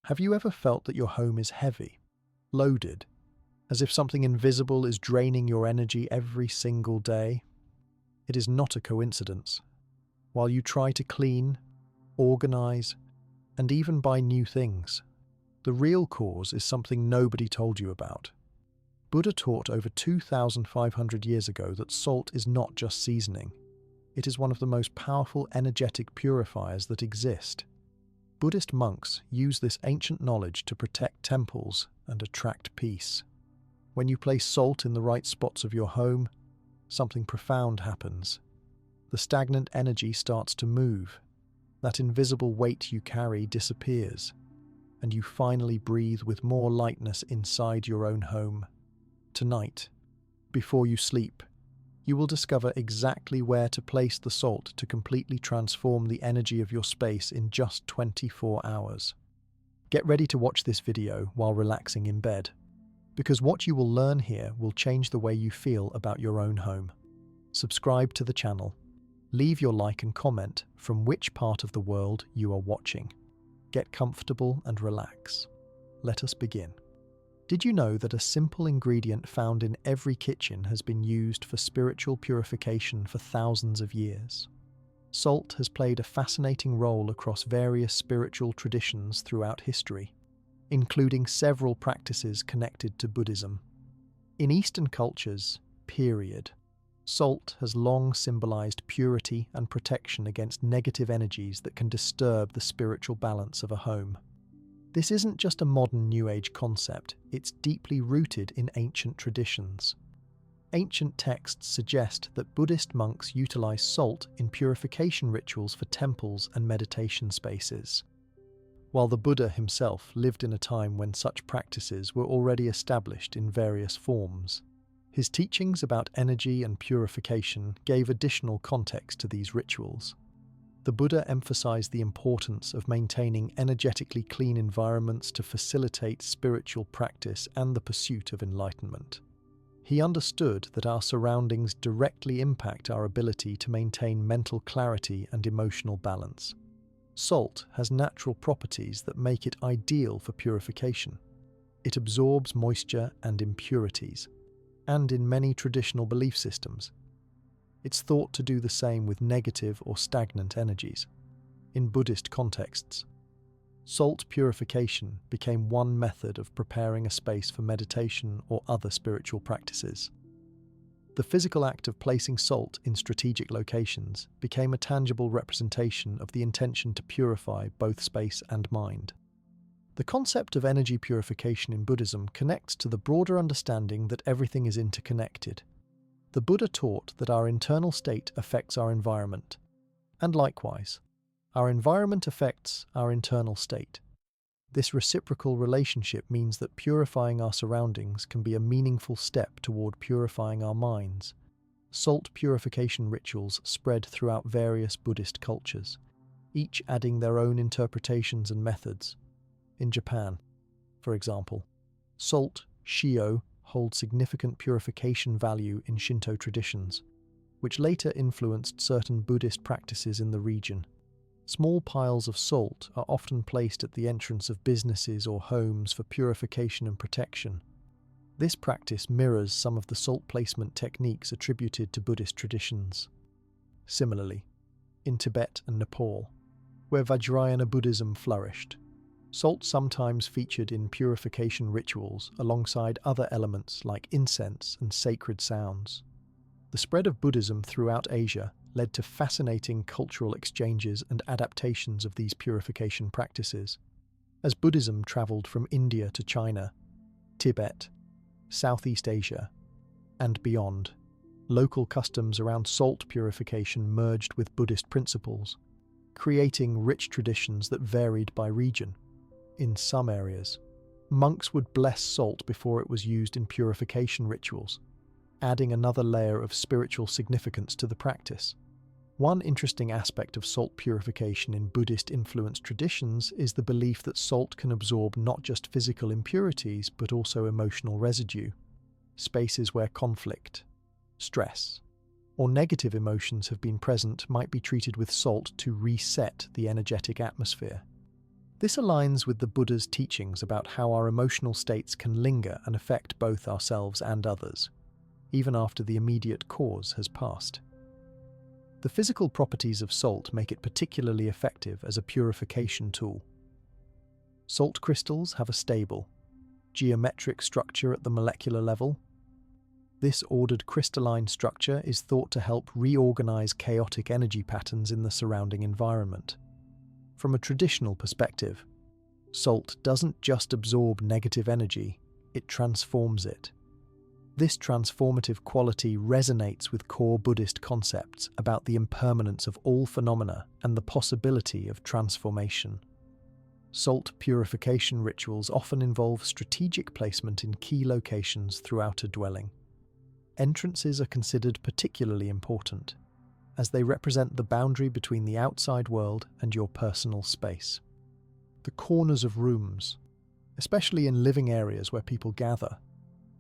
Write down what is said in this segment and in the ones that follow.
Have you ever felt that your home is heavy, loaded, as if something invisible is draining your energy every single day? It is not a coincidence. While you try to clean, organize, and even buy new things, the real cause is something nobody told you about. Buddha taught over 2,500 years ago that salt is not just seasoning. It is one of the most powerful energetic purifiers that exist. Buddhist monks use this ancient knowledge to protect temples and attract peace. When you place salt in the right spots of your home, something profound happens. The stagnant energy starts to move. That invisible weight you carry disappears, and you finally breathe with more lightness inside your own home. Tonight, before you sleep, you will discover exactly where to place the salt to completely transform the energy of your space in just 24 hours. Get ready to watch this video while relaxing in bed, because what you will learn here will change the way you feel about your own home. Subscribe to the channel. Leave your like and comment from which part of the world you are watching. Get comfortable and relax. Let us begin. Did you know that a simple ingredient found in every kitchen has been used for spiritual purification for thousands of years? Salt has played a fascinating role across various spiritual traditions throughout history, including several practices connected to Buddhism. In Eastern cultures, salt has long symbolized purity and protection against negative energies that can disturb the spiritual balance of a home. This isn't just a modern New Age concept, it's deeply rooted in ancient traditions. Ancient texts suggest that Buddhist monks utilize salt in purification rituals for temples and meditation spaces. While the Buddha himself lived in a time when such practices were already established in various forms, his teachings about energy and purification gave additional context to these rituals. The Buddha emphasized the importance of maintaining energetically clean environments to facilitate spiritual practice and the pursuit of enlightenment. He understood that our surroundings directly impact our ability to maintain mental clarity and emotional balance. Salt has natural properties that make it ideal for purification. It absorbs moisture and impurities, and in many traditional belief systems, it's thought to do the same with negative or stagnant energies. In Buddhist contexts, salt purification became one method of preparing a space for meditation or other spiritual practices. The physical act of placing salt in strategic locations became a tangible representation of the intention to purify both space and mind. The concept of energy purification in Buddhism connects to the broader understanding that everything is interconnected. The Buddha taught that our internal state affects our environment, and likewise, our environment affects our internal state. This reciprocal relationship means that purifying our surroundings can be a meaningful step toward purifying our minds. Salt purification rituals spread throughout various Buddhist cultures, each adding their own interpretations and methods. In Japan, for example, salt, shio, holds significant purification value in Shinto traditions, which later influenced certain Buddhist practices in the region. Small piles of salt are often placed at the entrance of businesses or homes for purification and protection. This practice mirrors some of the salt placement techniques attributed to Buddhist traditions. Similarly, in Tibet and Nepal, where Vajrayana Buddhism flourished, salt sometimes featured in purification rituals alongside other elements like incense and sacred sounds. The spread of Buddhism throughout Asia led to fascinating cultural exchanges and adaptations of these purification practices. As Buddhism traveled from India to China, Tibet, Southeast Asia, and beyond, local customs around salt purification merged with Buddhist principles, creating rich traditions that varied by region. In some areas, monks would bless salt before it was used in purification rituals, adding another layer of spiritual significance to the practice. One interesting aspect of salt purification in Buddhist-influenced traditions is the belief that salt can absorb not just physical impurities but also emotional residue. Spaces where conflict, stress, or negative emotions have been present might be treated with salt to reset the energetic atmosphere. This aligns with the Buddha's teachings about how our emotional states can linger and affect both ourselves and others, even after the immediate cause has passed. The physical properties of salt make it particularly effective as a purification tool. Salt crystals have a stable, geometric structure at the molecular level. This ordered crystalline structure is thought to help reorganize chaotic energy patterns in the surrounding environment. From a traditional perspective, salt doesn't just absorb negative energy, it transforms it. This transformative quality resonates with core Buddhist concepts about the impermanence of all phenomena and the possibility of transformation. Salt purification rituals often involve strategic placement in key locations throughout a dwelling. Entrances are considered particularly important, as they represent the boundary between the outside world and your personal space. The corners of rooms, especially in living areas where people gather,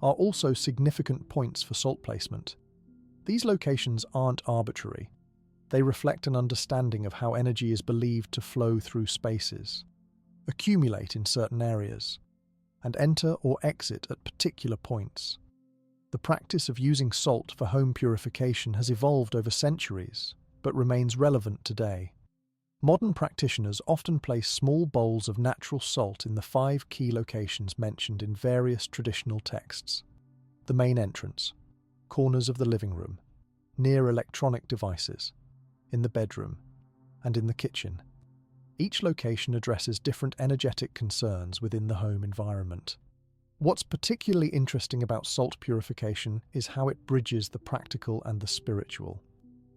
are also significant points for salt placement. These locations aren't arbitrary. They reflect an understanding of how energy is believed to flow through spaces, accumulate in certain areas, and enter or exit at particular points. The practice of using salt for home purification has evolved over centuries, but remains relevant today. Modern practitioners often place small bowls of natural salt in the 5 key locations mentioned in various traditional texts: the main entrance, corners of the living room, near electronic devices, in the bedroom, and in the kitchen. Each location addresses different energetic concerns within the home environment. What's particularly interesting about salt purification is how it bridges the practical and the spiritual.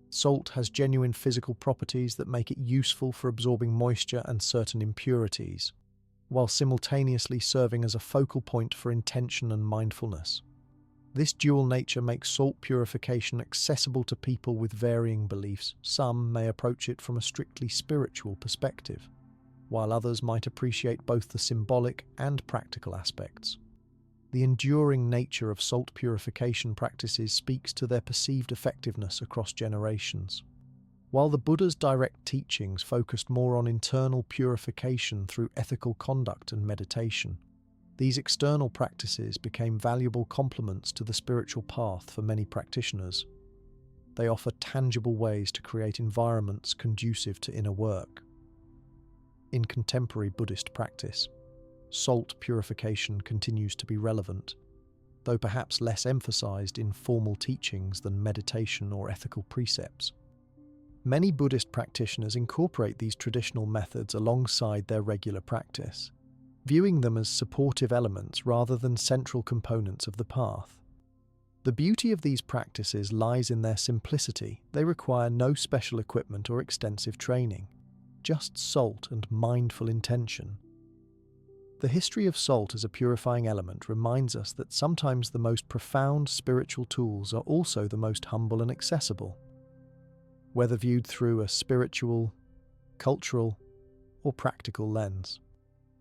Salt has genuine physical properties that make it useful for absorbing moisture and certain impurities, while simultaneously serving as a focal point for intention and mindfulness. This dual nature makes salt purification accessible to people with varying beliefs. Some may approach it from a strictly spiritual perspective, while others might appreciate both the symbolic and practical aspects. The enduring nature of salt purification practices speaks to their perceived effectiveness across generations. While the Buddha's direct teachings focused more on internal purification through ethical conduct and meditation, these external practices became valuable complements to the spiritual path for many practitioners. They offer tangible ways to create environments conducive to inner work. In contemporary Buddhist practice, salt purification continues to be relevant, though perhaps less emphasized in formal teachings than meditation or ethical precepts. Many Buddhist practitioners incorporate these traditional methods alongside their regular practice, viewing them as supportive elements rather than central components of the path. The beauty of these practices lies in their simplicity. They require no special equipment or extensive training, just salt and mindful intention. The history of salt as a purifying element reminds us that sometimes the most profound spiritual tools are also the most humble and accessible. Whether viewed through a spiritual, cultural, or practical lens,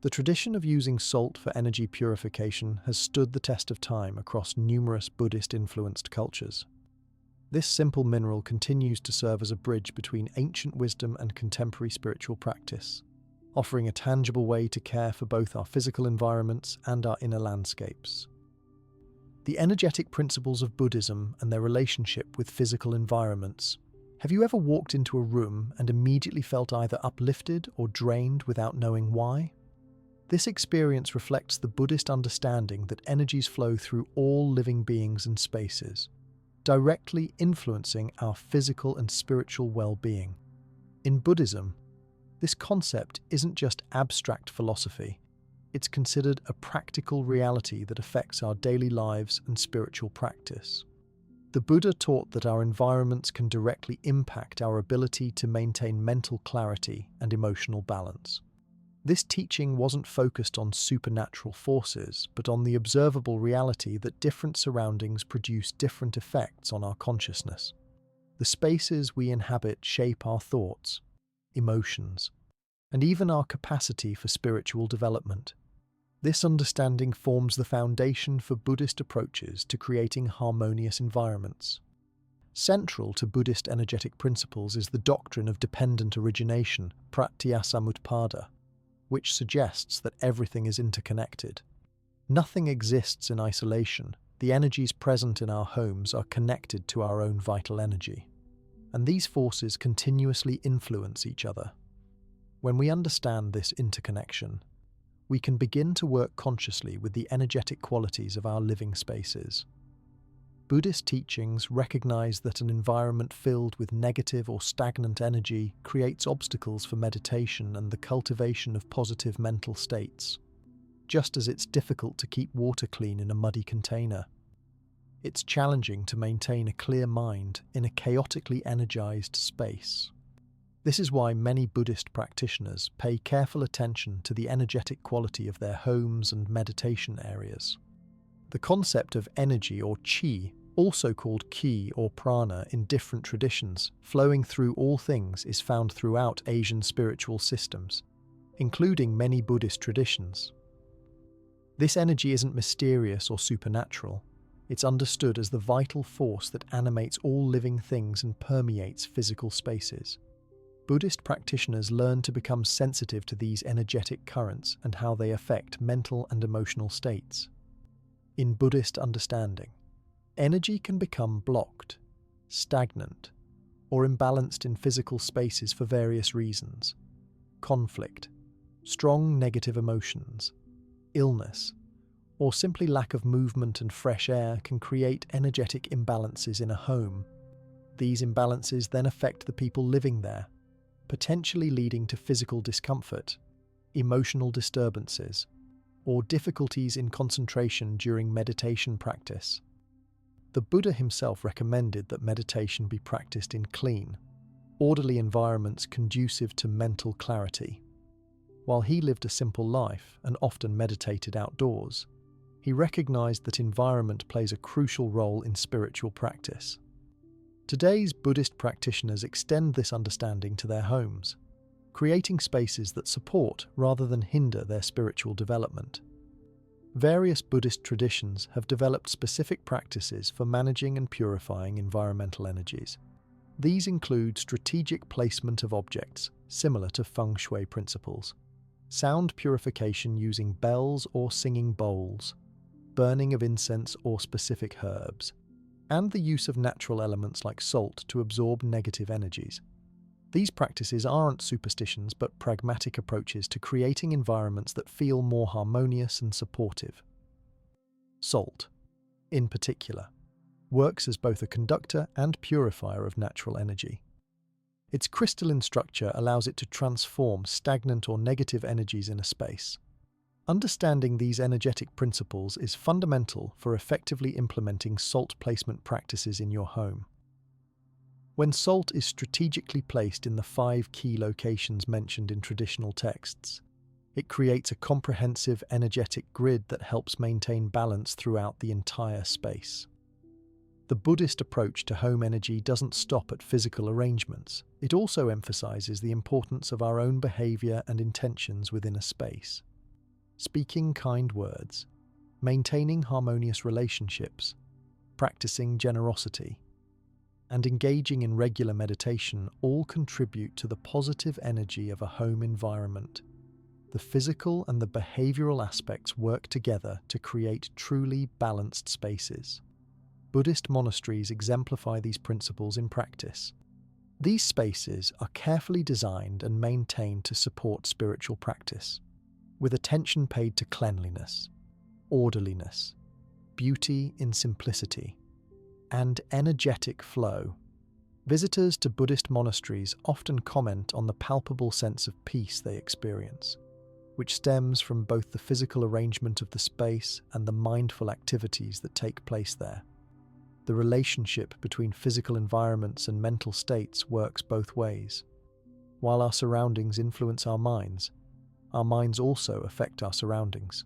the tradition of using salt for energy purification has stood the test of time across numerous Buddhist-influenced cultures. This simple mineral continues to serve as a bridge between ancient wisdom and contemporary spiritual practice, offering a tangible way to care for both our physical environments and our inner landscapes. The energetic principles of Buddhism and their relationship with physical environments. Have you ever walked into a room and immediately felt either uplifted or drained without knowing why? This experience reflects the Buddhist understanding that energies flow through all living beings and spaces, directly influencing our physical and spiritual well-being. In Buddhism, this concept isn't just abstract philosophy, it's considered a practical reality that affects our daily lives and spiritual practice. The Buddha taught that our environments can directly impact our ability to maintain mental clarity and emotional balance. This teaching wasn't focused on supernatural forces, but on the observable reality that different surroundings produce different effects on our consciousness. The spaces we inhabit shape our thoughts, emotions, and even our capacity for spiritual development. This understanding forms the foundation for Buddhist approaches to creating harmonious environments. Central to Buddhist energetic principles is the doctrine of dependent origination, pratityasamutpada. which suggests that everything is interconnected. Nothing exists in isolation. The energies present in our homes are connected to our own vital energy, and these forces continuously influence each other. When we understand this interconnection, we can begin to work consciously with the energetic qualities of our living spaces. Buddhist teachings recognize that an environment filled with negative or stagnant energy creates obstacles for meditation and the cultivation of positive mental states, just as it's difficult to keep water clean in a muddy container. It's challenging to maintain a clear mind in a chaotically energized space. This is why many Buddhist practitioners pay careful attention to the energetic quality of their homes and meditation areas. The concept of energy or qi, also called ki or prana in different traditions, flowing through all things, is found throughout Asian spiritual systems, including many Buddhist traditions. This energy isn't mysterious or supernatural. It's understood as the vital force that animates all living things and permeates physical spaces. Buddhist practitioners learn to become sensitive to these energetic currents and how they affect mental and emotional states. In Buddhist understanding, energy can become blocked, stagnant, or imbalanced in physical spaces for various reasons. Conflict, strong negative emotions, illness, or simply lack of movement and fresh air can create energetic imbalances in a home. These imbalances then affect the people living there, potentially leading to physical discomfort, emotional disturbances, or difficulties in concentration during meditation practice. The Buddha himself recommended that meditation be practiced in clean, orderly environments conducive to mental clarity. While he lived a simple life and often meditated outdoors, he recognized that environment plays a crucial role in spiritual practice. Today's Buddhist practitioners extend this understanding to their homes, creating spaces that support rather than hinder their spiritual development. Various Buddhist traditions have developed specific practices for managing and purifying environmental energies. These include strategic placement of objects, similar to feng shui principles, sound purification using bells or singing bowls, burning of incense or specific herbs, and the use of natural elements like salt to absorb negative energies. These practices aren't superstitions but pragmatic approaches to creating environments that feel more harmonious and supportive. Salt, in particular, works as both a conductor and purifier of natural energy. Its crystalline structure allows it to transform stagnant or negative energies in a space. Understanding these energetic principles is fundamental for effectively implementing salt placement practices in your home. When salt is strategically placed in the 5 key locations mentioned in traditional texts, it creates a comprehensive energetic grid that helps maintain balance throughout the entire space. The Buddhist approach to home energy doesn't stop at physical arrangements. It also emphasizes the importance of our own behavior and intentions within a space. Speaking kind words, maintaining harmonious relationships, practicing generosity, and engaging in regular meditation all contribute to the positive energy of a home environment. The physical and the behavioral aspects work together to create truly balanced spaces. Buddhist monasteries exemplify these principles in practice. These spaces are carefully designed and maintained to support spiritual practice, with attention paid to cleanliness, orderliness, beauty in simplicity, and energetic flow. Visitors to Buddhist monasteries often comment on the palpable sense of peace they experience, which stems from both the physical arrangement of the space and the mindful activities that take place there. The relationship between physical environments and mental states works both ways. While our surroundings influence our minds also affect our surroundings.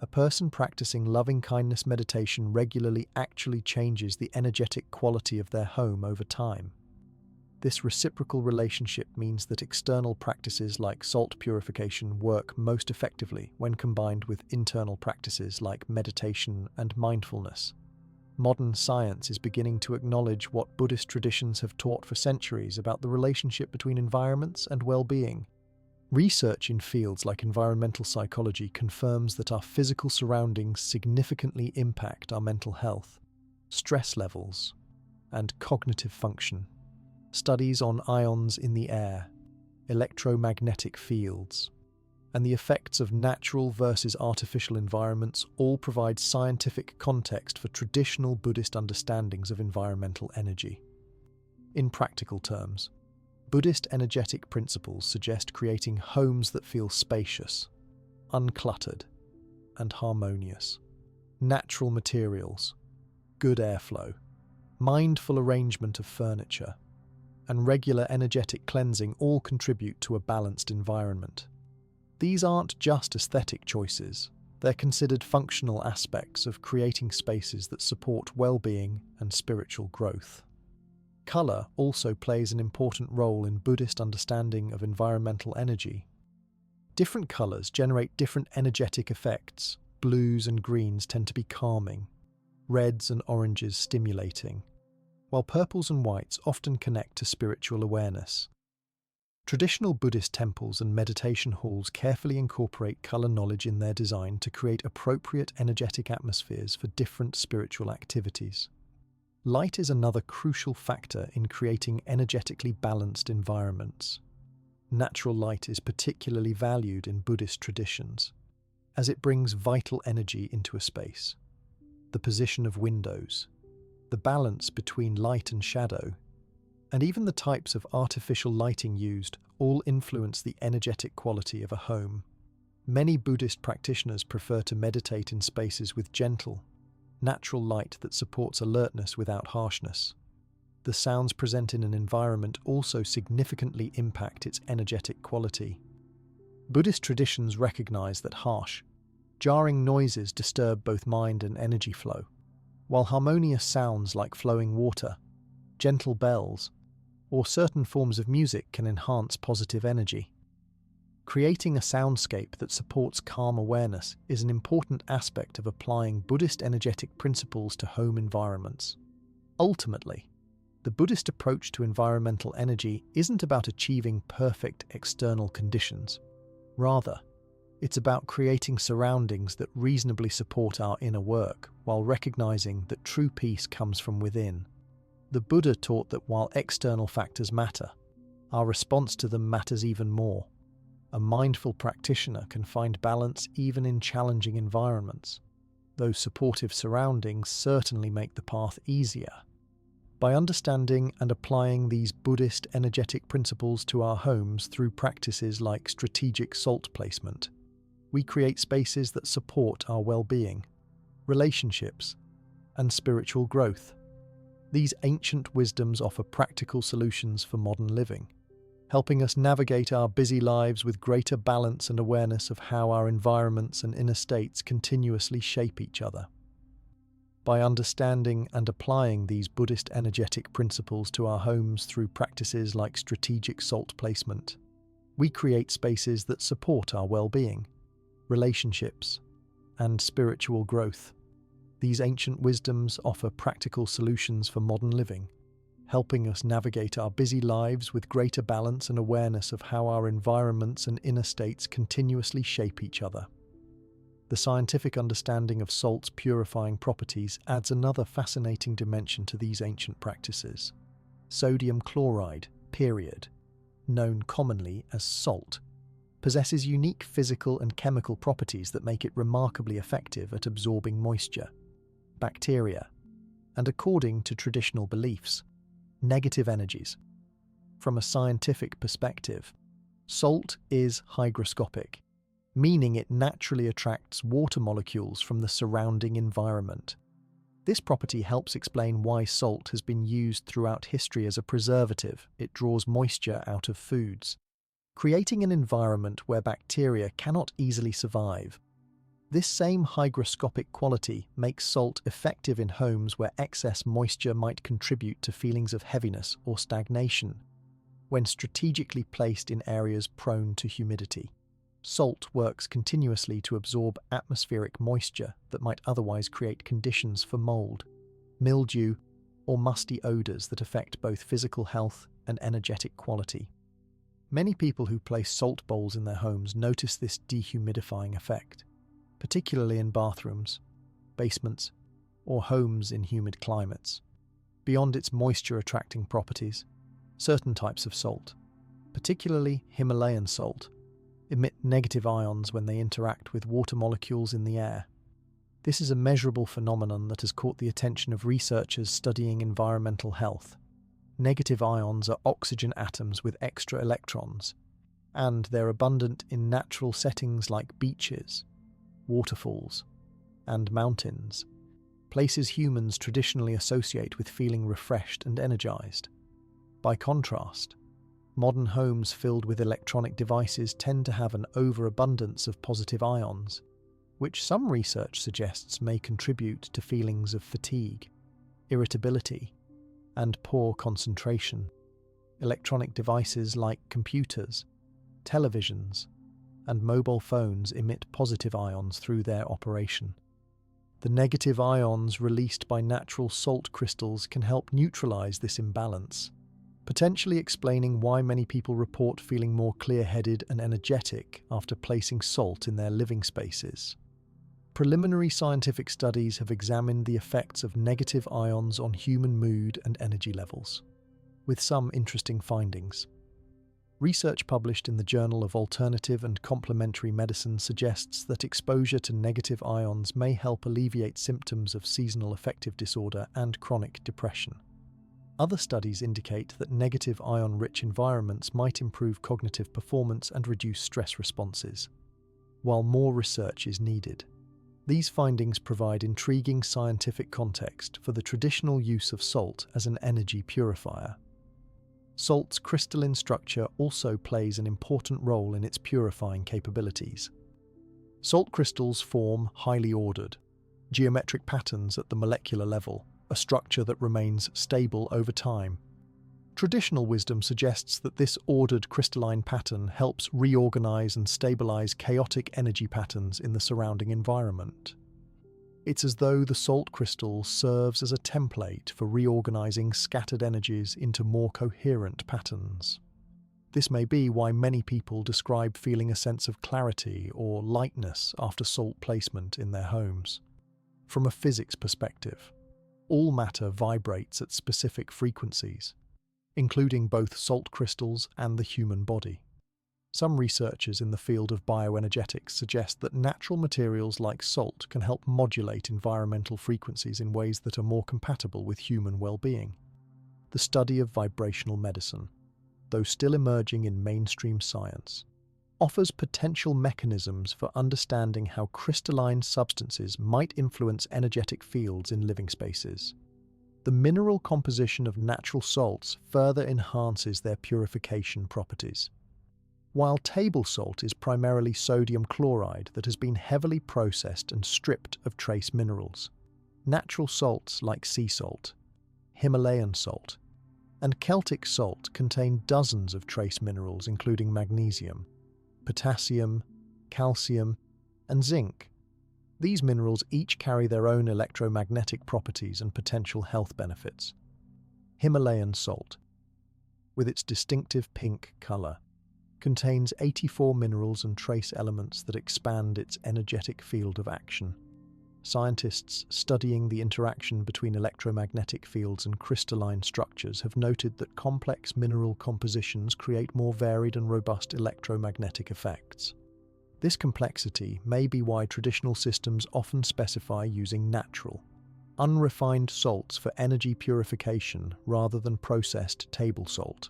A person practicing loving-kindness meditation regularly actually changes the energetic quality of their home over time. This reciprocal relationship means that external practices like salt purification work most effectively when combined with internal practices like meditation and mindfulness. Modern science is beginning to acknowledge what Buddhist traditions have taught for centuries about the relationship between environments and well-being. Research in fields like environmental psychology confirms that our physical surroundings significantly impact our mental health, stress levels, and cognitive function. Studies on ions in the air, electromagnetic fields, and the effects of natural versus artificial environments all provide scientific context for traditional Buddhist understandings of environmental energy. In practical terms, Buddhist energetic principles suggest creating homes that feel spacious, uncluttered, and harmonious. Natural materials, good airflow, mindful arrangement of furniture, and regular energetic cleansing all contribute to a balanced environment. These aren't just aesthetic choices, they're considered functional aspects of creating spaces that support well-being and spiritual growth. Colour also plays an important role in Buddhist understanding of environmental energy. Different colours generate different energetic effects. Blues and greens tend to be calming, reds and oranges stimulating, while purples and whites often connect to spiritual awareness. Traditional Buddhist temples and meditation halls carefully incorporate colour knowledge in their design to create appropriate energetic atmospheres for different spiritual activities. Light is another crucial factor in creating energetically balanced environments. Natural light is particularly valued in Buddhist traditions, as it brings vital energy into a space. The position of windows, the balance between light and shadow, and even the types of artificial lighting used all influence the energetic quality of a home. Many Buddhist practitioners prefer to meditate in spaces with gentle, natural light that supports alertness without harshness. The sounds present in an environment also significantly impact its energetic quality. Buddhist traditions recognize that harsh, jarring noises disturb both mind and energy flow, while harmonious sounds like flowing water, gentle bells, or certain forms of music can enhance positive energy. Creating a soundscape that supports calm awareness is an important aspect of applying Buddhist energetic principles to home environments. Ultimately, the Buddhist approach to environmental energy isn't about achieving perfect external conditions. Rather, it's about creating surroundings that reasonably support our inner work while recognizing that true peace comes from within. The Buddha taught that while external factors matter, our response to them matters even more. A mindful practitioner can find balance even in challenging environments. Those supportive surroundings certainly make the path easier. By understanding and applying these Buddhist energetic principles to our homes through practices like strategic salt placement, we create spaces that support our well-being, relationships, and spiritual growth. These ancient wisdoms offer practical solutions for modern living, helping us navigate our busy lives with greater balance and awareness of how our environments and inner states continuously shape each other. By understanding and applying these Buddhist energetic principles to our homes through practices like strategic salt placement, we create spaces that support our well-being, relationships, and spiritual growth. These ancient wisdoms offer practical solutions for modern living, helping us navigate our busy lives with greater balance and awareness of how our environments and inner states continuously shape each other. The scientific understanding of salt's purifying properties adds another fascinating dimension to these ancient practices. Sodium chloride, known commonly as salt, possesses unique physical and chemical properties that make it remarkably effective at absorbing moisture, bacteria, and, according to traditional beliefs, negative energies. From a scientific perspective, salt is hygroscopic, meaning it naturally attracts water molecules from the surrounding environment. This property helps explain why salt has been used throughout history as a preservative. It draws moisture out of foods, creating an environment where bacteria cannot easily survive. This same hygroscopic quality makes salt effective in homes where excess moisture might contribute to feelings of heaviness or stagnation. When strategically placed in areas prone to humidity, salt works continuously to absorb atmospheric moisture that might otherwise create conditions for mold, mildew, or musty odors that affect both physical health and energetic quality. Many people who place salt bowls in their homes notice this dehumidifying effect, particularly in bathrooms, basements, or homes in humid climates. Beyond its moisture-attracting properties, certain types of salt, particularly Himalayan salt, emit negative ions when they interact with water molecules in the air. This is a measurable phenomenon that has caught the attention of researchers studying environmental health. Negative ions are oxygen atoms with extra electrons, and they're abundant in natural settings like beaches, waterfalls, and mountains, places humans traditionally associate with feeling refreshed and energized. By contrast, modern homes filled with electronic devices tend to have an overabundance of positive ions, which some research suggests may contribute to feelings of fatigue, irritability, and poor concentration. Electronic devices like computers, televisions, and mobile phones emit positive ions through their operation. The negative ions released by natural salt crystals can help neutralize this imbalance, potentially explaining why many people report feeling more clear-headed and energetic after placing salt in their living spaces. Preliminary scientific studies have examined the effects of negative ions on human mood and energy levels, with some interesting findings. Research published in the Journal of Alternative and Complementary Medicine suggests that exposure to negative ions may help alleviate symptoms of seasonal affective disorder and chronic depression. Other studies indicate that negative ion-rich environments might improve cognitive performance and reduce stress responses, while more research is needed. These findings provide intriguing scientific context for the traditional use of salt as an energy purifier. Salt's crystalline structure also plays an important role in its purifying capabilities. Salt crystals form highly ordered, geometric patterns at the molecular level, a structure that remains stable over time. Traditional wisdom suggests that this ordered crystalline pattern helps reorganize and stabilize chaotic energy patterns in the surrounding environment. It's as though the salt crystal serves as a template for reorganizing scattered energies into more coherent patterns. This may be why many people describe feeling a sense of clarity or lightness after salt placement in their homes. From a physics perspective, all matter vibrates at specific frequencies, including both salt crystals and the human body. Some researchers in the field of bioenergetics suggest that natural materials like salt can help modulate environmental frequencies in ways that are more compatible with human well-being. The study of vibrational medicine, though still emerging in mainstream science, offers potential mechanisms for understanding how crystalline substances might influence energetic fields in living spaces. The mineral composition of natural salts further enhances their purification properties. While table salt is primarily sodium chloride that has been heavily processed and stripped of trace minerals, natural salts like sea salt, Himalayan salt, and Celtic salt contain dozens of trace minerals including magnesium, potassium, calcium, and zinc. These minerals each carry their own electromagnetic properties and potential health benefits. Himalayan salt, with its distinctive pink color, contains 84 minerals and trace elements that expand its energetic field of action. Scientists studying the interaction between electromagnetic fields and crystalline structures have noted that complex mineral compositions create more varied and robust electromagnetic effects. This complexity may be why traditional systems often specify using natural, unrefined salts for energy purification rather than processed table salt.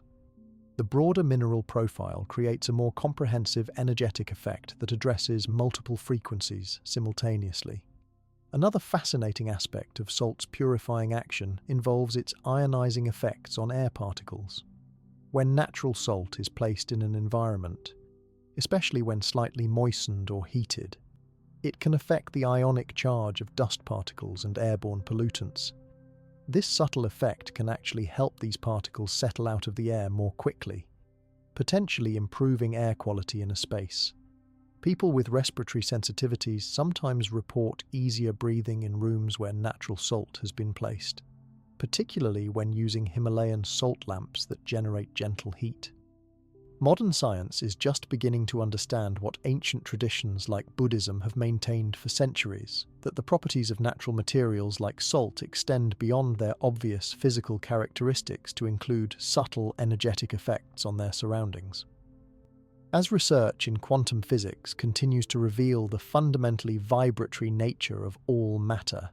The broader mineral profile creates a more comprehensive energetic effect that addresses multiple frequencies simultaneously. Another fascinating aspect of salt's purifying action involves its ionizing effects on air particles. When natural salt is placed in an environment, especially when slightly moistened or heated, it can affect the ionic charge of dust particles and airborne pollutants. This subtle effect can actually help these particles settle out of the air more quickly, potentially improving air quality in a space. People with respiratory sensitivities sometimes report easier breathing in rooms where natural salt has been placed, particularly when using Himalayan salt lamps that generate gentle heat. Modern science is just beginning to understand what ancient traditions like Buddhism have maintained for centuries, that the properties of natural materials like salt extend beyond their obvious physical characteristics to include subtle energetic effects on their surroundings. As research in quantum physics continues to reveal the fundamentally vibratory nature of all matter,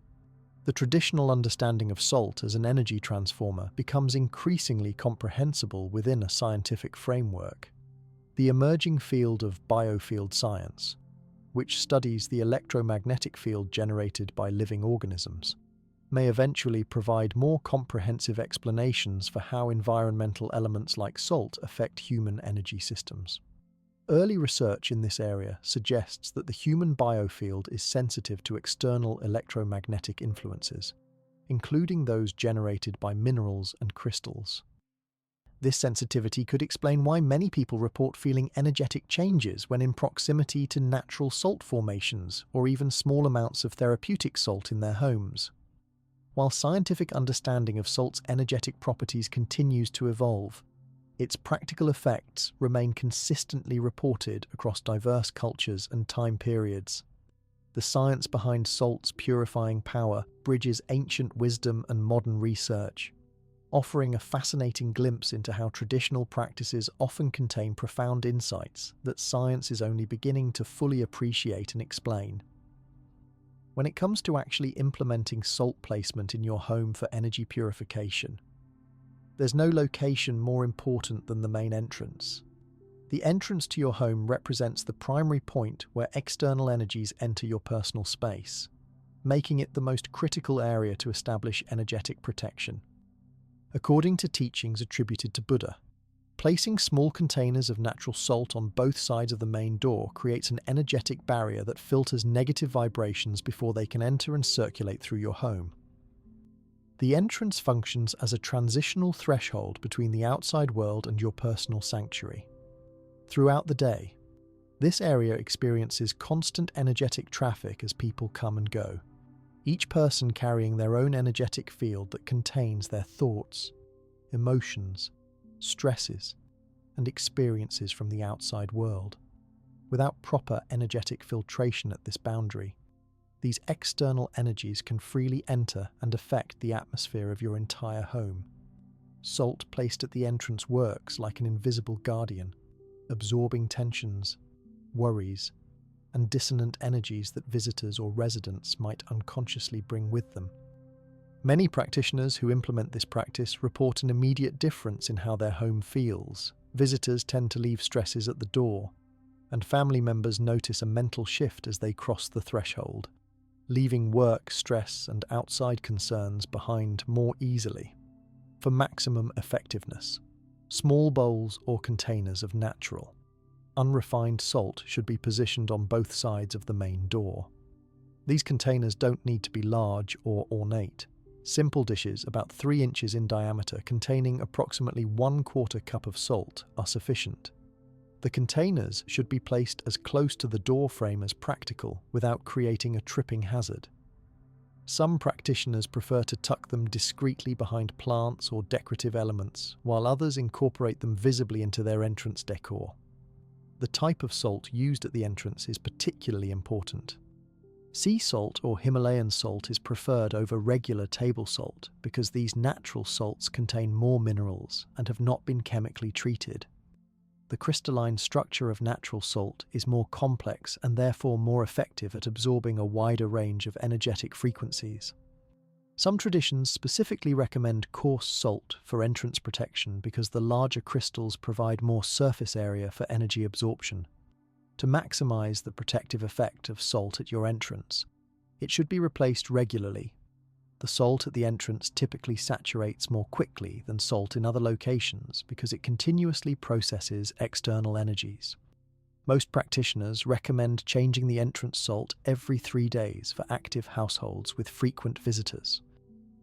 the traditional understanding of salt as an energy transformer becomes increasingly comprehensible within a scientific framework. The emerging field of biofield science, which studies the electromagnetic field generated by living organisms, may eventually provide more comprehensive explanations for how environmental elements like salt affect human energy systems. Early research in this area suggests that the human biofield is sensitive to external electromagnetic influences, including those generated by minerals and crystals. This sensitivity could explain why many people report feeling energetic changes when in proximity to natural salt formations or even small amounts of therapeutic salt in their homes. While scientific understanding of salt's energetic properties continues to evolve, its practical effects remain consistently reported across diverse cultures and time periods. The science behind salt's purifying power bridges ancient wisdom and modern research, offering a fascinating glimpse into how traditional practices often contain profound insights that science is only beginning to fully appreciate and explain. When it comes to actually implementing salt placement in your home for energy purification, there's no location more important than the main entrance. The entrance to your home represents the primary point where external energies enter your personal space, making it the most critical area to establish energetic protection. According to teachings attributed to Buddha, placing small containers of natural salt on both sides of the main door creates an energetic barrier that filters negative vibrations before they can enter and circulate through your home. The entrance functions as a transitional threshold between the outside world and your personal sanctuary. Throughout the day, this area experiences constant energetic traffic as people come and go, each person carrying their own energetic field that contains their thoughts, emotions, stresses, and experiences from the outside world. Without proper energetic filtration at this boundary, these external energies can freely enter and affect the atmosphere of your entire home. Salt placed at the entrance works like an invisible guardian, absorbing tensions, worries, and dissonant energies that visitors or residents might unconsciously bring with them. Many practitioners who implement this practice report an immediate difference in how their home feels. Visitors tend to leave stresses at the door, and family members notice a mental shift as they cross the threshold, leaving work, stress, and outside concerns behind more easily. For maximum effectiveness, small bowls or containers of natural, unrefined salt should be positioned on both sides of the main door. These containers don't need to be large or ornate. Simple dishes about 3 inches in diameter containing approximately 1/4 cup of salt are sufficient. The containers should be placed as close to the door frame as practical without creating a tripping hazard. Some practitioners prefer to tuck them discreetly behind plants or decorative elements, while others incorporate them visibly into their entrance decor. The type of salt used at the entrance is particularly important. Sea salt or Himalayan salt is preferred over regular table salt because these natural salts contain more minerals and have not been chemically treated. The crystalline structure of natural salt is more complex and therefore more effective at absorbing a wider range of energetic frequencies. Some traditions specifically recommend coarse salt for entrance protection because the larger crystals provide more surface area for energy absorption. To maximize the protective effect of salt at your entrance, it should be replaced regularly. The salt at the entrance typically saturates more quickly than salt in other locations because it continuously processes external energies. Most practitioners recommend changing the entrance salt every 3 days for active households with frequent visitors.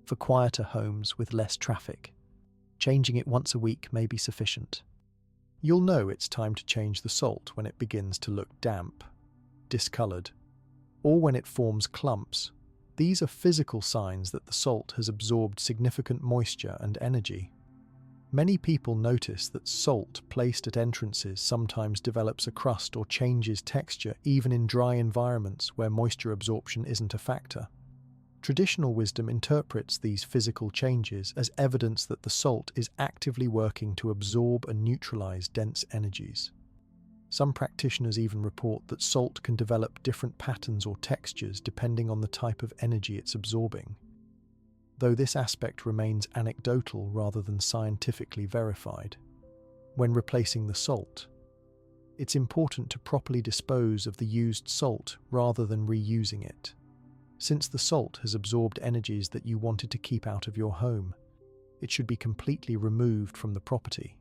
For quieter homes with less traffic, changing it once a week may be sufficient. You'll know it's time to change the salt when it begins to look damp, discolored, or when it forms clumps. These are physical signs that the salt has absorbed significant moisture and energy. Many people notice that salt placed at entrances sometimes develops a crust or changes texture even in dry environments where moisture absorption isn't a factor. Traditional wisdom interprets these physical changes as evidence that the salt is actively working to absorb and neutralize dense energies. Some practitioners even report that salt can develop different patterns or textures depending on the type of energy it's absorbing, though this aspect remains anecdotal rather than scientifically verified. When replacing the salt, it's important to properly dispose of the used salt rather than reusing it, since the salt has absorbed energies that you wanted to keep out of your home. It should be completely removed from the property.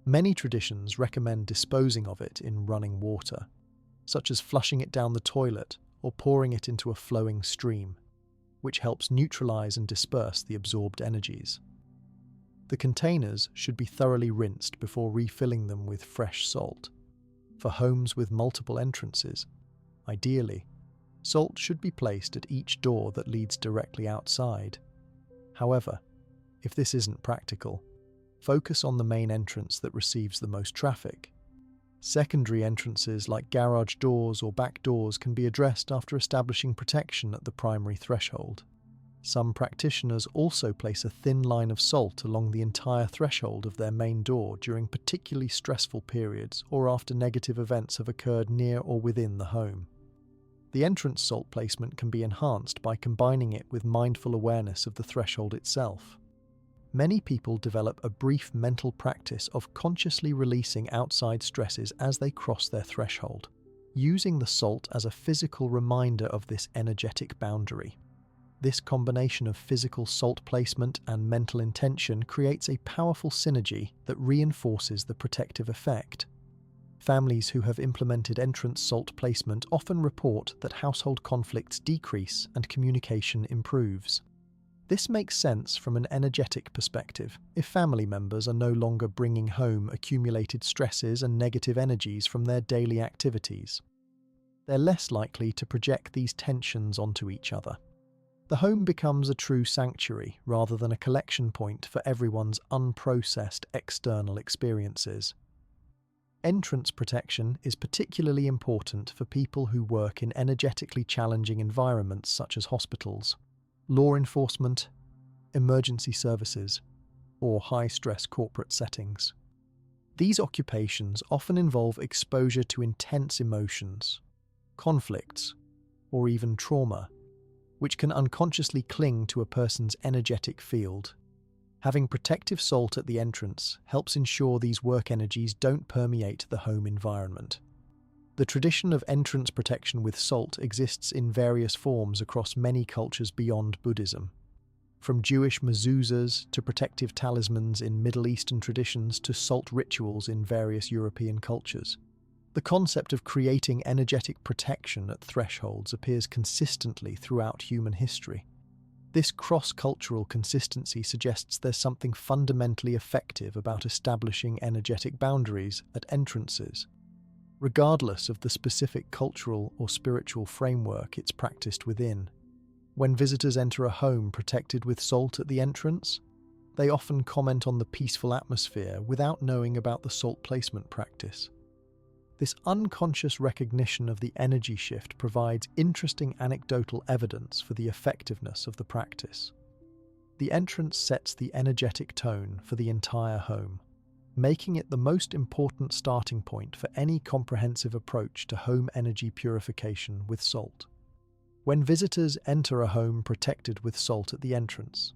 Many traditions recommend disposing of it in running water, such as flushing it down the toilet or pouring it into a flowing stream, which helps neutralize and disperse the absorbed energies. The containers should be thoroughly rinsed before refilling them with fresh salt. For homes with multiple entrances, ideally, salt should be placed at each door that leads directly outside. However, if this isn't practical, focus on the main entrance that receives the most traffic. Secondary entrances like garage doors or back doors can be addressed after establishing protection at the primary threshold. Some practitioners also place a thin line of salt along the entire threshold of their main door during particularly stressful periods or after negative events have occurred near or within the home. The entrance salt placement can be enhanced by combining it with mindful awareness of the threshold itself. Many people develop a brief mental practice of consciously releasing outside stresses as they cross their threshold, using the salt as a physical reminder of this energetic boundary. This combination of physical salt placement and mental intention creates a powerful synergy that reinforces the protective effect. Families who have implemented entrance salt placement often report that household conflicts decrease and communication improves. This makes sense from an energetic perspective if family members are no longer bringing home accumulated stresses and negative energies from their daily activities. They're less likely to project these tensions onto each other. The home becomes a true sanctuary rather than a collection point for everyone's unprocessed external experiences. Entrance protection is particularly important for people who work in energetically challenging environments such as hospitals, law enforcement, emergency services, or high-stress corporate settings. These occupations often involve exposure to intense emotions, conflicts, or even trauma, which can unconsciously cling to a person's energetic field. Having protective salt at the entrance helps ensure these work energies don't permeate the home environment. The tradition of entrance protection with salt exists in various forms across many cultures beyond Buddhism. From Jewish mezuzahs to protective talismans in Middle Eastern traditions to salt rituals in various European cultures, the concept of creating energetic protection at thresholds appears consistently throughout human history. This cross-cultural consistency suggests there's something fundamentally effective about establishing energetic boundaries at entrances, regardless of the specific cultural or spiritual framework it's practiced within. When visitors enter a home protected with salt at the entrance, they often comment on the peaceful atmosphere without knowing about the salt placement practice. This unconscious recognition of the energy shift provides interesting anecdotal evidence for the effectiveness of the practice. The entrance sets the energetic tone for the entire home, making it the most important starting point for any comprehensive approach to home energy purification with salt. When visitors enter a home protected with salt at the entrance,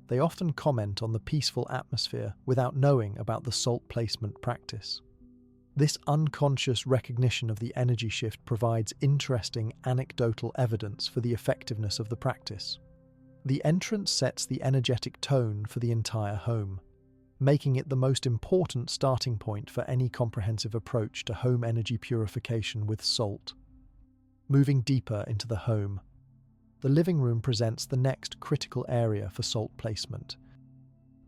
they often comment on the peaceful atmosphere without knowing about the salt placement practice. This unconscious recognition of the energy shift provides interesting anecdotal evidence for the effectiveness of the practice. The entrance sets the energetic tone for the entire home, making it the most important starting point for any comprehensive approach to home energy purification with salt. Moving deeper into the home, the living room presents the next critical area for salt placement.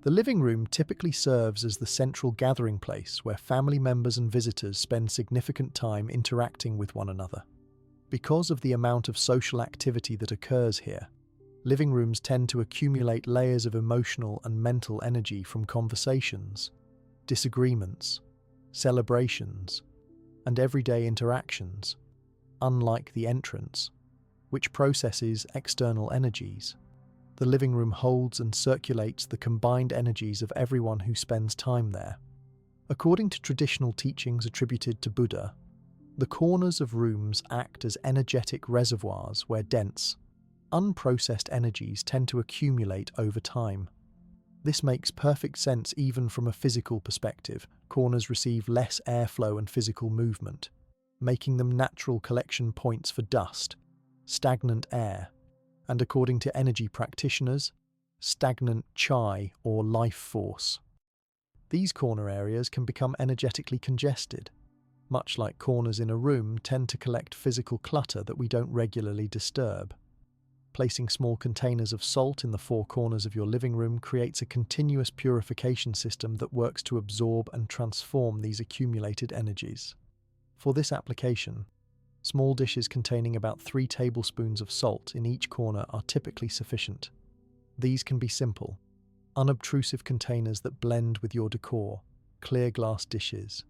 The living room typically serves as the central gathering place where family members and visitors spend significant time interacting with one another. Because of the amount of social activity that occurs here, Living rooms tend to accumulate layers of emotional and mental energy from conversations, disagreements, celebrations, and everyday interactions, unlike the entrance, which processes external energies. The living room holds and circulates the combined energies of everyone who spends time there. According to traditional teachings attributed to Buddha, the corners of rooms act as energetic reservoirs where dense, unprocessed energies tend to accumulate over time. This makes perfect sense even from a physical perspective. Corners receive less airflow and physical movement, making them natural collection points for dust, stagnant air, and according to energy practitioners, stagnant chi or life force. These corner areas can become energetically congested. Much like corners in a room tend to collect physical clutter that we don't regularly disturb. Placing small containers of salt in the four corners of your living room creates a continuous purification system that works to absorb and transform these accumulated energies. For this application, small dishes containing about 3 tablespoons of salt in each corner are typically sufficient. These can be simple, unobtrusive containers that blend with your decor, clear glass dishes,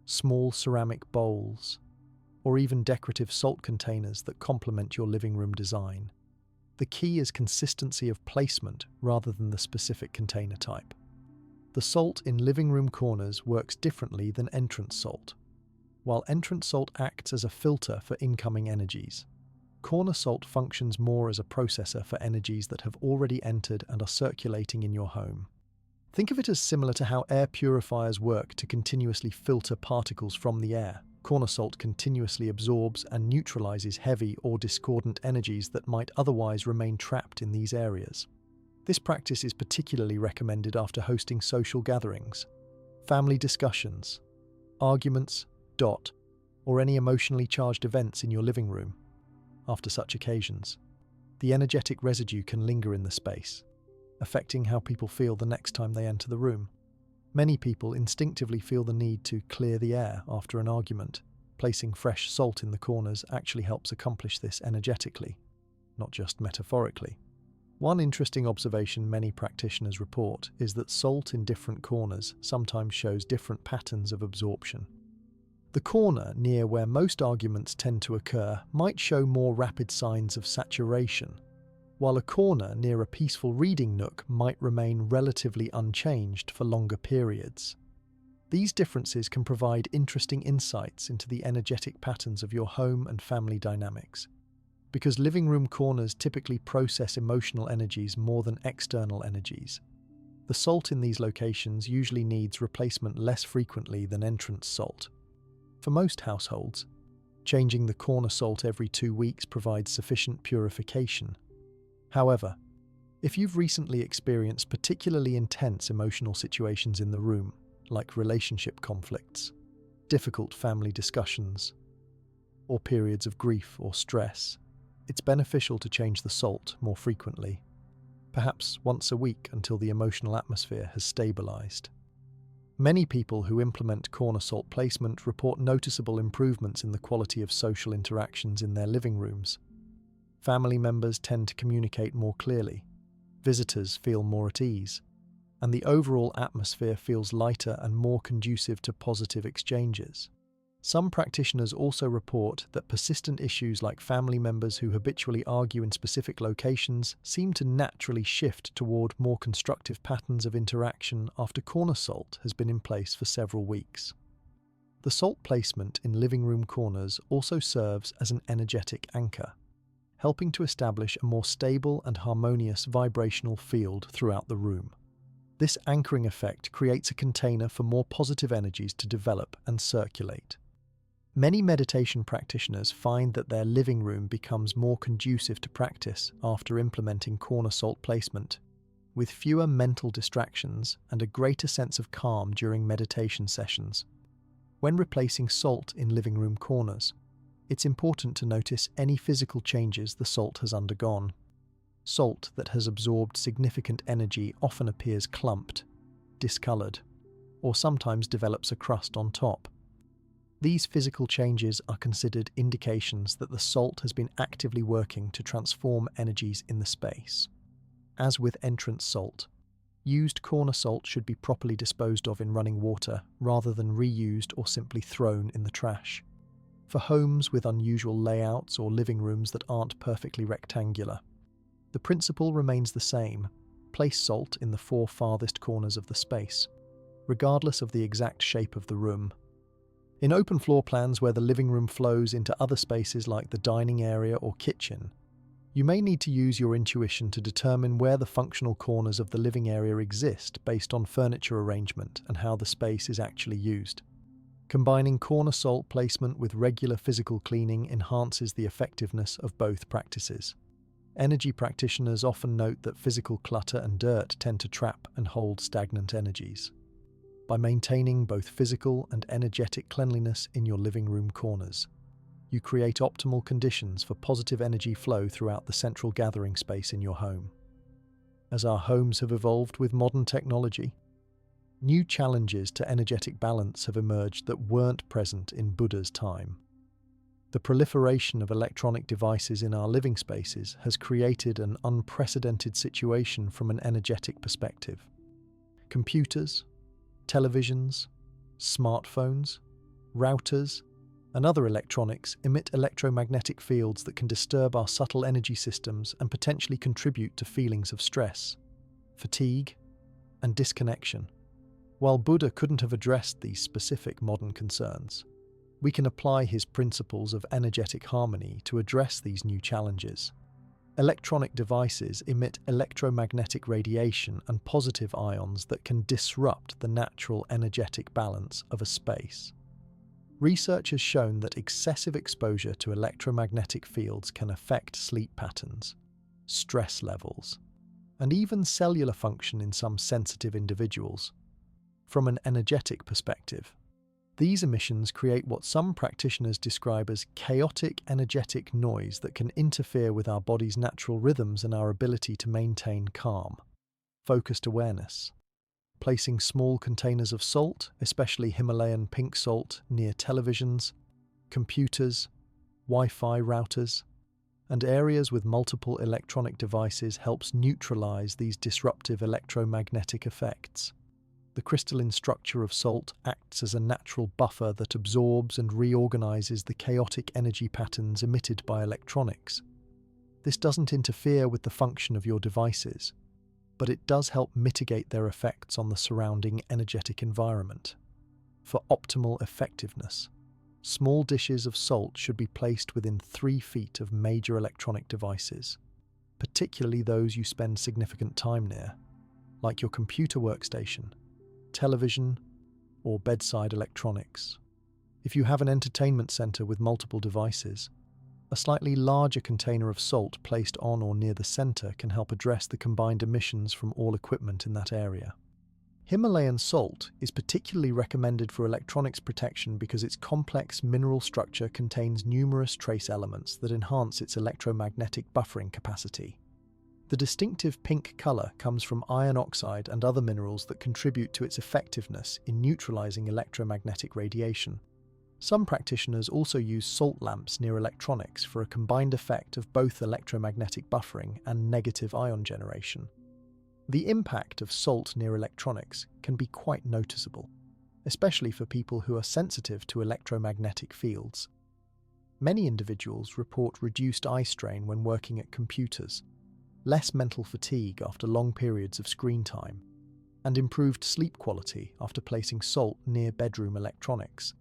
small ceramic bowls, or even decorative salt containers that complement your living room design. The key is consistency of placement rather than the specific container type. The salt in living room corners works differently than entrance salt. While entrance salt acts as a filter for incoming energies, corner salt functions more as a processor for energies that have already entered and are circulating in your home. Think of it as similar to how air purifiers work to continuously filter particles from the air. Corner salt continuously absorbs and neutralizes heavy or discordant energies that might otherwise remain trapped in these areas. This practice is particularly recommended after hosting social gatherings, family discussions, arguments, or any emotionally charged events in your living room. After such occasions, the energetic residue can linger in the space, affecting how people feel the next time they enter the room. Many people instinctively feel the need to clear the air after an argument. Placing fresh salt in the corners actually helps accomplish this energetically, not just metaphorically. One interesting observation many practitioners report is that salt in different corners sometimes shows different patterns of absorption. The corner near where most arguments tend to occur might show more rapid signs of saturation, while a corner near a peaceful reading nook might remain relatively unchanged for longer periods. These differences can provide interesting insights into the energetic patterns of your home and family dynamics. Because living room corners typically process emotional energies more than external energies, the salt in these locations usually needs replacement less frequently than entrance salt. For most households, changing the corner salt every 2 weeks provides sufficient purification. However, if you've recently experienced particularly intense emotional situations in the room, like relationship conflicts, difficult family discussions, or periods of grief or stress, it's beneficial to change the salt more frequently, perhaps once a week until the emotional atmosphere has stabilized. Many people who implement corner salt placement report noticeable improvements in the quality of social interactions in their living rooms. Family members tend to communicate more clearly, visitors feel more at ease, and the overall atmosphere feels lighter and more conducive to positive exchanges. Some practitioners also report that persistent issues like family members who habitually argue in specific locations seem to naturally shift toward more constructive patterns of interaction after corner salt has been in place for several weeks. The salt placement in living room corners also serves as an energetic anchor, helping to establish a more stable and harmonious vibrational field throughout the room. This anchoring effect creates a container for more positive energies to develop and circulate. Many meditation practitioners find that their living room becomes more conducive to practice after implementing corner salt placement, with fewer mental distractions and a greater sense of calm during meditation sessions. When replacing salt in living room corners, it's important to notice any physical changes the salt has undergone. Salt that has absorbed significant energy often appears clumped, discolored, or sometimes develops a crust on top. These physical changes are considered indications that the salt has been actively working to transform energies in the space. As with entrance salt, used corner salt should be properly disposed of in running water rather than reused or simply thrown in the trash. For homes with unusual layouts or living rooms that aren't perfectly rectangular, the principle remains the same: place salt in the 4 farthest corners of the space, regardless of the exact shape of the room. In open floor plans where the living room flows into other spaces like the dining area or kitchen, you may need to use your intuition to determine where the functional corners of the living area exist based on furniture arrangement and how the space is actually used. Combining corner salt placement with regular physical cleaning enhances the effectiveness of both practices. Energy practitioners often note that physical clutter and dirt tend to trap and hold stagnant energies. By maintaining both physical and energetic cleanliness in your living room corners, you create optimal conditions for positive energy flow throughout the central gathering space in your home. As our homes have evolved with modern technology, new challenges to energetic balance have emerged that weren't present in Buddha's time. The proliferation of electronic devices in our living spaces has created an unprecedented situation from an energetic perspective. Computers, televisions, smartphones, routers, and other electronics emit electromagnetic fields that can disturb our subtle energy systems and potentially contribute to feelings of stress, fatigue, and disconnection. While Buddha couldn't have addressed these specific modern concerns, we can apply his principles of energetic harmony to address these new challenges. Electronic devices emit electromagnetic radiation and positive ions that can disrupt the natural energetic balance of a space. Research has shown that excessive exposure to electromagnetic fields can affect sleep patterns, stress levels, and even cellular function in some sensitive individuals. From an energetic perspective, these emissions create what some practitioners describe as chaotic energetic noise that can interfere with our body's natural rhythms and our ability to maintain calm, focused awareness. Placing small containers of salt, especially Himalayan pink salt, near televisions, computers, Wi-Fi routers, and areas with multiple electronic devices helps neutralize these disruptive electromagnetic effects. The crystalline structure of salt acts as a natural buffer that absorbs and reorganizes the chaotic energy patterns emitted by electronics. This doesn't interfere with the function of your devices, but it does help mitigate their effects on the surrounding energetic environment. For optimal effectiveness, small dishes of salt should be placed within 3 feet of major electronic devices, particularly those you spend significant time near, like your computer workstation, television, or bedside electronics. If you have an entertainment center with multiple devices, a slightly larger container of salt placed on or near the center can help address the combined emissions from all equipment in that area. Himalayan salt is particularly recommended for electronics protection because its complex mineral structure contains numerous trace elements that enhance its electromagnetic buffering capacity. The distinctive pink color comes from iron oxide and other minerals that contribute to its effectiveness in neutralizing electromagnetic radiation. Some practitioners also use salt lamps near electronics for a combined effect of both electromagnetic buffering and negative ion generation. The impact of salt near electronics can be quite noticeable, especially for people who are sensitive to electromagnetic fields. Many individuals report reduced eye strain when working at computers, less mental fatigue after long periods of screen time, and improved sleep quality after placing salt near bedroom electronics.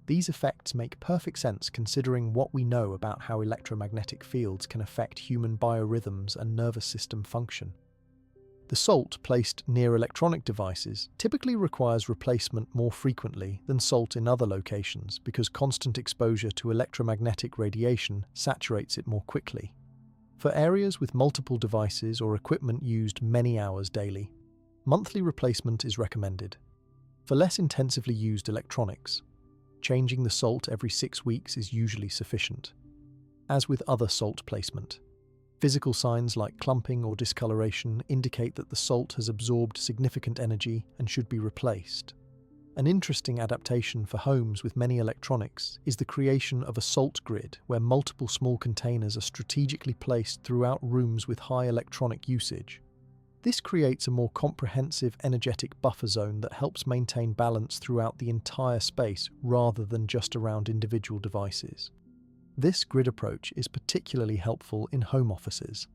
These effects make perfect sense considering what we know about how electromagnetic fields can affect human biorhythms and nervous system function. The salt placed near electronic devices typically requires replacement more frequently than salt in other locations because constant exposure to electromagnetic radiation saturates it more quickly. For areas with multiple devices or equipment used many hours daily, monthly replacement is recommended. For less intensively used electronics, changing the salt every 6 weeks is usually sufficient. As with other salt placement, physical signs like clumping or discoloration indicate that the salt has absorbed significant energy and should be replaced. An interesting adaptation for homes with many electronics is the creation of a salt grid where multiple small containers are strategically placed throughout rooms with high electronic usage. This creates a more comprehensive energetic buffer zone that helps maintain balance throughout the entire space rather than just around individual devices. This grid approach is particularly helpful in home offices,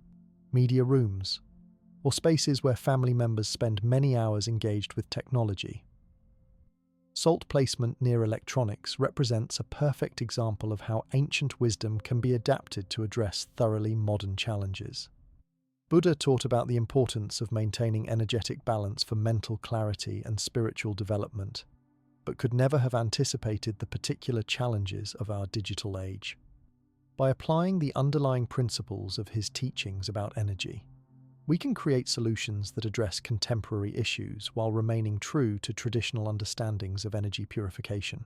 media rooms, or spaces where family members spend many hours engaged with technology. Salt placement near electronics represents a perfect example of how ancient wisdom can be adapted to address thoroughly modern challenges. Buddha taught about the importance of maintaining energetic balance for mental clarity and spiritual development, but could never have anticipated the particular challenges of our digital age. By applying the underlying principles of his teachings about energy, we can create solutions that address contemporary issues while remaining true to traditional understandings of energy purification.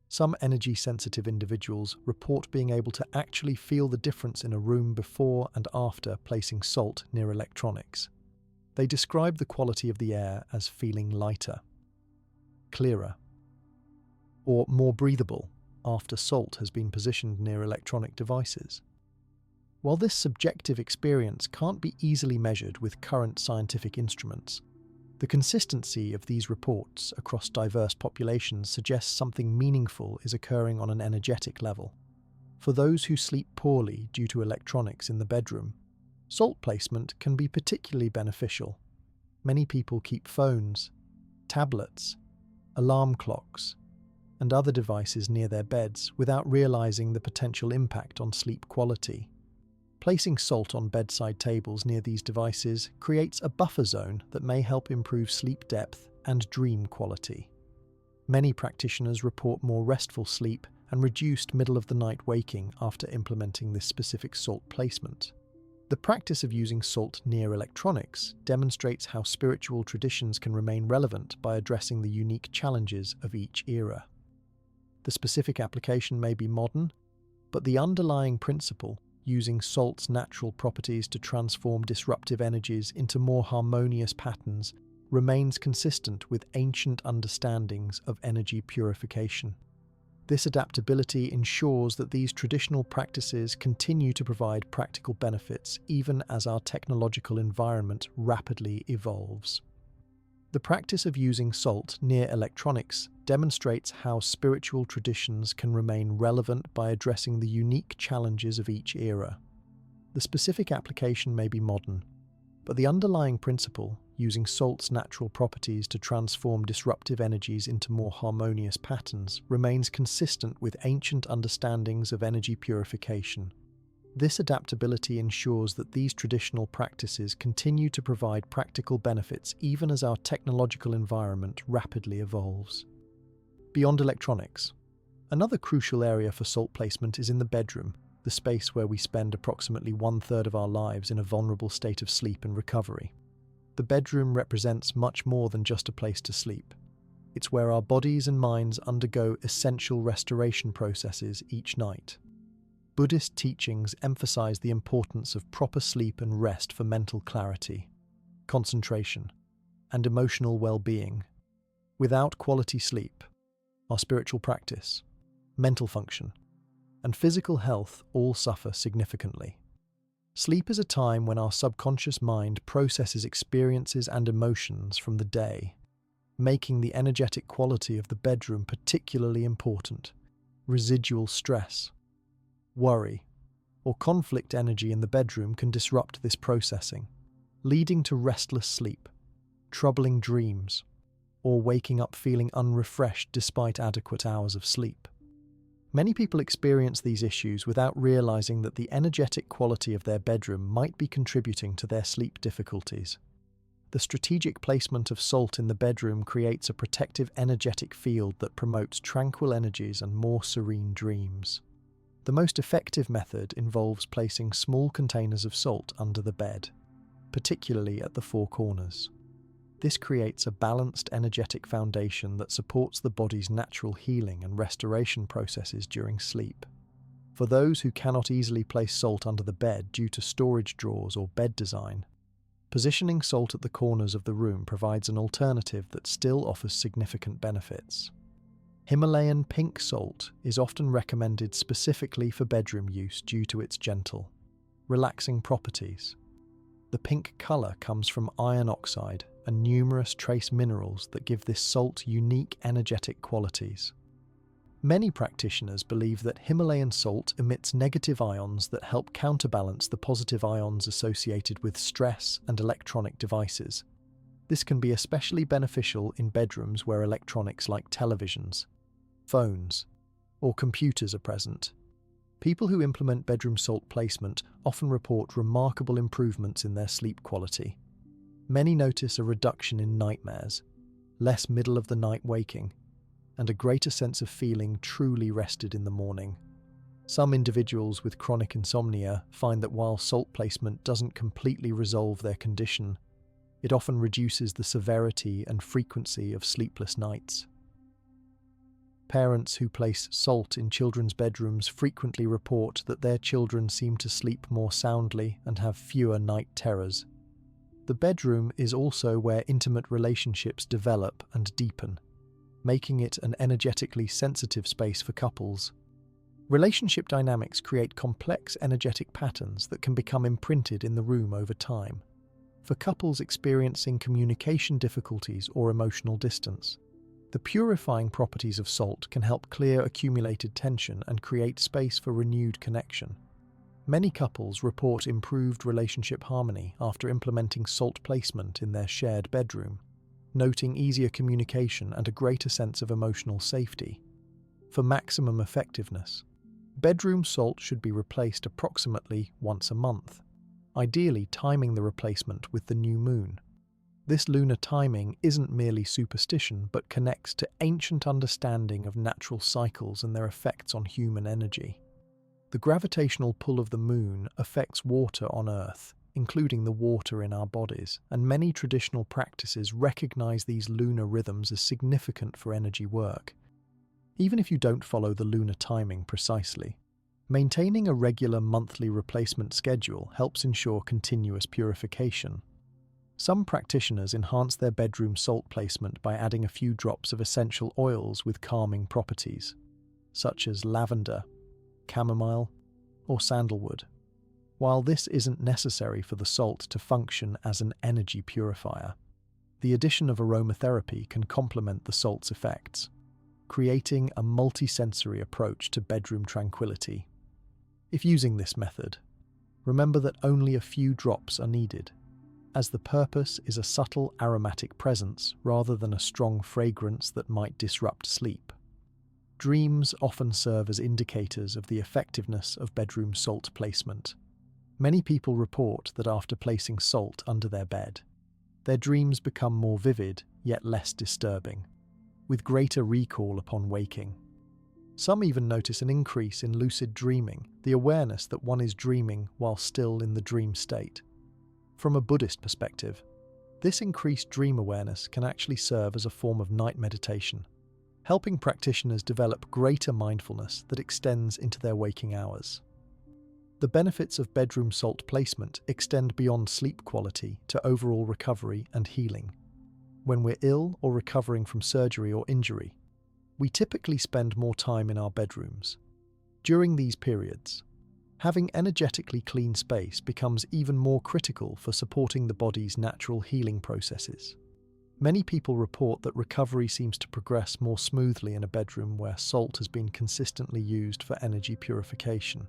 Some energy-sensitive individuals report being able to actually feel the difference in a room before and after placing salt near electronics. They describe the quality of the air as feeling lighter, clearer, or more breathable after salt has been positioned near electronic devices. While this subjective experience can't be easily measured with current scientific instruments, the consistency of these reports across diverse populations suggests something meaningful is occurring on an energetic level. For those who sleep poorly due to electronics in the bedroom, salt placement can be particularly beneficial. Many people keep phones, tablets, alarm clocks, and other devices near their beds without realizing the potential impact on sleep quality. Placing salt on bedside tables near these devices creates a buffer zone that may help improve sleep depth and dream quality. Many practitioners report more restful sleep and reduced middle-of-the-night waking after implementing this specific salt placement. The practice of using salt near electronics demonstrates how spiritual traditions can remain relevant by addressing the unique challenges of each era. The specific application may be modern, but the underlying principle, using salt's natural properties to transform disruptive energies into more harmonious patterns, remains consistent with ancient understandings of energy purification. This adaptability ensures that these traditional practices continue to provide practical benefits even as our technological environment rapidly evolves. The practice of using salt near electronics demonstrates how spiritual traditions can remain relevant by addressing the unique challenges of each era. The specific application may be modern, but the underlying principle, using salt's natural properties to transform disruptive energies into more harmonious patterns, remains consistent with ancient understandings of energy purification. This adaptability ensures that these traditional practices continue to provide practical benefits even as our technological environment rapidly evolves. Beyond electronics, another crucial area for salt placement is in the bedroom, the space where we spend approximately 1/3 of our lives in a vulnerable state of sleep and recovery. The bedroom represents much more than just a place to sleep. It's where our bodies and minds undergo essential restoration processes each night. Buddhist teachings emphasize the importance of proper sleep and rest for mental clarity, concentration, and emotional well-being. Without quality sleep, our spiritual practice, mental function, and physical health all suffer significantly. Sleep is a time when our subconscious mind processes experiences and emotions from the day, making the energetic quality of the bedroom particularly important. Residual stress, worry, or conflict energy in the bedroom can disrupt this processing, leading to restless sleep, troubling dreams, or waking up feeling unrefreshed despite adequate hours of sleep. Many people experience these issues without realizing that the energetic quality of their bedroom might be contributing to their sleep difficulties. The strategic placement of salt in the bedroom creates a protective energetic field that promotes tranquil energies and more serene dreams. The most effective method involves placing small containers of salt under the bed, particularly at the four corners. This creates a balanced energetic foundation that supports the body's natural healing and restoration processes during sleep. For those who cannot easily place salt under the bed due to storage drawers or bed design, Positioning salt at the corners of the room provides an alternative that still offers significant benefits. Himalayan pink salt is often recommended specifically for bedroom use due to its gentle, relaxing properties. The pink colour comes from iron oxide and numerous trace minerals that give this salt unique energetic qualities. Many practitioners believe that Himalayan salt emits negative ions that help counterbalance the positive ions associated with stress and electronic devices. This can be especially beneficial in bedrooms where electronics like televisions, phones, or computers are present. People who implement bedroom salt placement often report remarkable improvements in their sleep quality. Many notice a reduction in nightmares, less middle-of-the-night waking, and a greater sense of feeling truly rested in the morning. Some individuals with chronic insomnia find that while salt placement doesn't completely resolve their condition, it often reduces the severity and frequency of sleepless nights. Parents who place salt in children's bedrooms frequently report that their children seem to sleep more soundly and have fewer night terrors. The bedroom is also where intimate relationships develop and deepen, making it an energetically sensitive space for couples. Relationship dynamics create complex energetic patterns that can become imprinted in the room over time. For couples experiencing communication difficulties or emotional distance, the purifying properties of salt can help clear accumulated tension and create space for renewed connection. Many couples report improved relationship harmony after implementing salt placement in their shared bedroom, noting easier communication and a greater sense of emotional safety. For maximum effectiveness, bedroom salt should be replaced approximately once a month, ideally timing the replacement with the new moon. This lunar timing isn't merely superstition, but connects to ancient understanding of natural cycles and their effects on human energy. The gravitational pull of the moon affects water on Earth, including the water in our bodies, and many traditional practices recognize these lunar rhythms as significant for energy work. Even if you don't follow the lunar timing precisely, maintaining a regular monthly replacement schedule helps ensure continuous purification. Some practitioners enhance their bedroom salt placement by adding a few drops of essential oils with calming properties, such as lavender, chamomile, or sandalwood. While this isn't necessary for the salt to function as an energy purifier, the addition of aromatherapy can complement the salt's effects, creating a multisensory approach to bedroom tranquility. If using this method, remember that only a few drops are needed, as the purpose is a subtle aromatic presence rather than a strong fragrance that might disrupt sleep. Dreams often serve as indicators of the effectiveness of bedroom salt placement. Many people report that after placing salt under their bed, their dreams become more vivid yet less disturbing, with greater recall upon waking. Some even notice an increase in lucid dreaming, the awareness that one is dreaming while still in the dream state. From a Buddhist perspective, this increased dream awareness can actually serve as a form of night meditation, helping practitioners develop greater mindfulness that extends into their waking hours. The benefits of bedroom salt placement extend beyond sleep quality to overall recovery and healing. When we're ill or recovering from surgery or injury, we typically spend more time in our bedrooms. During these periods, having energetically clean space becomes even more critical for supporting the body's natural healing processes. Many people report that recovery seems to progress more smoothly in a bedroom where salt has been consistently used for energy purification.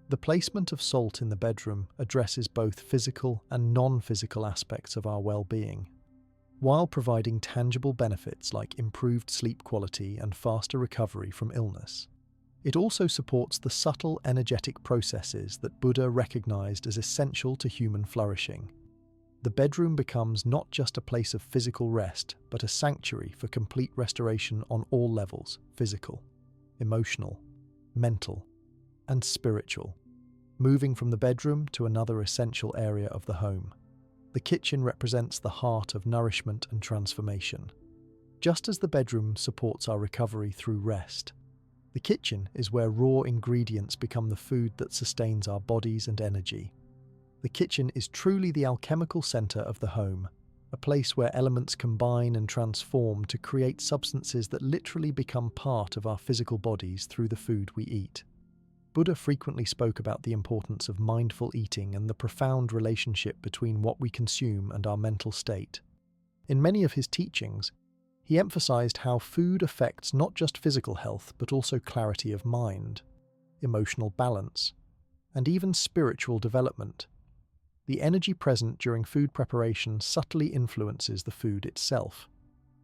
The placement of salt in the bedroom addresses both physical and non-physical aspects of our well-being, while providing tangible benefits like improved sleep quality and faster recovery from illness. It also supports the subtle energetic processes that Buddha recognized as essential to human flourishing. The bedroom becomes not just a place of physical rest, but a sanctuary for complete restoration on all levels: physical, emotional, mental, and spiritual. Moving from the bedroom to another essential area of the home. The kitchen represents the heart of nourishment and transformation. Just as the bedroom supports our recovery through rest, the kitchen is where raw ingredients become the food that sustains our bodies and energy. The kitchen is truly the alchemical center of the home, a place where elements combine and transform to create substances that literally become part of our physical bodies through the food we eat. Buddha frequently spoke about the importance of mindful eating and the profound relationship between what we consume and our mental state. In many of his teachings, he emphasized how food affects not just physical health but also clarity of mind, emotional balance, and even spiritual development. The energy present during food preparation subtly influences the food itself,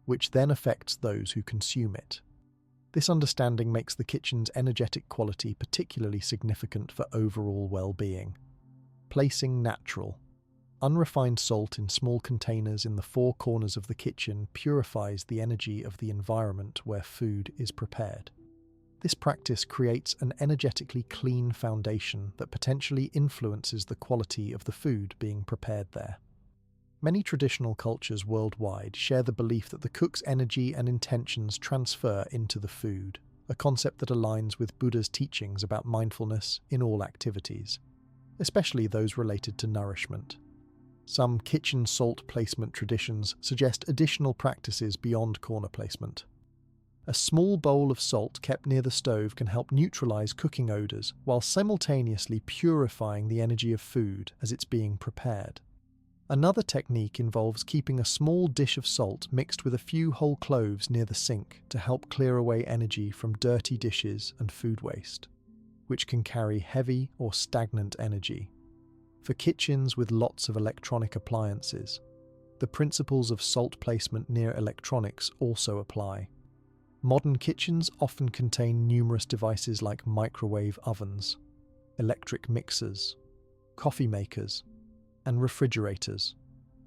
which then affects those who consume it. This understanding makes the kitchen's energetic quality particularly significant for overall well-being. Placing natural, unrefined salt in small containers in the four corners of the kitchen purifies the energy of the environment where food is prepared. This practice creates an energetically clean foundation that potentially influences the quality of the food being prepared there. Many traditional cultures worldwide share the belief that the cook's energy and intentions transfer into the food, a concept that aligns with Buddha's teachings about mindfulness in all activities, especially those related to nourishment. Some kitchen salt placement traditions suggest additional practices beyond corner placement. A small bowl of salt kept near the stove can help neutralize cooking odors while simultaneously purifying the energy of food as it's being prepared. Another technique involves keeping a small dish of salt mixed with a few whole cloves near the sink to help clear away energy from dirty dishes and food waste, which can carry heavy or stagnant energy. For kitchens with lots of electronic appliances, the principles of salt placement near electronics also apply. Modern kitchens often contain numerous devices like microwave ovens, electric mixers, coffee makers, and refrigerators,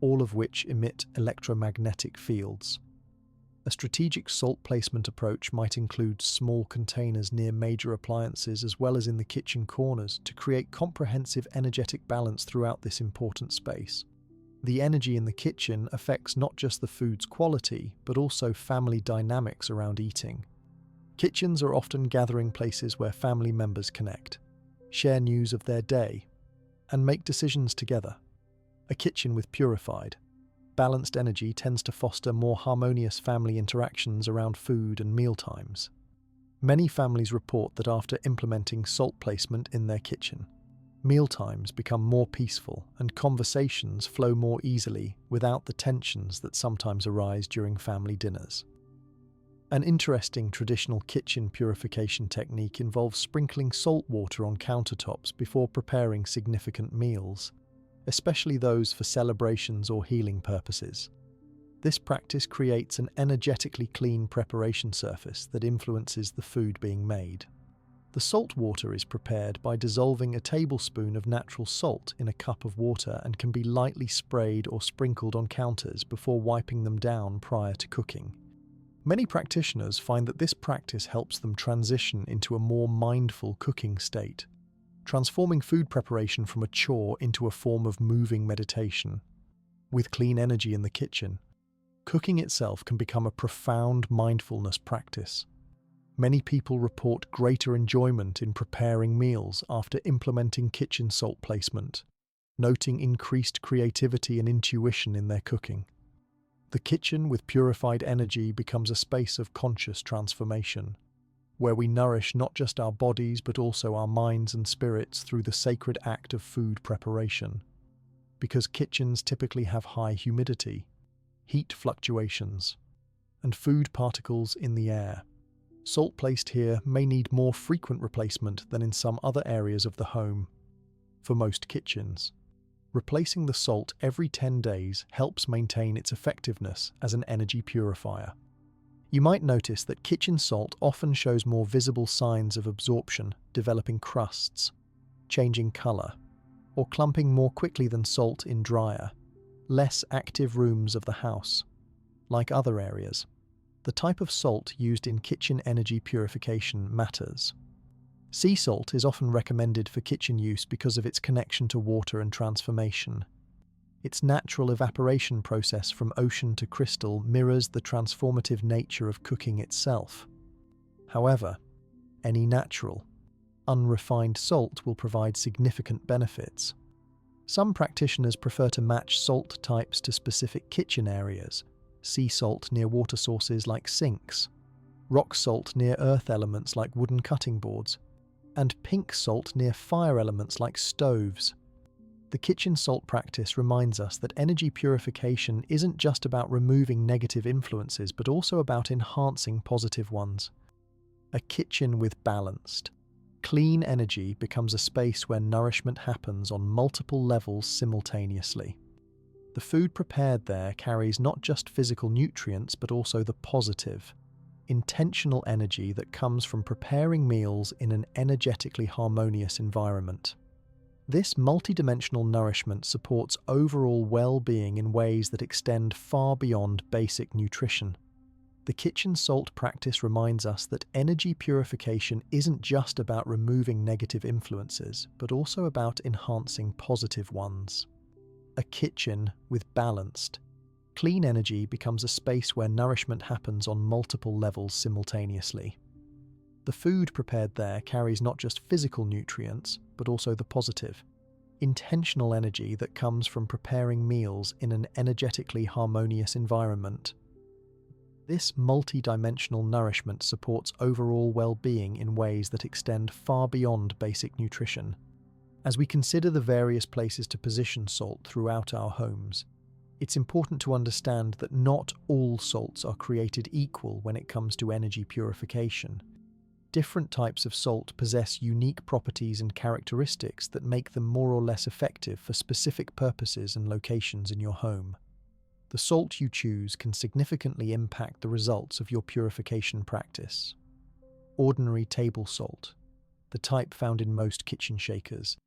all of which emit electromagnetic fields. A strategic salt placement approach might include small containers near major appliances as well as in the kitchen corners to create comprehensive energetic balance throughout this important space. The energy in the kitchen affects not just the food's quality, but also family dynamics around eating. Kitchens are often gathering places where family members connect, share news of their day, and make decisions together. A kitchen with purified, balanced energy tends to foster more harmonious family interactions around food and mealtimes. Many families report that after implementing salt placement in their kitchen, mealtimes become more peaceful and conversations flow more easily without the tensions that sometimes arise during family dinners. An interesting traditional kitchen purification technique involves sprinkling salt water on countertops before preparing significant meals, especially those for celebrations or healing purposes. This practice creates an energetically clean preparation surface that influences the food being made. The salt water is prepared by dissolving a tablespoon of natural salt in a cup of water and can be lightly sprayed or sprinkled on counters before wiping them down prior to cooking. Many practitioners find that this practice helps them transition into a more mindful cooking state, transforming food preparation from a chore into a form of moving meditation. With clean energy in the kitchen, cooking itself can become a profound mindfulness practice. Many people report greater enjoyment in preparing meals after implementing kitchen salt placement, noting increased creativity and intuition in their cooking. The kitchen with purified energy becomes a space of conscious transformation, where we nourish not just our bodies but also our minds and spirits through the sacred act of food preparation. Because kitchens typically have high humidity, heat fluctuations, and food particles in the air, salt placed here may need more frequent replacement than in some other areas of the home. For most kitchens, replacing the salt every 10 days helps maintain its effectiveness as an energy purifier. You might notice that kitchen salt often shows more visible signs of absorption, developing crusts, changing color, or clumping more quickly than salt in drier, less active rooms of the house. Like other areas, the type of salt used in kitchen energy purification matters. Sea salt is often recommended for kitchen use because of its connection to water and transformation. Its natural evaporation process from ocean to crystal mirrors the transformative nature of cooking itself. However, any natural, unrefined salt will provide significant benefits. Some practitioners prefer to match salt types to specific kitchen areas: sea salt near water sources like sinks, rock salt near earth elements like wooden cutting boards, and pink salt near fire elements like stoves. The kitchen salt practice reminds us that energy purification isn't just about removing negative influences, but also about enhancing positive ones. A kitchen with balanced, clean energy becomes a space where nourishment happens on multiple levels simultaneously. The food prepared there carries not just physical nutrients, but also the positive, intentional energy that comes from preparing meals in an energetically harmonious environment. This multidimensional nourishment supports overall well-being in ways that extend far beyond basic nutrition. The kitchen salt practice reminds us that energy purification isn't just about removing negative influences, but also about enhancing positive ones. A kitchen with balanced, clean energy becomes a space where nourishment happens on multiple levels simultaneously. The food prepared there carries not just physical nutrients, but also the positive, intentional energy that comes from preparing meals in an energetically harmonious environment. This multi-dimensional nourishment supports overall well-being in ways that extend far beyond basic nutrition. As we consider the various places to position salt throughout our homes, it's important to understand that not all salts are created equal when it comes to energy purification. Different types of salt possess unique properties and characteristics that make them more or less effective for specific purposes and locations in your home. The salt you choose can significantly impact the results of your purification practice. Ordinary table salt, the type found in most kitchen shakers,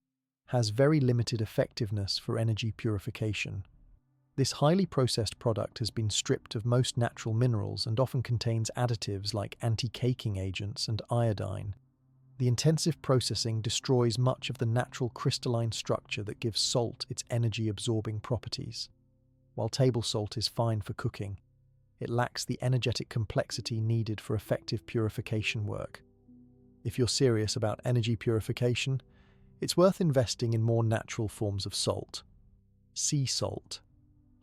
has very limited effectiveness for energy purification. This highly processed product has been stripped of most natural minerals and often contains additives like anti-caking agents and iodine. The intensive processing destroys much of the natural crystalline structure that gives salt its energy-absorbing properties. While table salt is fine for cooking, it lacks the energetic complexity needed for effective purification work. If you're serious about energy purification, it's worth investing in more natural forms of salt. Sea salt,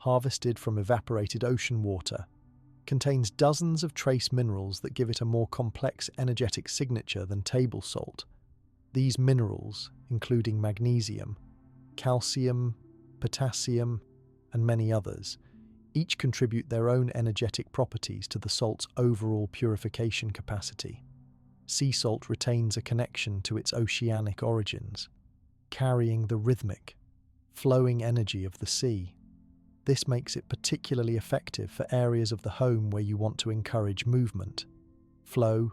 harvested from evaporated ocean water, contains dozens of trace minerals that give it a more complex energetic signature than table salt. These minerals, including magnesium, calcium, potassium, and many others, each contribute their own energetic properties to the salt's overall purification capacity. Sea salt retains a connection to its oceanic origins, carrying the rhythmic, flowing energy of the sea. This makes it particularly effective for areas of the home where you want to encourage movement, flow,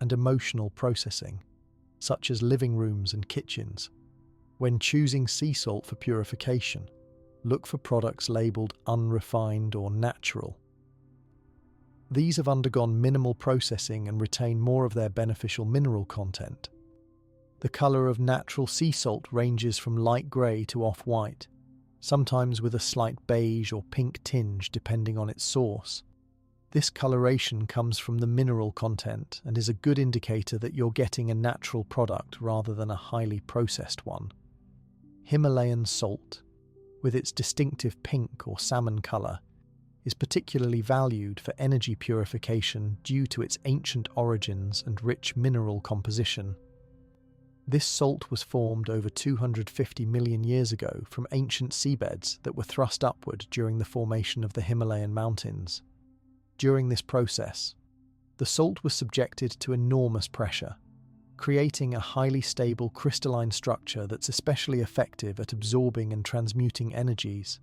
and emotional processing, such as living rooms and kitchens. When choosing sea salt for purification, look for products labelled unrefined or natural. These have undergone minimal processing and retain more of their beneficial mineral content. The colour of natural sea salt ranges from light grey to off-white, sometimes with a slight beige or pink tinge depending on its source. This coloration comes from the mineral content and is a good indicator that you're getting a natural product rather than a highly processed one. Himalayan salt, with its distinctive pink or salmon colour, is particularly valued for energy purification due to its ancient origins and rich mineral composition. This salt was formed over 250 million years ago from ancient seabeds that were thrust upward during the formation of the Himalayan mountains. During this process, the salt was subjected to enormous pressure, creating a highly stable crystalline structure that's especially effective at absorbing and transmuting energies.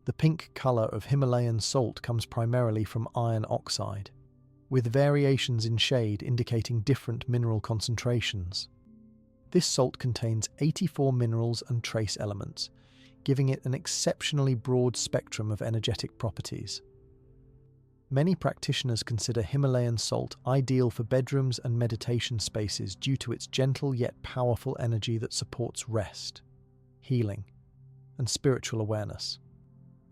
The pink colour of Himalayan salt comes primarily from iron oxide, with variations in shade indicating different mineral concentrations. This salt contains 84 minerals and trace elements, giving it an exceptionally broad spectrum of energetic properties. Many practitioners consider Himalayan salt ideal for bedrooms and meditation spaces due to its gentle yet powerful energy that supports rest, healing, and spiritual awareness.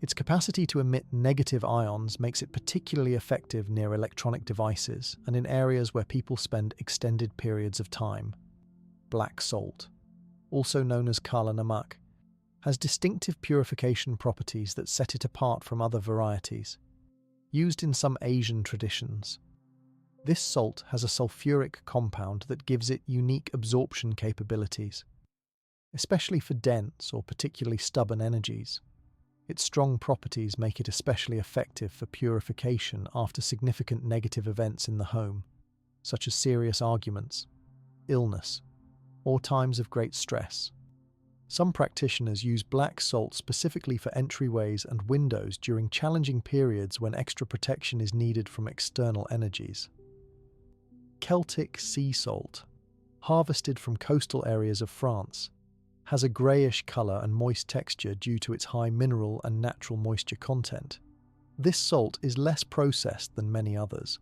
Its capacity to emit negative ions makes it particularly effective near electronic devices and in areas where people spend extended periods of time. Black salt, also known as Kala Namak, has distinctive purification properties that set it apart from other varieties. Used in some Asian traditions, this salt has a sulfuric compound that gives it unique absorption capabilities, especially for dense or particularly stubborn energies. Its strong properties make it especially effective for purification after significant negative events in the home, such as serious arguments, illness, or times of great stress. Some practitioners use black salt specifically for entryways and windows during challenging periods when extra protection is needed from external energies. Celtic sea salt, harvested from coastal areas of France, has a greyish colour and moist texture due to its high mineral and natural moisture content. This salt is less processed than many others,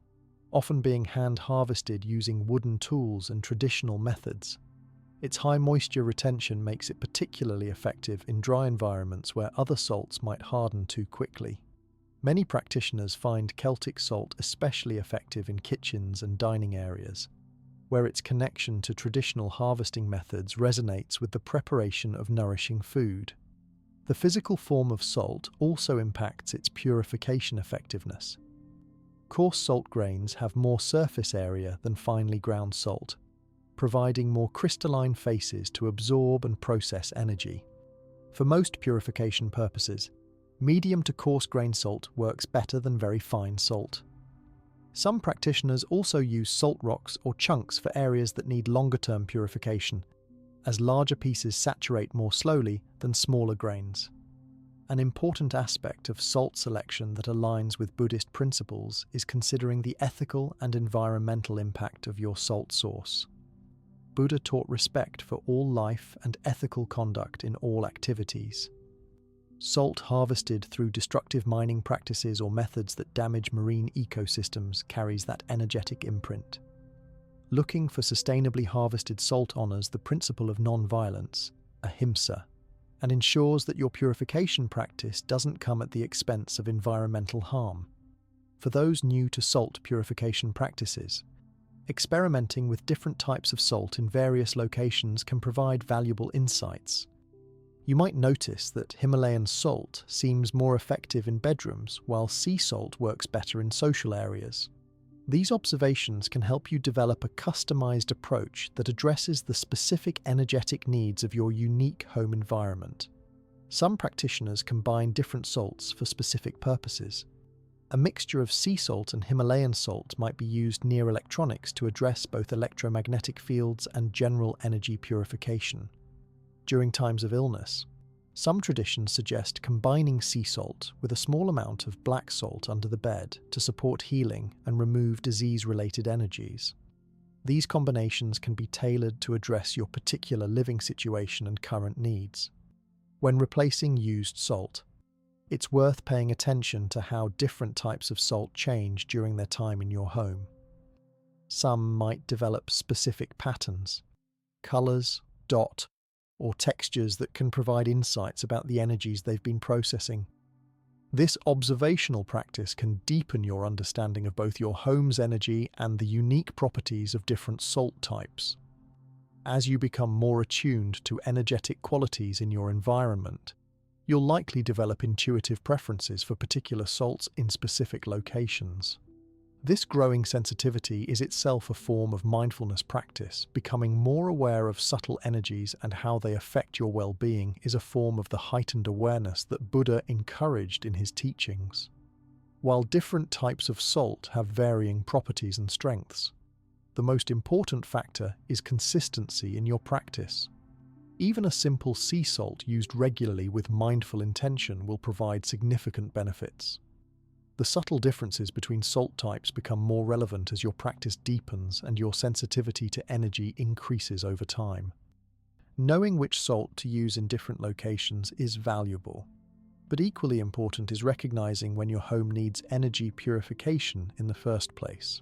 often being hand-harvested using wooden tools and traditional methods. Its high moisture retention makes it particularly effective in dry environments where other salts might harden too quickly. Many practitioners find Celtic salt especially effective in kitchens and dining areas, where its connection to traditional harvesting methods resonates with the preparation of nourishing food. The physical form of salt also impacts its purification effectiveness. Coarse salt grains have more surface area than finely ground salt, providing more crystalline faces to absorb and process energy. For most purification purposes, medium to coarse grain salt works better than very fine salt. Some practitioners also use salt rocks or chunks for areas that need longer-term purification, as larger pieces saturate more slowly than smaller grains. An important aspect of salt selection that aligns with Buddhist principles is considering the ethical and environmental impact of your salt source. Buddha taught respect for all life and ethical conduct in all activities. Salt harvested through destructive mining practices or methods that damage marine ecosystems carries that energetic imprint. Looking for sustainably harvested salt honors the principle of non-violence, ahimsa, and ensures that your purification practice doesn't come at the expense of environmental harm. For those new to salt purification practices, experimenting with different types of salt in various locations can provide valuable insights. You might notice that Himalayan salt seems more effective in bedrooms, while sea salt works better in social areas. These observations can help you develop a customized approach that addresses the specific energetic needs of your unique home environment. Some practitioners combine different salts for specific purposes. A mixture of sea salt and Himalayan salt might be used near electronics to address both electromagnetic fields and general energy purification. During times of illness, some traditions suggest combining sea salt with a small amount of black salt under the bed to support healing and remove disease-related energies. These combinations can be tailored to address your particular living situation and current needs. When replacing used salt, it's worth paying attention to how different types of salt change during their time in your home. Some might develop specific patterns, colors, dot, or textures that can provide insights about the energies they've been processing. This observational practice can deepen your understanding of both your home's energy and the unique properties of different salt types. As you become more attuned to energetic qualities in your environment, you'll likely develop intuitive preferences for particular salts in specific locations. This growing sensitivity is itself a form of mindfulness practice. Becoming more aware of subtle energies and how they affect your well-being is a form of the heightened awareness that Buddha encouraged in his teachings. While different types of salt have varying properties and strengths, the most important factor is consistency in your practice. Even a simple sea salt used regularly with mindful intention will provide significant benefits. The subtle differences between salt types become more relevant as your practice deepens and your sensitivity to energy increases over time. Knowing which salt to use in different locations is valuable, but equally important is recognizing when your home needs energy purification in the first place.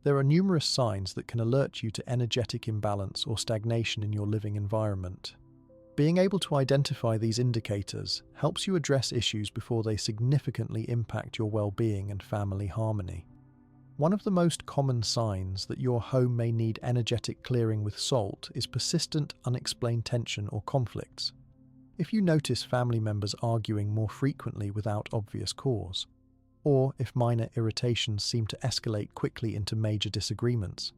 There are numerous signs that can alert you to energetic imbalance or stagnation in your living environment. Being able to identify these indicators helps you address issues before they significantly impact your well-being and family harmony. One of the most common signs that your home may need energetic clearing with salt is persistent, unexplained tension or conflicts. If you notice family members arguing more frequently without obvious cause, or if minor irritations seem to escalate quickly into major disagreements,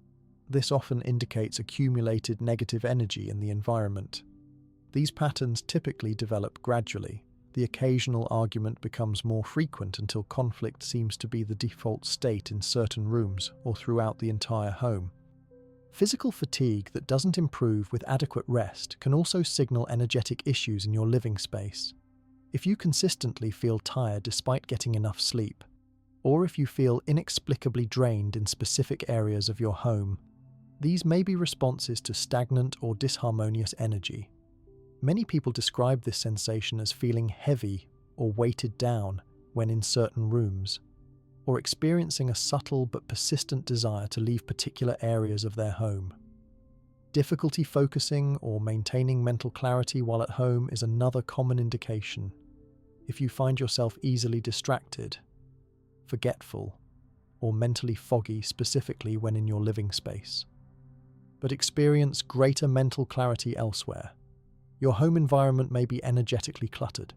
this often indicates accumulated negative energy in the environment. These patterns typically develop gradually. The occasional argument becomes more frequent until conflict seems to be the default state in certain rooms or throughout the entire home. Physical fatigue that doesn't improve with adequate rest can also signal energetic issues in your living space. If you consistently feel tired despite getting enough sleep, or if you feel inexplicably drained in specific areas of your home, these may be responses to stagnant or disharmonious energy. Many people describe this sensation as feeling heavy or weighted down when in certain rooms, or experiencing a subtle but persistent desire to leave particular areas of their home. Difficulty focusing or maintaining mental clarity while at home is another common indication. If you find yourself easily distracted, forgetful, or mentally foggy specifically when in your living space, but experience greater mental clarity elsewhere, your home environment may be energetically cluttered.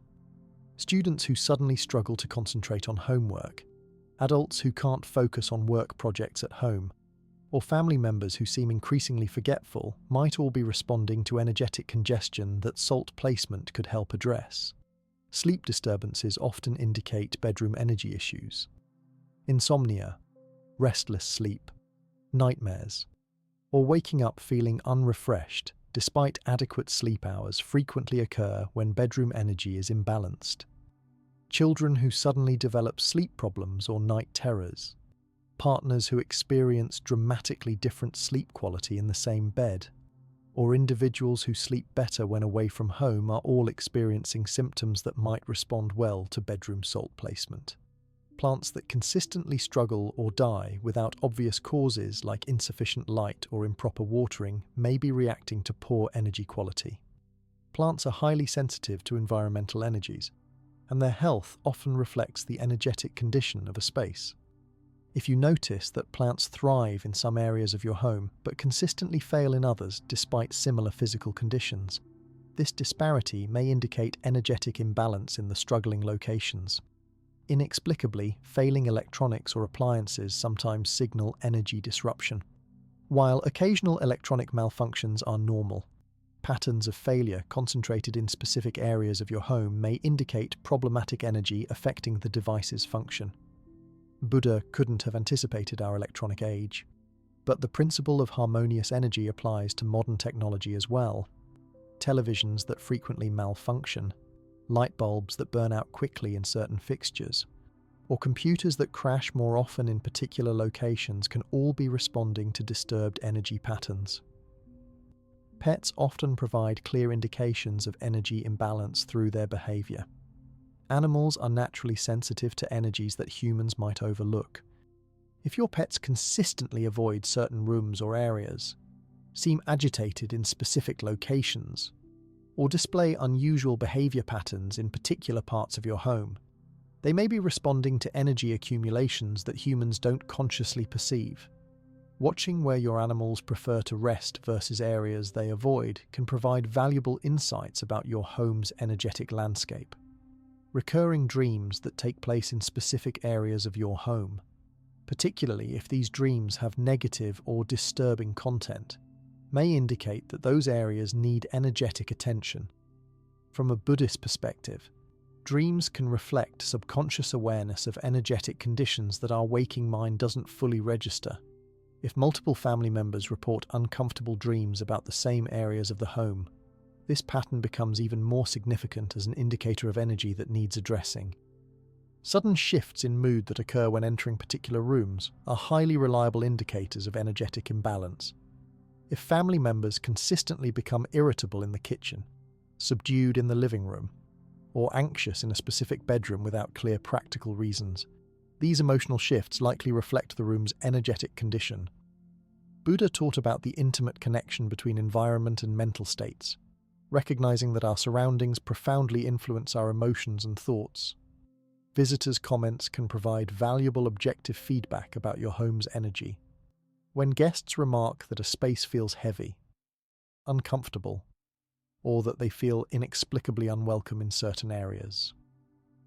Students who suddenly struggle to concentrate on homework, adults who can't focus on work projects at home, or family members who seem increasingly forgetful might all be responding to energetic congestion that salt placement could help address. Sleep disturbances often indicate bedroom energy issues. Insomnia, restless sleep, nightmares, or waking up feeling unrefreshed despite adequate sleep hours frequently occur when bedroom energy is imbalanced. Children who suddenly develop sleep problems or night terrors, partners who experience dramatically different sleep quality in the same bed, or individuals who sleep better when away from home are all experiencing symptoms that might respond well to bedroom salt placement. Plants that consistently struggle or die without obvious causes like insufficient light or improper watering may be reacting to poor energy quality. Plants are highly sensitive to environmental energies, and their health often reflects the energetic condition of a space. If you notice that plants thrive in some areas of your home but consistently fail in others despite similar physical conditions, this disparity may indicate energetic imbalance in the struggling locations. Inexplicably, failing electronics or appliances sometimes signal energy disruption. While occasional electronic malfunctions are normal, patterns of failure concentrated in specific areas of your home may indicate problematic energy affecting the device's function. Buddha couldn't have anticipated our electronic age, but the principle of harmonious energy applies to modern technology as well. Televisions that frequently malfunction, light bulbs that burn out quickly in certain fixtures, or computers that crash more often in particular locations can all be responding to disturbed energy patterns. Pets often provide clear indications of energy imbalance through their behavior. Animals are naturally sensitive to energies that humans might overlook. If your pets consistently avoid certain rooms or areas, seem agitated in specific locations, or display unusual behavior patterns in particular parts of your home, they may be responding to energy accumulations that humans don't consciously perceive. Watching where your animals prefer to rest versus areas they avoid can provide valuable insights about your home's energetic landscape. Recurring dreams that take place in specific areas of your home, particularly if these dreams have negative or disturbing content, may indicate that those areas need energetic attention. From a Buddhist perspective, dreams can reflect subconscious awareness of energetic conditions that our waking mind doesn't fully register. If multiple family members report uncomfortable dreams about the same areas of the home, this pattern becomes even more significant as an indicator of energy that needs addressing. Sudden shifts in mood that occur when entering particular rooms are highly reliable indicators of energetic imbalance. If family members consistently become irritable in the kitchen, subdued in the living room, or anxious in a specific bedroom without clear practical reasons, these emotional shifts likely reflect the room's energetic condition. Buddha taught about the intimate connection between environment and mental states, recognizing that our surroundings profoundly influence our emotions and thoughts. Visitors' comments can provide valuable objective feedback about your home's energy. When guests remark that a space feels heavy, uncomfortable, or that they feel inexplicably unwelcome in certain areas.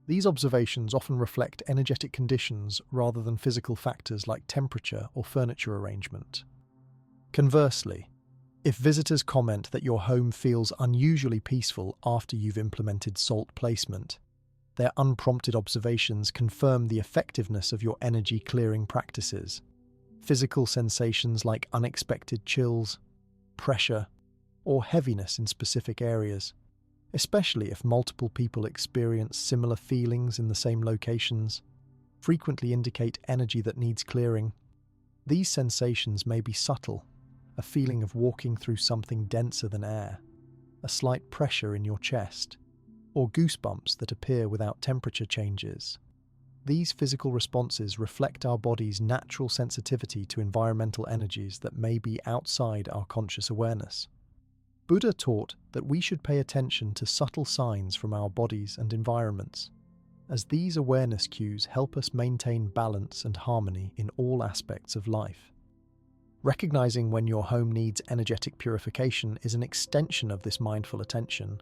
These observations often reflect energetic conditions rather than physical factors like temperature or furniture arrangement. Conversely, if visitors comment that your home feels unusually peaceful after you've implemented salt placement, their unprompted observations confirm the effectiveness of your energy clearing practices. Physical sensations like unexpected chills, pressure, or heaviness in specific areas, especially if multiple people experience similar feelings in the same locations, frequently indicate energy that needs clearing. These sensations may be subtle, a feeling of walking through something denser than air, a slight pressure in your chest, or goosebumps that appear without temperature changes. These physical responses reflect our body's natural sensitivity to environmental energies that may be outside our conscious awareness. Buddha taught that we should pay attention to subtle signs from our bodies and environments, as these awareness cues help us maintain balance and harmony in all aspects of life. Recognizing when your home needs energetic purification is an extension of this mindful attention.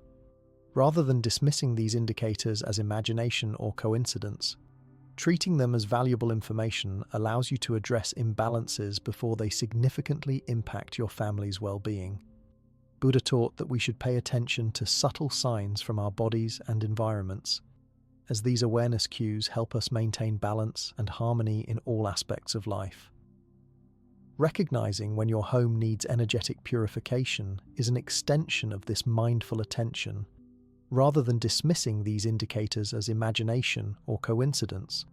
Rather than dismissing these indicators as imagination or coincidence, treating them as valuable information allows you to address imbalances before they significantly impact your family's well-being. Buddha taught that we should pay attention to subtle signs from our bodies and environments, as these awareness cues help us maintain balance and harmony in all aspects of life. Recognizing when your home needs energetic purification is an extension of this mindful attention. Rather than dismissing these indicators as imagination or coincidence,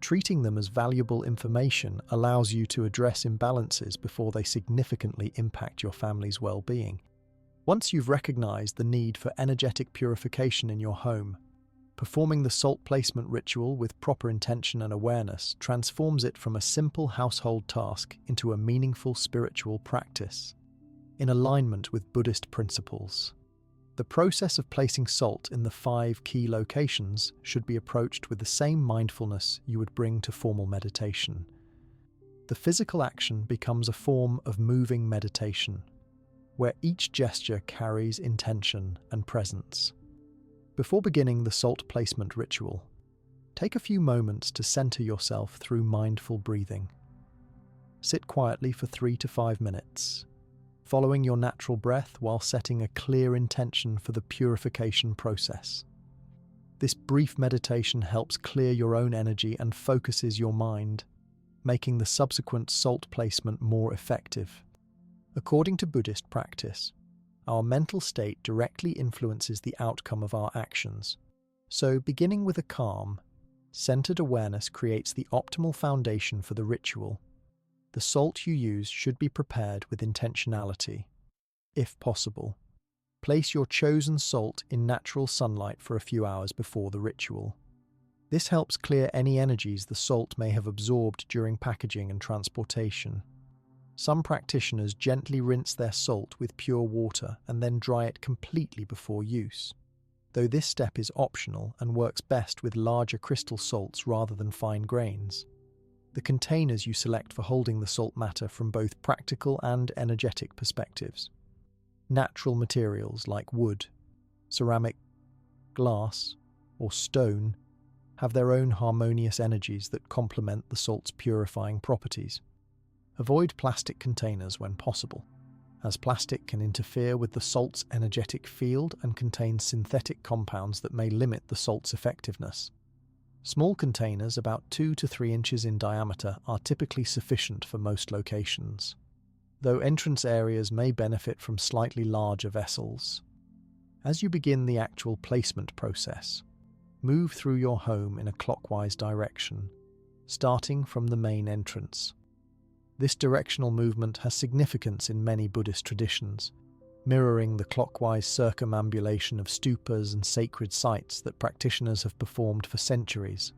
treating them as valuable information allows you to address imbalances before they significantly impact your family's well-being. Once you've recognized the need for energetic purification in your home, performing the salt placement ritual with proper intention and awareness transforms it from a simple household task into a meaningful spiritual practice, in alignment with Buddhist principles. The process of placing salt in the 5 key locations should be approached with the same mindfulness you would bring to formal meditation. The physical action becomes a form of moving meditation, where each gesture carries intention and presence. Before beginning the salt placement ritual, take a few moments to center yourself through mindful breathing. Sit quietly for 3 to 5 minutes, following your natural breath while setting a clear intention for the purification process. This brief meditation helps clear your own energy and focuses your mind, making the subsequent salt placement more effective. According to Buddhist practice, our mental state directly influences the outcome of our actions. So, beginning with a calm, centered awareness creates the optimal foundation for the ritual. The salt you use should be prepared with intentionality. If possible, place your chosen salt in natural sunlight for a few hours before the ritual. This helps clear any energies the salt may have absorbed during packaging and transportation. Some practitioners gently rinse their salt with pure water and then dry it completely before use, though this step is optional and works best with larger crystal salts rather than fine grains. The containers you select for holding the salt matter from both practical and energetic perspectives. Natural materials like wood, ceramic, glass, or stone have their own harmonious energies that complement the salt's purifying properties. Avoid plastic containers when possible, as plastic can interfere with the salt's energetic field and contains synthetic compounds that may limit the salt's effectiveness. Small containers about 2 to 3 inches in diameter are typically sufficient for most locations, though entrance areas may benefit from slightly larger vessels. As you begin the actual placement process, move through your home in a clockwise direction, starting from the main entrance. This directional movement has significance in many Buddhist traditions, mirroring the clockwise circumambulation of stupas and sacred sites that practitioners have performed for centuries.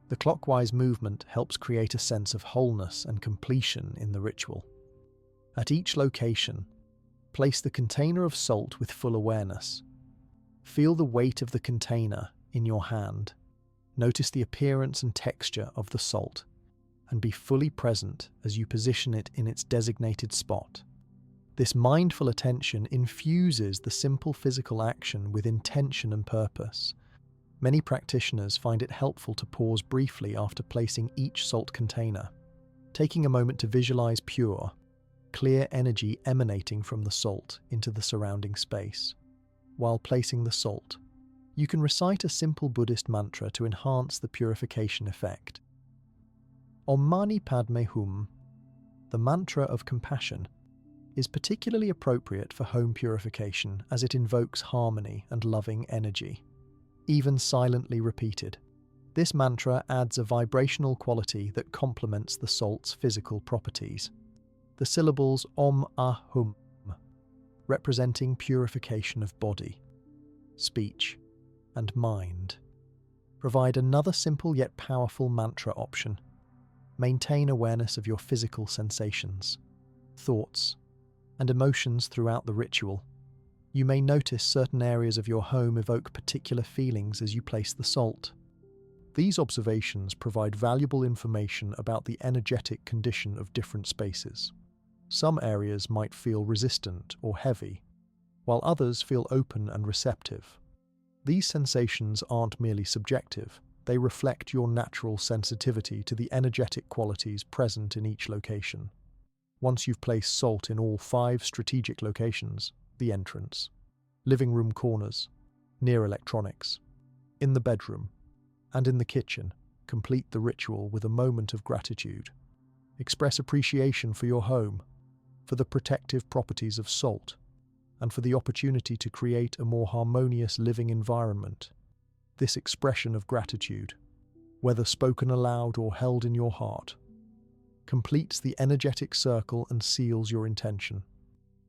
The clockwise movement helps create a sense of wholeness and completion in the ritual. At each location, place the container of salt with full awareness. Feel the weight of the container in your hand. Notice the appearance and texture of the salt, and be fully present as you position it in its designated spot. This mindful attention infuses the simple physical action with intention and purpose. Many practitioners find it helpful to pause briefly after placing each salt container, taking a moment to visualize pure, clear energy emanating from the salt into the surrounding space. While placing the salt, you can recite a simple Buddhist mantra to enhance the purification effect. Om Mani Padme Hum, the mantra of compassion, is particularly appropriate for home purification as it invokes harmony and loving energy. Even silently repeated, this mantra adds a vibrational quality that complements the salt's physical properties. The syllables Om Ah Hum, representing purification of body, speech, and mind, provide another simple yet powerful mantra option. Maintain awareness of your physical sensations, thoughts, and emotions throughout the ritual. You may notice certain areas of your home evoke particular feelings as you place the salt. These observations provide valuable information about the energetic condition of different spaces. Some areas might feel resistant or heavy, while others feel open and receptive. These sensations aren't merely subjective, they reflect your natural sensitivity to the energetic qualities present in each location. Once you've placed salt in all 5 strategic locations, the entrance, living room corners, near electronics, in the bedroom, and in the kitchen, complete the ritual with a moment of gratitude. Express appreciation for your home, for the protective properties of salt, and for the opportunity to create a more harmonious living environment. This expression of gratitude, whether spoken aloud or held in your heart, completes the energetic circle and seals your intention.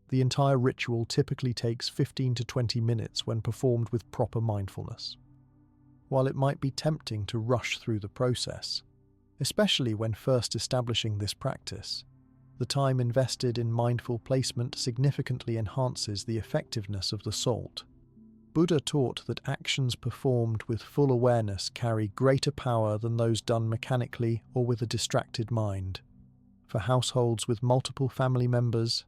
The entire ritual typically takes 15 to 20 minutes when performed with proper mindfulness. While it might be tempting to rush through the process, especially when first establishing this practice, the time invested in mindful placement significantly enhances the effectiveness of the salt. Buddha taught that actions performed with full awareness carry greater power than those done mechanically or with a distracted mind. For households with multiple family members,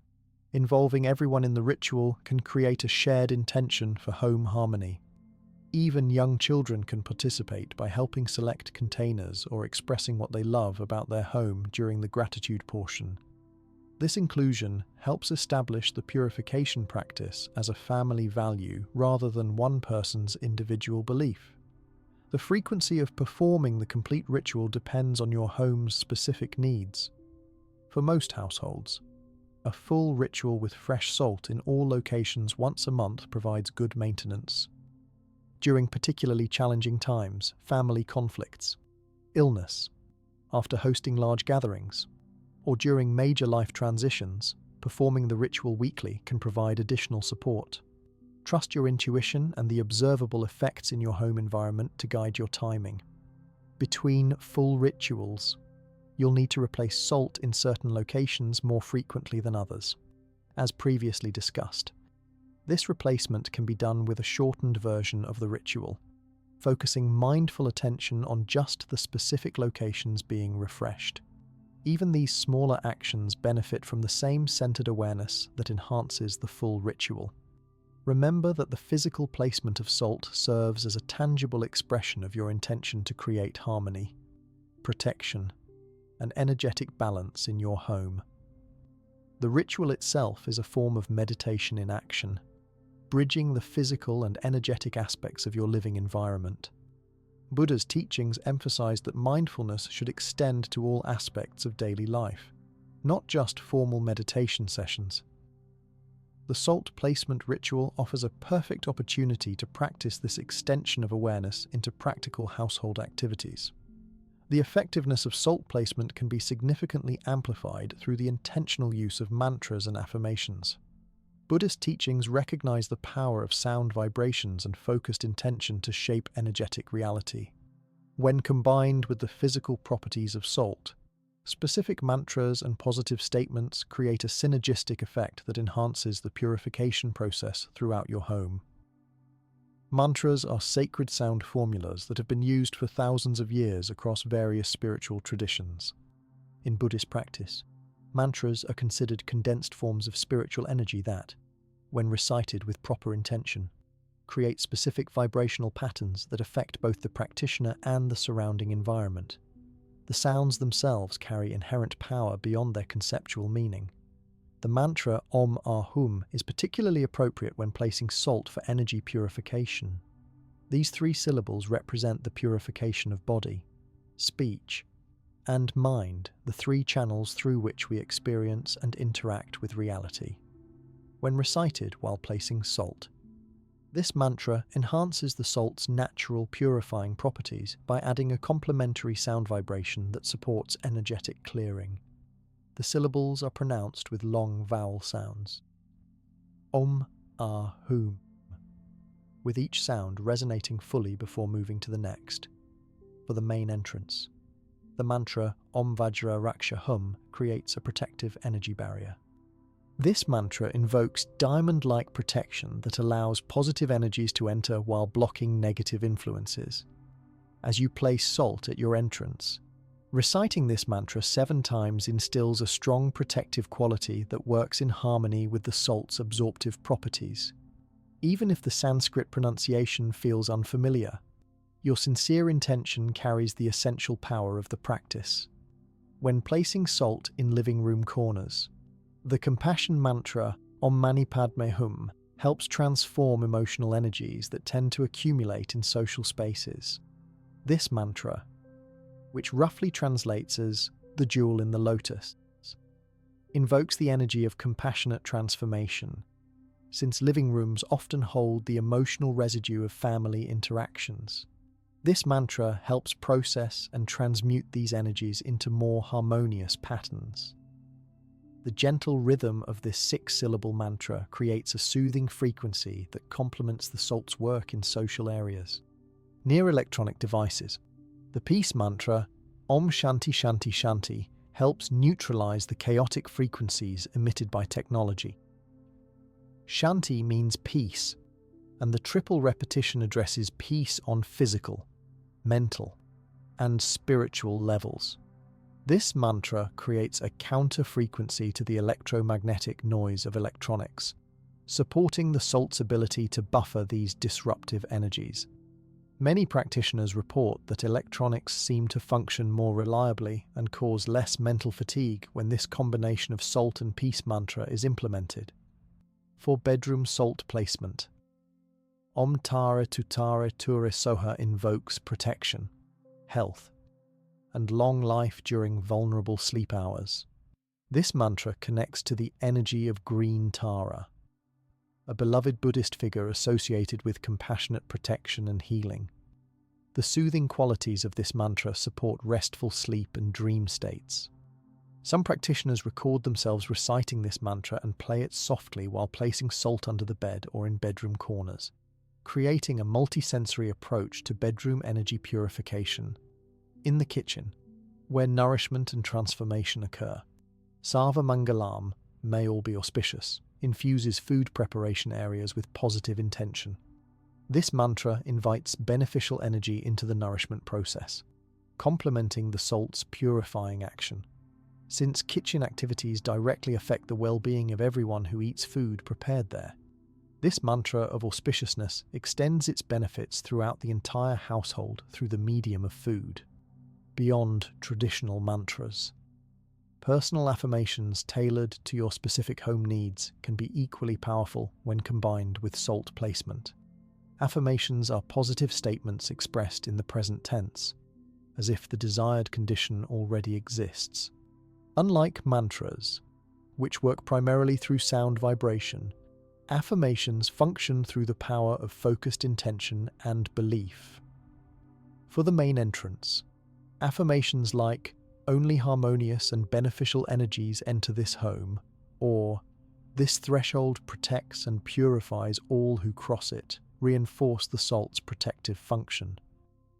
involving everyone in the ritual can create a shared intention for home harmony. Even young children can participate by helping select containers or expressing what they love about their home during the gratitude portion. This inclusion helps establish the purification practice as a family value rather than one person's individual belief. The frequency of performing the complete ritual depends on your home's specific needs. For most households, a full ritual with fresh salt in all locations once a month provides good maintenance. During particularly challenging times, family conflicts, illness, after hosting large gatherings, or during major life transitions, performing the ritual weekly can provide additional support. Trust your intuition and the observable effects in your home environment to guide your timing. Between full rituals, you'll need to replace salt in certain locations more frequently than others. As previously discussed, this replacement can be done with a shortened version of the ritual, focusing mindful attention on just the specific locations being refreshed. Even these smaller actions benefit from the same centered awareness that enhances the full ritual. Remember that the physical placement of salt serves as a tangible expression of your intention to create harmony, protection, and energetic balance in your home. The ritual itself is a form of meditation in action, bridging the physical and energetic aspects of your living environment. Buddha's teachings emphasize that mindfulness should extend to all aspects of daily life, not just formal meditation sessions. The salt placement ritual offers a perfect opportunity to practice this extension of awareness into practical household activities. The effectiveness of salt placement can be significantly amplified through the intentional use of mantras and affirmations. Buddhist teachings recognize the power of sound vibrations and focused intention to shape energetic reality. When combined with the physical properties of salt, specific mantras and positive statements create a synergistic effect that enhances the purification process throughout your home. Mantras are sacred sound formulas that have been used for thousands of years across various spiritual traditions. In Buddhist practice, Mantras are considered condensed forms of spiritual energy that, when recited with proper intention, create specific vibrational patterns that affect both the practitioner and the surrounding environment. The sounds themselves carry inherent power beyond their conceptual meaning. The mantra Om Ahum is particularly appropriate when placing salt for energy purification. These 3 syllables represent the purification of body, speech, and mind, the 3 channels through which we experience and interact with reality. When recited while placing salt, this mantra enhances the salt's natural purifying properties by adding a complementary sound vibration that supports energetic clearing. The syllables are pronounced with long vowel sounds. Om, Ah, Hum, with each sound resonating fully before moving to the next. For the main entrance, the mantra Om Vajra Raksha Hum creates a protective energy barrier. This mantra invokes diamond-like protection that allows positive energies to enter while blocking negative influences. As you place salt at your entrance, reciting this mantra 7 times instills a strong protective quality that works in harmony with the salt's absorptive properties. Even if the Sanskrit pronunciation feels unfamiliar, your sincere intention carries the essential power of the practice. When placing salt in living room corners, the compassion mantra Om Mani Padme Hum helps transform emotional energies that tend to accumulate in social spaces. This mantra, which roughly translates as the jewel in the lotus, invokes the energy of compassionate transformation, since living rooms often hold the emotional residue of family interactions. This mantra helps process and transmute these energies into more harmonious patterns. The gentle rhythm of this 6-syllable mantra creates a soothing frequency that complements the salt's work in social areas. Near electronic devices, the peace mantra Om Shanti Shanti Shanti helps neutralize the chaotic frequencies emitted by technology. Shanti means peace, and the triple repetition addresses peace on physical, mental, and spiritual levels. This mantra creates a counter-frequency to the electromagnetic noise of electronics, supporting the salt's ability to buffer these disruptive energies. Many practitioners report that electronics seem to function more reliably and cause less mental fatigue when this combination of salt and peace mantra is implemented. For bedroom salt placement, Om Tara Tutara Tura Soha invokes protection, health, and long life during vulnerable sleep hours. This mantra connects to the energy of green Tara, a beloved Buddhist figure associated with compassionate protection and healing. The soothing qualities of this mantra support restful sleep and dream states. Some practitioners record themselves reciting this mantra and play it softly while placing salt under the bed or in bedroom corners, creating a multisensory approach to bedroom energy purification. In the kitchen, where nourishment and transformation occur, Sarva Mangalam, may all be auspicious, infuses food preparation areas with positive intention. This mantra invites beneficial energy into the nourishment process, complementing the salt's purifying action. Since kitchen activities directly affect the well-being of everyone who eats food prepared there, this mantra of auspiciousness extends its benefits throughout the entire household through the medium of food. Beyond traditional mantras, personal affirmations tailored to your specific home needs can be equally powerful when combined with salt placement. Affirmations are positive statements expressed in the present tense, as if the desired condition already exists. Unlike mantras, which work primarily through sound vibration, affirmations function through the power of focused intention and belief. For the main entrance, affirmations like "only harmonious and beneficial energies enter this home," or "this threshold protects and purifies all who cross it," reinforce the salt's protective function.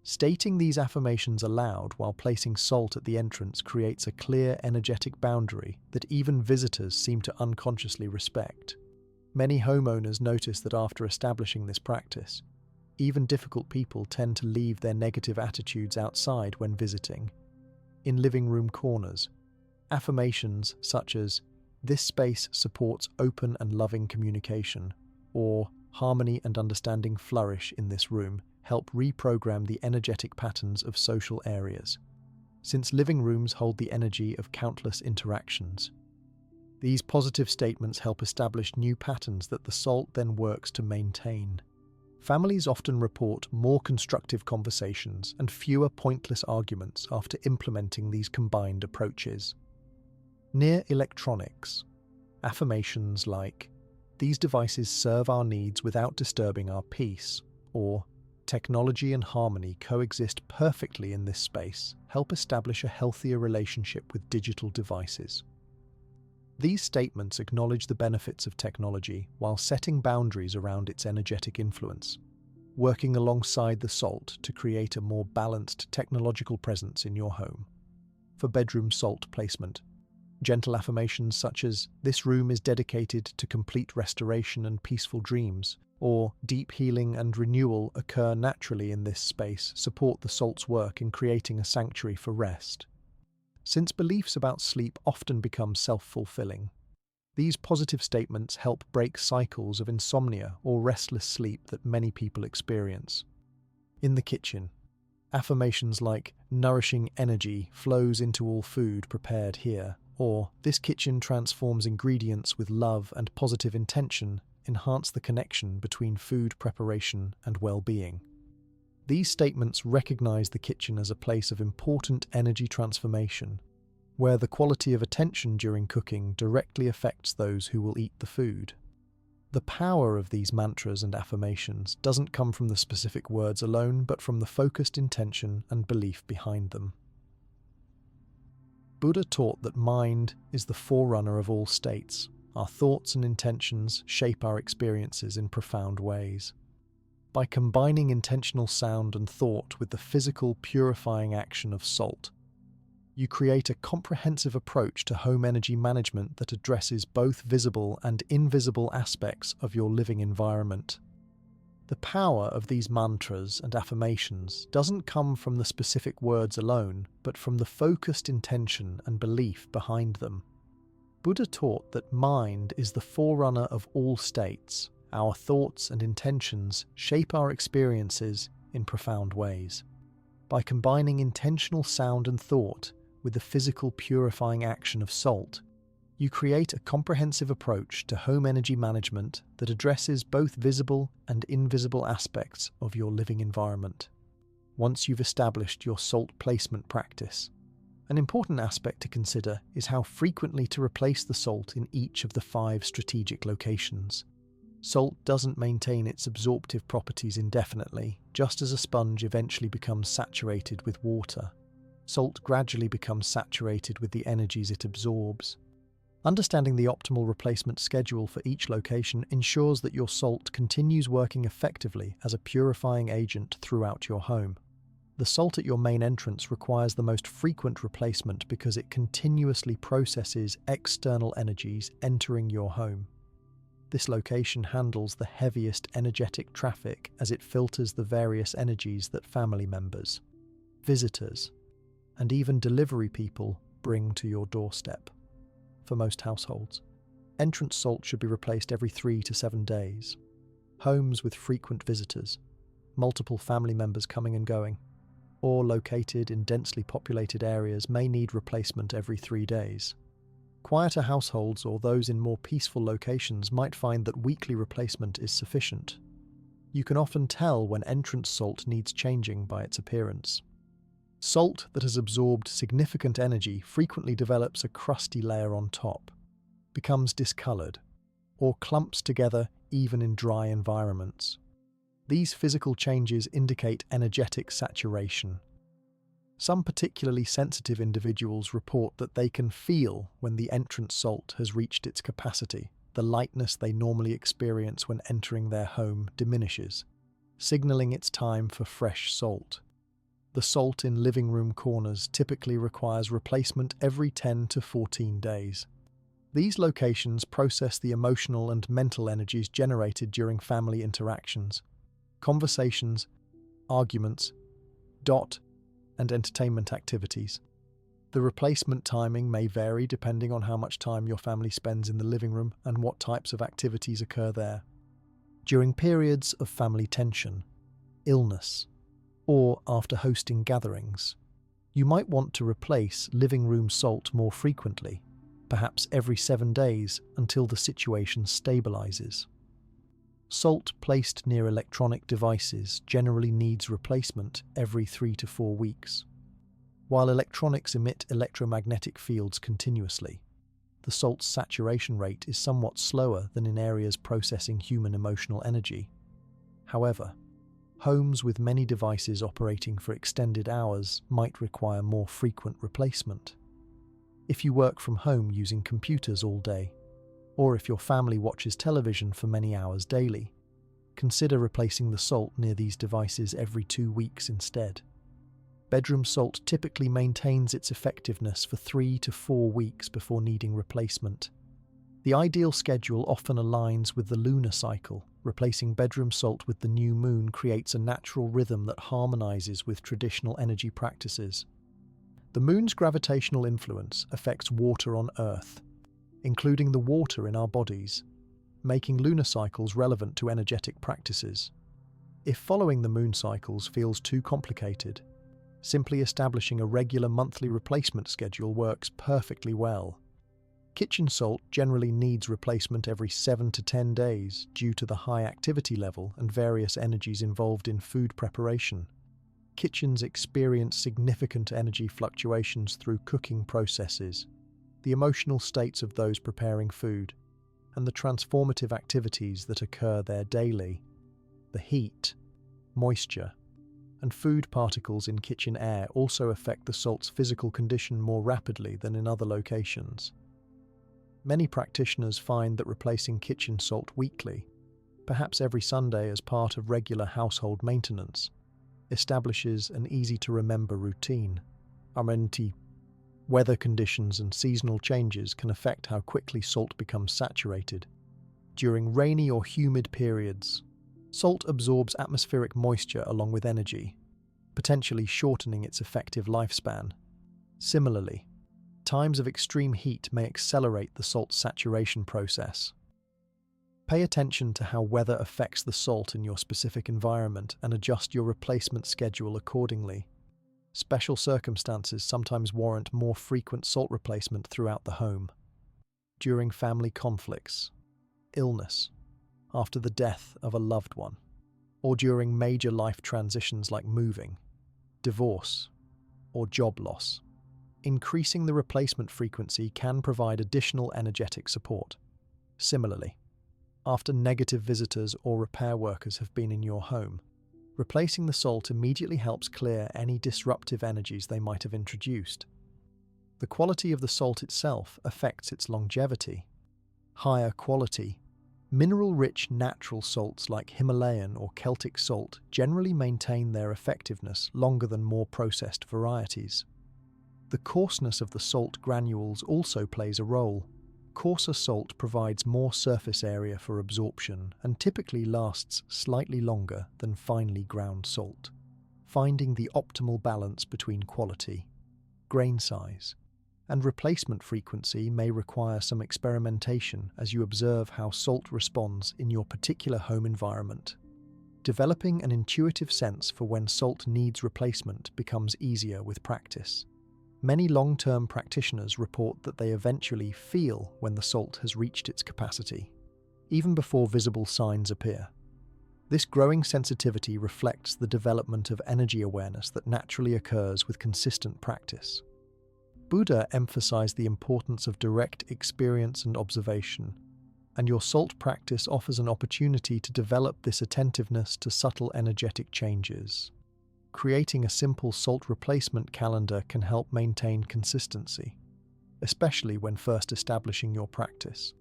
Stating these affirmations aloud while placing salt at the entrance creates a clear, energetic boundary that even visitors seem to unconsciously respect. Many homeowners notice that after establishing this practice, even difficult people tend to leave their negative attitudes outside when visiting. In living room corners, Affirmations such as, "This space supports open and loving communication," or "Harmony and understanding flourish in this room," help reprogram the energetic patterns of social areas, since living rooms hold the energy of countless interactions. These positive statements help establish new patterns that the SALT then works to maintain. Families often report more constructive conversations and fewer pointless arguments after implementing these combined approaches. Near electronics. Affirmations like, "These devices serve our needs without disturbing our peace," or "Technology and harmony coexist perfectly in this space," help establish a healthier relationship with digital devices. These statements acknowledge the benefits of technology while setting boundaries around its energetic influence, working alongside the SALT to create a more balanced technological presence in your home. For bedroom SALT placement, gentle affirmations such as, "This room is dedicated to complete restoration and peaceful dreams," or "Deep healing and renewal occur naturally in this space," support the SALT's work in creating a sanctuary for rest. Since beliefs about sleep often become self-fulfilling, these positive statements help break cycles of insomnia or restless sleep that many people experience. In the kitchen, affirmations like, "Nourishing energy flows into all food prepared here," or "This kitchen transforms ingredients with love and positive intention," enhance the connection between food preparation and well-being. These statements recognize the kitchen as a place of important energy transformation, where the quality of attention during cooking directly affects those who will eat the food. The power of these mantras and affirmations doesn't come from the specific words alone, but from the focused intention and belief behind them. Buddha taught that mind is the forerunner of all states. Our thoughts and intentions shape our experiences in profound ways. By combining intentional sound and thought with the physical purifying action of SALT, you create a comprehensive approach to home energy management that addresses both visible and invisible aspects of your living environment. The power of these mantras and affirmations doesn't come from the specific words alone, but from the focused intention and belief behind them. Buddha taught that mind is the forerunner of all states. Our thoughts and intentions shape our experiences in profound ways. By combining intentional sound and thought with the physical purifying action of SALT, you create a comprehensive approach to home energy management that addresses both visible and invisible aspects of your living environment. Once you've established your SALT placement practice, an important aspect to consider is how frequently to replace the SALT in each of the 5 strategic locations. SALT doesn't maintain its absorptive properties indefinitely, just as a sponge eventually becomes saturated with water. SALT gradually becomes saturated with the energies it absorbs. Understanding the optimal replacement schedule for each location ensures that your SALT continues working effectively as a purifying agent throughout your home. The SALT at your main entrance requires the most frequent replacement because it continuously processes external energies entering your home. This location handles the heaviest energetic traffic as it filters the various energies that family members, visitors, and even delivery people bring to your doorstep. For most households, entrance SALT should be replaced every 3 to 7 days. Homes with frequent visitors, multiple family members coming and going, or located in densely populated areas may need replacement every 3 days. Quieter households or those in more peaceful locations might find that weekly replacement is sufficient. You can often tell when entrance SALT needs changing by its appearance. SALT that has absorbed significant energy frequently develops a crusty layer on top, becomes discolored, or clumps together even in dry environments. These physical changes indicate energetic saturation. Some particularly sensitive individuals report that they can feel when the entrance SALT has reached its capacity. The lightness they normally experience when entering their home diminishes, signaling it's time for fresh SALT. The SALT in living room corners typically requires replacement every 10 to 14 days. These locations process the emotional and mental energies generated during family interactions, conversations, arguments, and entertainment activities. The replacement timing may vary depending on how much time your family spends in the living room and what types of activities occur there. During periods of family tension, illness, or after hosting gatherings, you might want to replace living room salt more frequently, perhaps every 7 days until the situation stabilizes. Salt placed near electronic devices generally needs replacement every 3 to 4 weeks. While electronics emit electromagnetic fields continuously, the salt's saturation rate is somewhat slower than in areas processing human emotional energy. However, homes with many devices operating for extended hours might require more frequent replacement. If you work from home using computers all day, or if your family watches television for many hours daily, consider replacing the salt near these devices every 2 weeks instead. Bedroom salt typically maintains its effectiveness for 3 to 4 weeks before needing replacement. The ideal schedule often aligns with the lunar cycle. Replacing bedroom salt with the new moon creates a natural rhythm that harmonizes with traditional energy practices. The moon's gravitational influence affects water on Earth, including the water in our bodies, making lunar cycles relevant to energetic practices. If following the moon cycles feels too complicated, simply establishing a regular monthly replacement schedule works perfectly well. Kitchen salt generally needs replacement every 7 to 10 days due to the high activity level and various energies involved in food preparation. Kitchens experience significant energy fluctuations through cooking processes, the emotional states of those preparing food, and the transformative activities that occur there daily. The heat, moisture, and food particles in kitchen air also affect the salt's physical condition more rapidly than in other locations. Many practitioners find that replacing kitchen salt weekly, perhaps every Sunday as part of regular household maintenance, establishes an easy-to-remember routine. Weather conditions and seasonal changes can affect how quickly salt becomes saturated. During rainy or humid periods, salt absorbs atmospheric moisture along with energy, potentially shortening its effective lifespan. Similarly, times of extreme heat may accelerate the salt saturation process. Pay attention to how weather affects the salt in your specific environment and adjust your replacement schedule accordingly. Special circumstances sometimes warrant more frequent salt replacement throughout the home. During family conflicts, illness, after the death of a loved one, or during major life transitions like moving, divorce, or job loss. Increasing the replacement frequency can provide additional energetic support. Similarly, after negative visitors or repair workers have been in your home, replacing the salt immediately helps clear any disruptive energies they might have introduced. The quality of the salt itself affects its longevity. Higher quality, mineral-rich natural salts like Himalayan or Celtic salt generally maintain their effectiveness longer than more processed varieties. The coarseness of the salt granules also plays a role. Coarser salt provides more surface area for absorption and typically lasts slightly longer than finely ground salt. Finding the optimal balance between quality, grain size, and replacement frequency may require some experimentation as you observe how salt responds in your particular home environment. Developing an intuitive sense for when salt needs replacement becomes easier with practice. Many long-term practitioners report that they eventually feel when the salt has reached its capacity, even before visible signs appear. This growing sensitivity reflects the development of energy awareness that naturally occurs with consistent practice. Buddha emphasized the importance of direct experience and observation, and your salt practice offers an opportunity to develop this attentiveness to subtle energetic changes. Creating a simple salt replacement calendar can help maintain consistency, especially when first establishing your practice.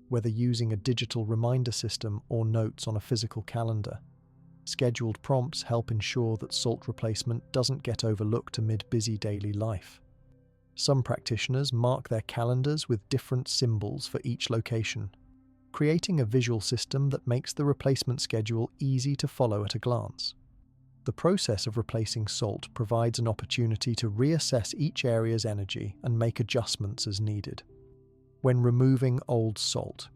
Whether using a digital reminder system or notes on a physical calendar, scheduled prompts help ensure that salt replacement doesn't get overlooked amid busy daily life. Some practitioners mark their calendars with different symbols for each location, creating a visual system that makes the replacement schedule easy to follow at a glance. The process of replacing salt provides an opportunity to reassess each area's energy and make adjustments as needed. When removing old salt,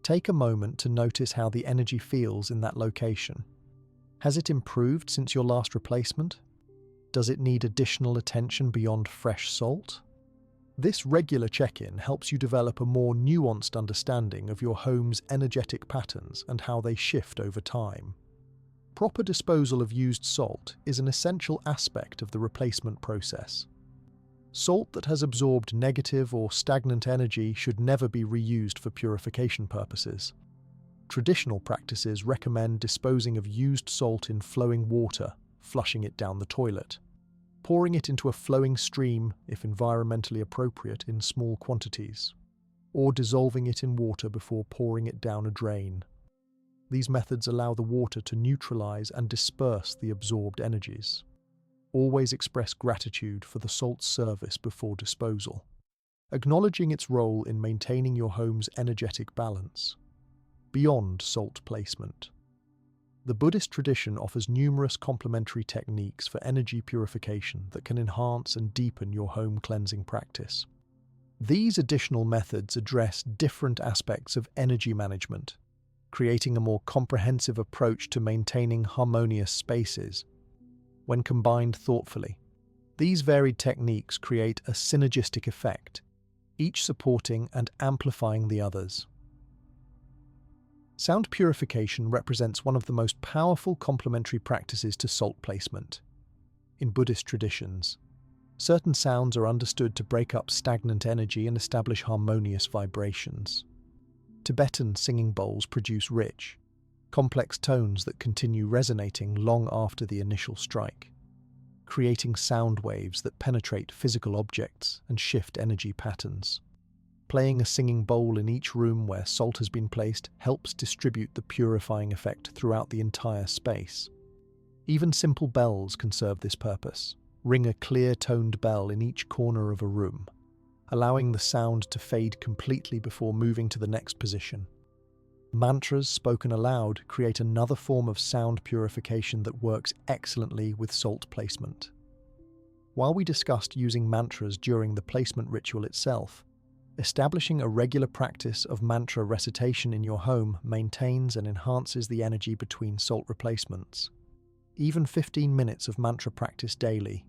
take a moment to notice how the energy feels in that location. Has it improved since your last replacement? Does it need additional attention beyond fresh salt? This regular check-in helps you develop a more nuanced understanding of your home's energetic patterns and how they shift over time. Proper disposal of used salt is an essential aspect of the replacement process. Salt that has absorbed negative or stagnant energy should never be reused for purification purposes. Traditional practices recommend disposing of used salt in flowing water, flushing it down the toilet, pouring it into a flowing stream, if environmentally appropriate, in small quantities, or dissolving it in water before pouring it down a drain. These methods allow the water to neutralize and disperse the absorbed energies. Always express gratitude for the salt's service before disposal, acknowledging its role in maintaining your home's energetic balance. Beyond salt placement, the Buddhist tradition offers numerous complementary techniques for energy purification that can enhance and deepen your home cleansing practice. These additional methods address different aspects of energy management, creating a more comprehensive approach to maintaining harmonious spaces. When combined thoughtfully, these varied techniques create a synergistic effect, each supporting and amplifying the others. Sound purification represents one of the most powerful complementary practices to salt placement. In Buddhist traditions, certain sounds are understood to break up stagnant energy and establish harmonious vibrations. Tibetan singing bowls produce rich, complex tones that continue resonating long after the initial strike, creating sound waves that penetrate physical objects and shift energy patterns. Playing a singing bowl in each room where salt has been placed helps distribute the purifying effect throughout the entire space. Even simple bells can serve this purpose. Ring a clear-toned bell in each corner of a room, allowing the sound to fade completely before moving to the next position. Mantras spoken aloud create another form of sound purification that works excellently with salt placement. While we discussed using mantras during the placement ritual itself, establishing a regular practice of mantra recitation in your home maintains and enhances the energy between salt replacements. Even 15 minutes of mantra practice daily,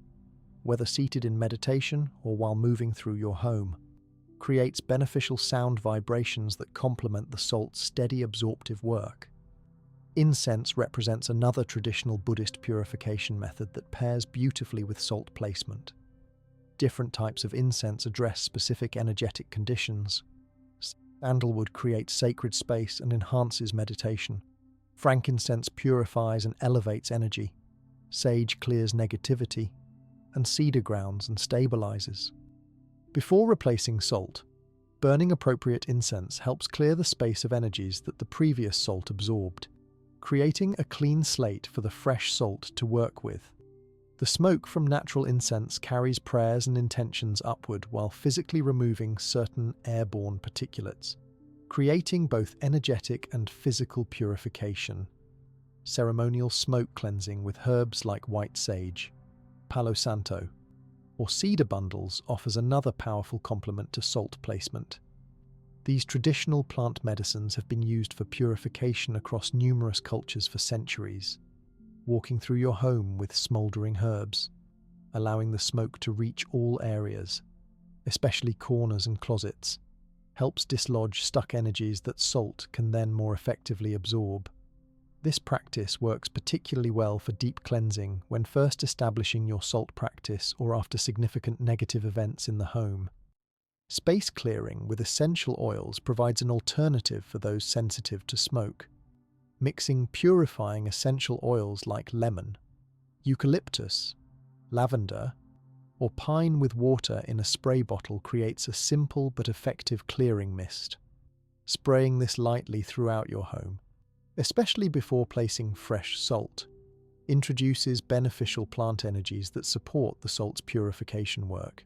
whether seated in meditation or while moving through your home, creates beneficial sound vibrations that complement the salt's steady absorptive work. Incense represents another traditional Buddhist purification method that pairs beautifully with salt placement. Different types of incense address specific energetic conditions. Sandalwood creates sacred space and enhances meditation. Frankincense purifies and elevates energy. Sage clears negativity, and cedar grounds and stabilizes. Before replacing salt, burning appropriate incense helps clear the space of energies that the previous salt absorbed, creating a clean slate for the fresh salt to work with. The smoke from natural incense carries prayers and intentions upward while physically removing certain airborne particulates, creating both energetic and physical purification. Ceremonial smoke cleansing with herbs like white sage, Palo Santo, or cedar bundles offers another powerful complement to salt placement. These traditional plant medicines have been used for purification across numerous cultures for centuries. Walking through your home with smouldering herbs, allowing the smoke to reach all areas, especially corners and closets, helps dislodge stuck energies that salt can then more effectively absorb. This practice works particularly well for deep cleansing when first establishing your salt practice or after significant negative events in the home. Space clearing with essential oils provides an alternative for those sensitive to smoke. Mixing purifying essential oils like lemon, eucalyptus, lavender, or pine with water in a spray bottle creates a simple but effective clearing mist. Spraying this lightly throughout your home, especially before placing fresh salt, introduces beneficial plant energies that support the salt's purification work.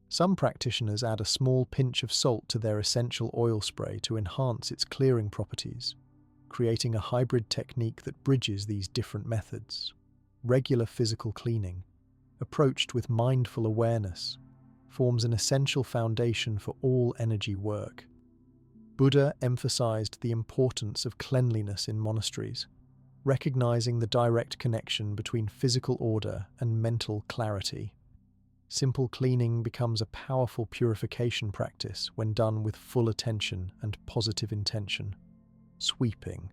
Some practitioners add a small pinch of salt to their essential oil spray to enhance its clearing properties, creating a hybrid technique that bridges these different methods. Regular physical cleaning, approached with mindful awareness, forms an essential foundation for all energy work. Buddha emphasized the importance of cleanliness in monasteries, recognizing the direct connection between physical order and mental clarity. Simple cleaning becomes a powerful purification practice when done with full attention and positive intention. Sweeping,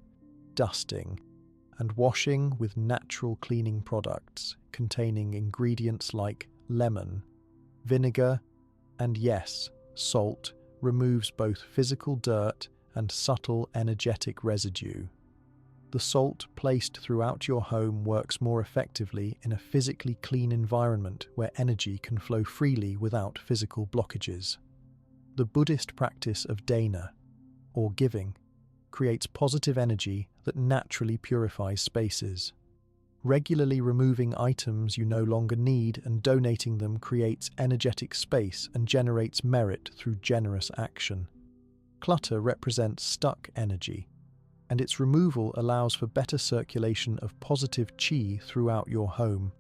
dusting, and washing with natural cleaning products containing ingredients like lemon, vinegar, and yes, salt removes both physical dirt and subtle energetic residue. The salt placed throughout your home works more effectively in a physically clean environment where energy can flow freely without physical blockages. The Buddhist practice of dana, or giving, creates positive energy that naturally purifies spaces. Regularly removing items you no longer need and donating them creates energetic space and generates merit through generous action. Clutter represents stuck energy, and its removal allows for better circulation of positive qi throughout your home.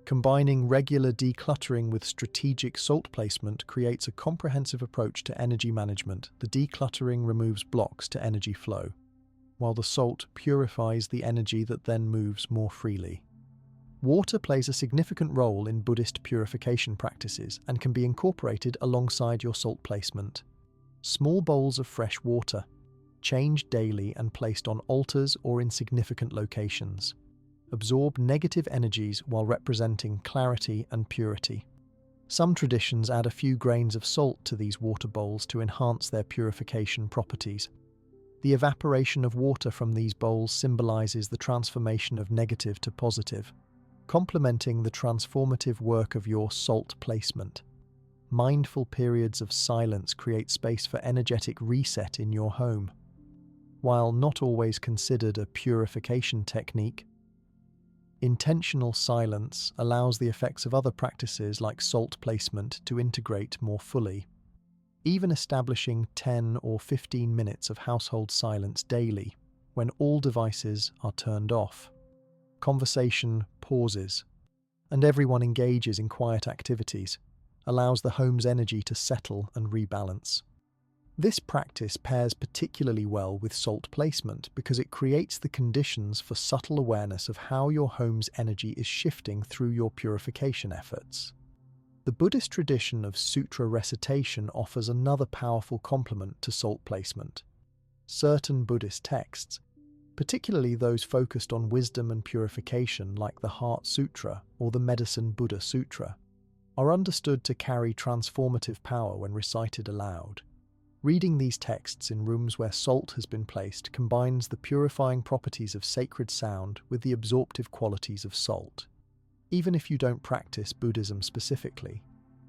Combining regular decluttering with strategic salt placement creates a comprehensive approach to energy management. The decluttering removes blocks to energy flow, while the salt purifies the energy that then moves more freely. Water plays a significant role in Buddhist purification practices and can be incorporated alongside your salt placement. Small bowls of fresh water, changed daily and placed on altars or in significant locations, absorb negative energies while representing clarity and purity. Some traditions add a few grains of salt to these water bowls to enhance their purification properties. The evaporation of water from these bowls symbolizes the transformation of negative to positive, complementing the transformative work of your salt placement. Mindful periods of silence create space for energetic reset in your home. While not always considered a purification technique, intentional silence allows the effects of other practices like salt placement to integrate more fully. Even establishing 10 or 15 minutes of household silence daily, when all devices are turned off, conversation pauses, and everyone engages in quiet activities, allows the home's energy to settle and rebalance. This practice pairs particularly well with salt placement because it creates the conditions for subtle awareness of how your home's energy is shifting through your purification efforts. The Buddhist tradition of sutra recitation offers another powerful complement to salt placement. Certain Buddhist texts, particularly those focused on wisdom and purification like the Heart Sutra or the Medicine Buddha Sutra, are understood to carry transformative power when recited aloud. Reading these texts in rooms where salt has been placed combines the purifying properties of sacred sound with the absorptive qualities of salt. Even if you don't practice Buddhism specifically,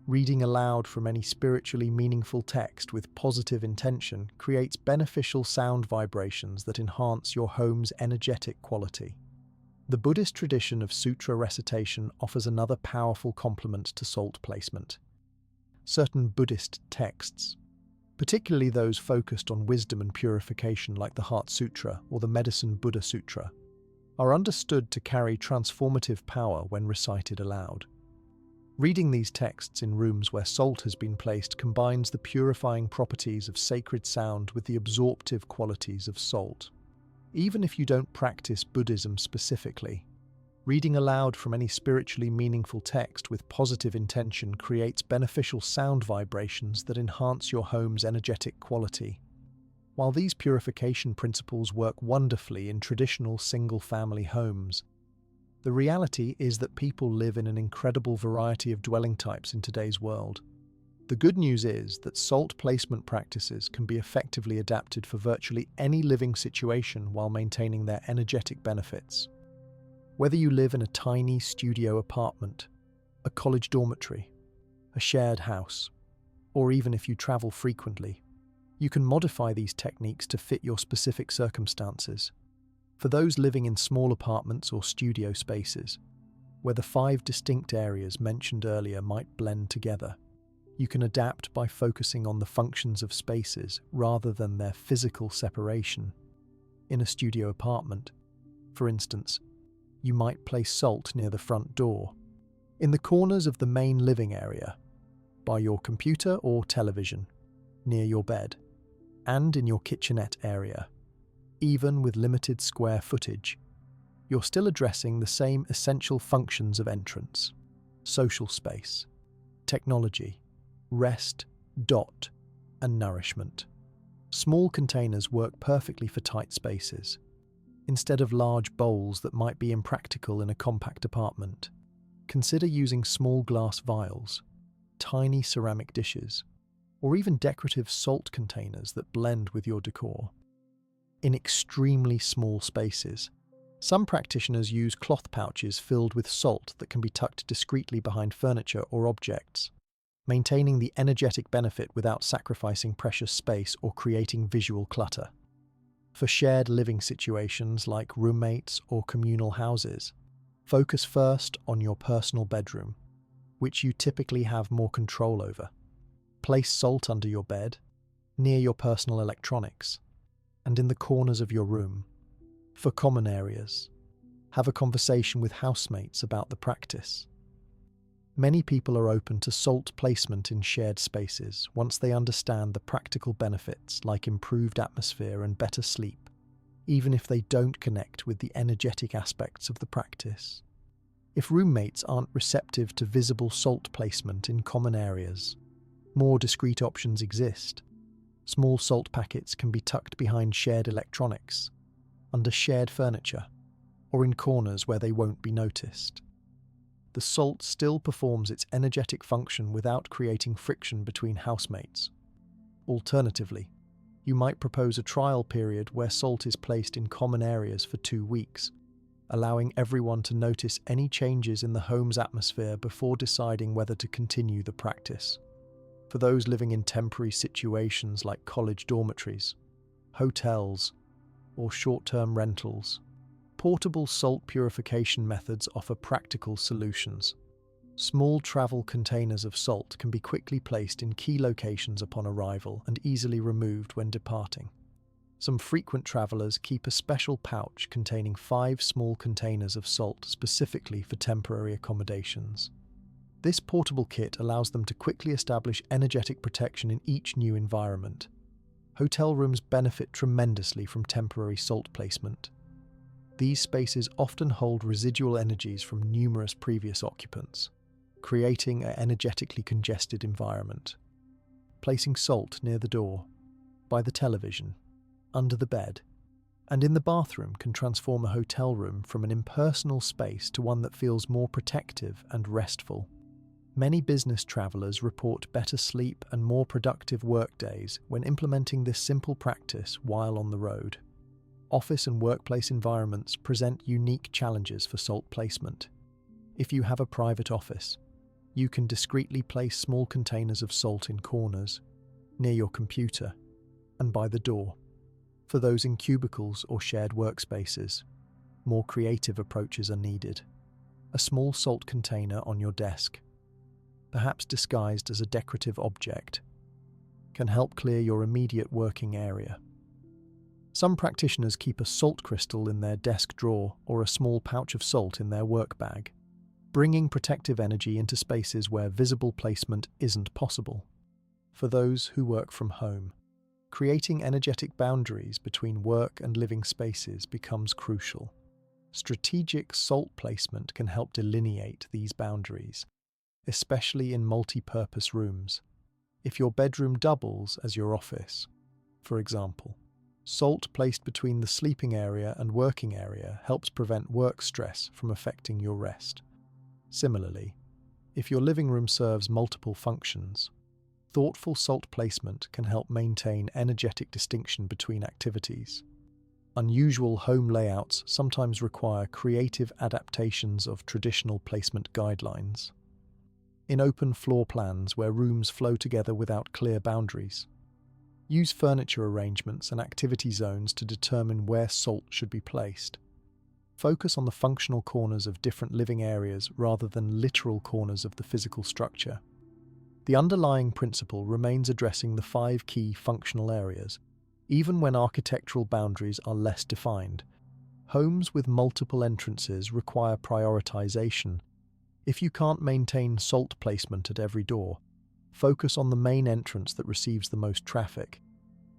reading aloud from any spiritually meaningful text with positive intention creates beneficial sound vibrations that enhance your home's energetic quality. The Buddhist tradition of sutra recitation offers another powerful complement to salt placement. Certain Buddhist texts, particularly those focused on wisdom and purification like the Heart Sutra or the Medicine Buddha Sutra, are understood to carry transformative power when recited aloud. Reading these texts in rooms where salt has been placed combines the purifying properties of sacred sound with the absorptive qualities of salt. Even if you don't practice Buddhism specifically, reading aloud from any spiritually meaningful text with positive intention creates beneficial sound vibrations that enhance your home's energetic quality. While these purification principles work wonderfully in traditional single-family homes, the reality is that people live in an incredible variety of dwelling types in today's world. The good news is that salt placement practices can be effectively adapted for virtually any living situation while maintaining their energetic benefits. Whether you live in a tiny studio apartment, a college dormitory, a shared house, or even if you travel frequently, you can modify these techniques to fit your specific circumstances. For those living in small apartments or studio spaces, where the 5 distinct areas mentioned earlier might blend together, you can adapt by focusing on the functions of spaces rather than their physical separation. In a studio apartment, for instance, You might place salt near the front door, in the corners of the main living area, by your computer or television, near your bed, and in your kitchenette area. Even with limited square footage, you're still addressing the same essential functions of entrance: social space, technology, rest, and nourishment. Small containers work perfectly for tight spaces, instead of large bowls that might be impractical in a compact apartment. Consider using small glass vials, tiny ceramic dishes, or even decorative salt containers that blend with your decor. In extremely small spaces, some practitioners use cloth pouches filled with salt that can be tucked discreetly behind furniture or objects, maintaining the energetic benefit without sacrificing precious space or creating visual clutter. For shared living situations like roommates or communal houses, focus first on your personal bedroom, which you typically have more control over. Place salt under your bed, near your personal electronics, and in the corners of your room. For common areas, have a conversation with housemates about the practice. Many people are open to salt placement in shared spaces once they understand the practical benefits like improved atmosphere and better sleep, even if they don't connect with the energetic aspects of the practice. If roommates aren't receptive to visible salt placement in common areas, more discreet options exist. Small salt packets can be tucked behind shared electronics, under shared furniture, or in corners where they won't be noticed. The salt still performs its energetic function without creating friction between housemates. Alternatively, you might propose a trial period where salt is placed in common areas for 2 weeks, allowing everyone to notice any changes in the home's atmosphere before deciding whether to continue the practice. For those living in temporary situations like college dormitories, hotels, or short-term rentals, portable salt purification methods offer practical solutions. Small travel containers of salt can be quickly placed in key locations upon arrival and easily removed when departing. Some frequent travelers keep a special pouch containing 5 small containers of salt specifically for temporary accommodations. This portable kit allows them to quickly establish energetic protection in each new environment. Hotel rooms benefit tremendously from temporary salt placement. These spaces often hold residual energies from numerous previous occupants, creating an energetically congested environment. Placing salt near the door, by the television, under the bed, and in the bathroom can transform a hotel room from an impersonal space to one that feels more protective and restful. Many business travelers report better sleep and more productive workdays when implementing this simple practice while on the road. Office and workplace environments present unique challenges for salt placement. If you have a private office, you can discreetly place small containers of salt in corners, near your computer, and by the door. For those in cubicles or shared workspaces, more creative approaches are needed. A small salt container on your desk, perhaps disguised as a decorative object, can help clear your immediate working area. Some practitioners keep a salt crystal in their desk drawer or a small pouch of salt in their work bag, bringing protective energy into spaces where visible placement isn't possible. For those who work from home, creating energetic boundaries between work and living spaces becomes crucial. Strategic salt placement can help delineate these boundaries, especially in multi-purpose rooms. If your bedroom doubles as your office, for example, salt placed between the sleeping area and working area helps prevent work stress from affecting your rest. Similarly, if your living room serves multiple functions, thoughtful salt placement can help maintain energetic distinction between activities. Unusual home layouts sometimes require creative adaptations of traditional placement guidelines. In open floor plans where rooms flow together without clear boundaries, use furniture arrangements and activity zones to determine where salt should be placed. Focus on the functional corners of different living areas rather than literal corners of the physical structure. The underlying principle remains addressing the 5 key functional areas, even when architectural boundaries are less defined. Homes with multiple entrances require prioritization. If you can't maintain salt placement at every door, focus on the main entrance that receives the most traffic.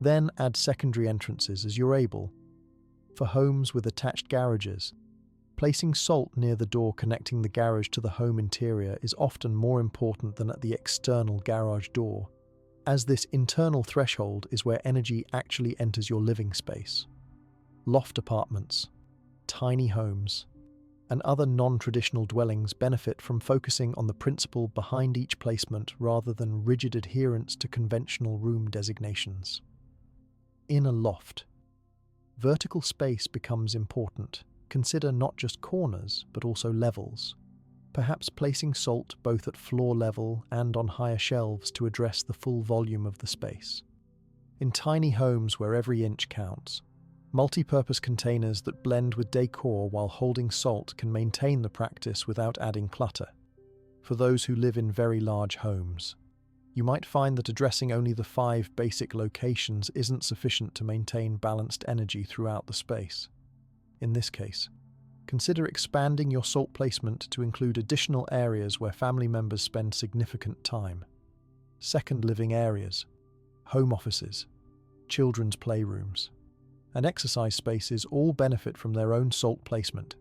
Then add secondary entrances as you're able. For homes with attached garages, placing salt near the door connecting the garage to the home interior is often more important than at the external garage door, as this internal threshold is where energy actually enters your living space. Loft apartments, tiny homes, and other non-traditional dwellings benefit from focusing on the principle behind each placement rather than rigid adherence to conventional room designations. In a loft, vertical space becomes important. Consider not just corners, but also levels. Perhaps placing salt both at floor level and on higher shelves to address the full volume of the space. In tiny homes where every inch counts, multi-purpose containers that blend with decor while holding salt can maintain the practice without adding clutter. For those who live in very large homes, you might find that addressing only the 5 basic locations isn't sufficient to maintain balanced energy throughout the space. In this case, consider expanding your salt placement to include additional areas where family members spend significant time. Second living areas, home offices, children's playrooms, and exercise spaces all benefit from their own salt placement,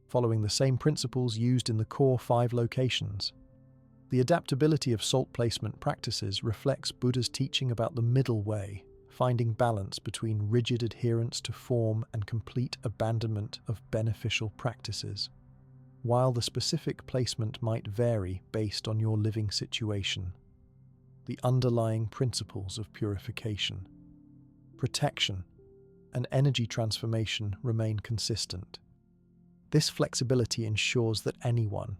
following the same principles used in the core 5 locations. The adaptability of salt placement practices reflects Buddha's teaching about the middle way, finding balance between rigid adherence to form and complete abandonment of beneficial practices. While the specific placement might vary based on your living situation, the underlying principles of purification, protection, and energy transformation remain consistent. This flexibility ensures that anyone,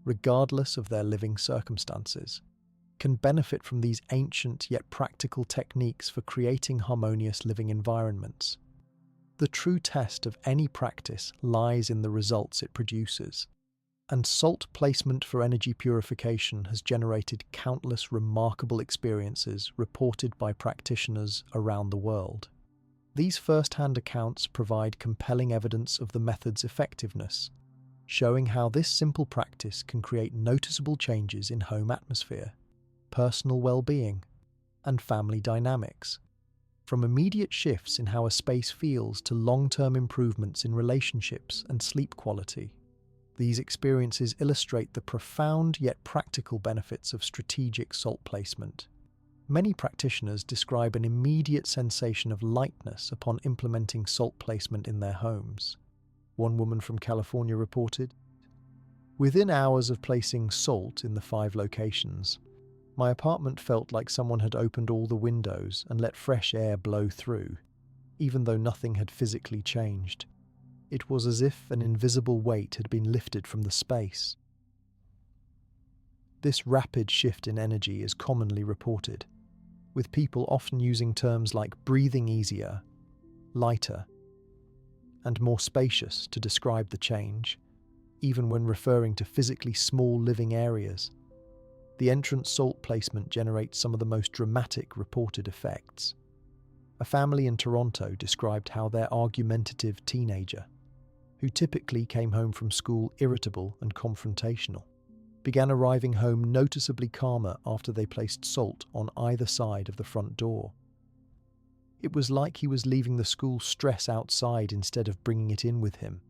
regardless of their living circumstances, can benefit from these ancient yet practical techniques for creating harmonious living environments. The true test of any practice lies in the results it produces, and salt placement for energy purification has generated countless remarkable experiences reported by practitioners around the world. These first-hand accounts provide compelling evidence of the method's effectiveness, showing how this simple practice can create noticeable changes in home atmosphere, personal well-being, and family dynamics, from immediate shifts in how a space feels to long-term improvements in relationships and sleep quality. These experiences illustrate the profound yet practical benefits of strategic salt placement. Many practitioners describe an immediate sensation of lightness upon implementing salt placement in their homes. One woman from California reported, "Within hours of placing salt in the 5 locations, my apartment felt like someone had opened all the windows and let fresh air blow through, even though nothing had physically changed. It was as if an invisible weight had been lifted from the space." This rapid shift in energy is commonly reported, with people often using terms like breathing easier, lighter, and more spacious to describe the change, even when referring to physically small living areas. The entrance salt placement generates some of the most dramatic reported effects. A family in Toronto described how their argumentative teenager, who typically came home from school irritable and confrontational, began arriving home noticeably calmer after they placed salt on either side of the front door. It was like he was leaving the school stress outside instead of bringing it in with him,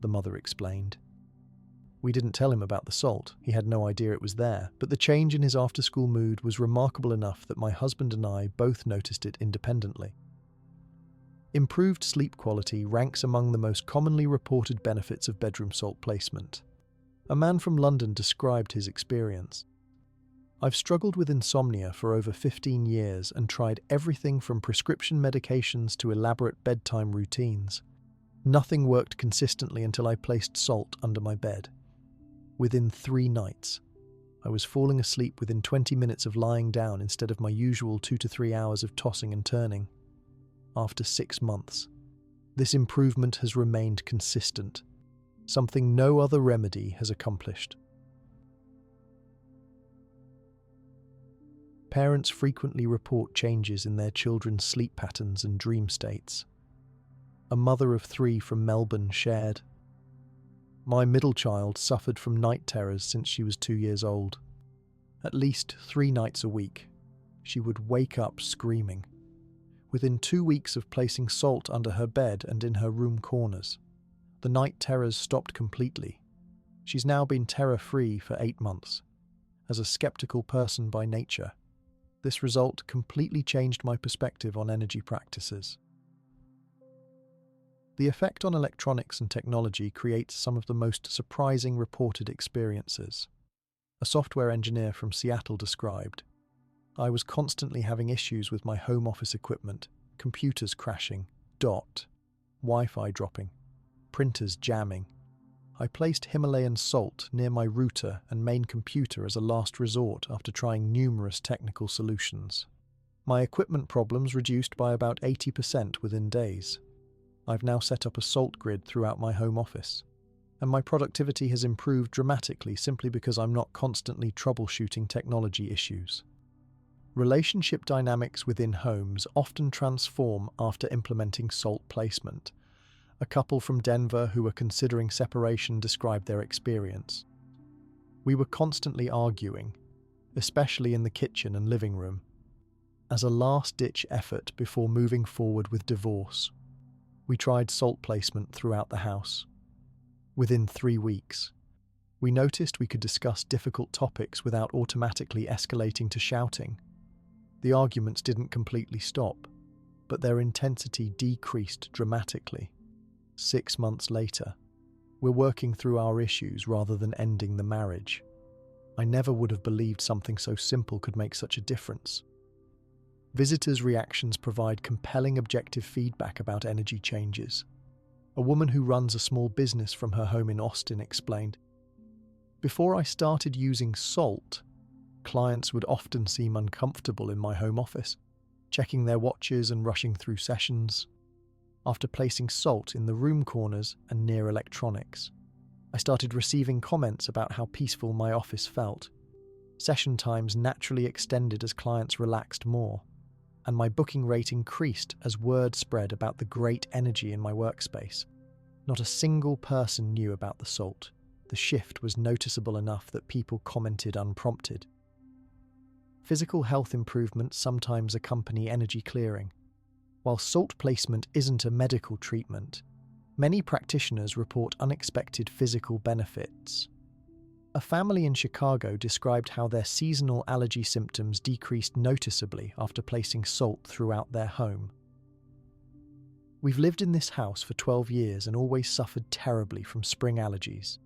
the mother explained. "We didn't tell him about the salt, he had no idea it was there, but the change in his after-school mood was remarkable enough that my husband and I both noticed it independently." Improved sleep quality ranks among the most commonly reported benefits of bedroom salt placement. A man from London described his experience. "I've struggled with insomnia for over 15 years and tried everything from prescription medications to elaborate bedtime routines. Nothing worked consistently until I placed salt under my bed. Within 3 nights, I was falling asleep within 20 minutes of lying down instead of my usual 2 to 3 hours of tossing and turning. After 6 months, this improvement has remained consistent, something no other remedy has accomplished." Parents frequently report changes in their children's sleep patterns and dream states. a mother of 3 from Melbourne, shared. My middle child suffered from night terrors since she was 2 years old. At least 3 nights a week, she would wake up screaming. Within 2 weeks of placing salt under her bed and in her room corners, the night terrors stopped completely. She's now been terror-free for 8 months. As a skeptical person by nature, this result completely changed my perspective on energy practices. The effect on electronics and technology creates some of the most surprising reported experiences. A software engineer from Seattle described, "I was constantly having issues with my home office equipment, computers crashing, Wi-Fi dropping, printers jamming. I placed Himalayan salt near my router and main computer as a last resort after trying numerous technical solutions. My equipment problems reduced by about 80% within days. I've now set up a salt grid throughout my home office, and my productivity has improved dramatically simply because I'm not constantly troubleshooting technology issues." Relationship dynamics within homes often transform after implementing salt placement. A couple from Denver who were considering separation described their experience. "We were constantly arguing, especially in the kitchen and living room. As a last-ditch effort before moving forward with divorce, we tried salt placement throughout the house. Within 3 weeks, we noticed we could discuss difficult topics without automatically escalating to shouting. The arguments didn't completely stop, but their intensity decreased dramatically. 6 months later, we're working through our issues rather than ending the marriage. I never would have believed something so simple could make such a difference." Visitors' reactions provide compelling objective feedback about energy changes. A woman who runs a small business from her home in Austin explained, "Before I started using salt, clients would often seem uncomfortable in my home office, checking their watches and rushing through sessions. After placing salt in the room corners and near electronics, I started receiving comments about how peaceful my office felt. Session times naturally extended as clients relaxed more, and my booking rate increased as word spread about the great energy in my workspace. Not a single person knew about the salt. The shift was noticeable enough that people commented unprompted." Physical health improvements sometimes accompany energy clearing. While salt placement isn't a medical treatment, many practitioners report unexpected physical benefits. A family in Chicago described how their seasonal allergy symptoms decreased noticeably after placing salt throughout their home. "We've lived in this house for 12 years and always suffered terribly from spring allergies,"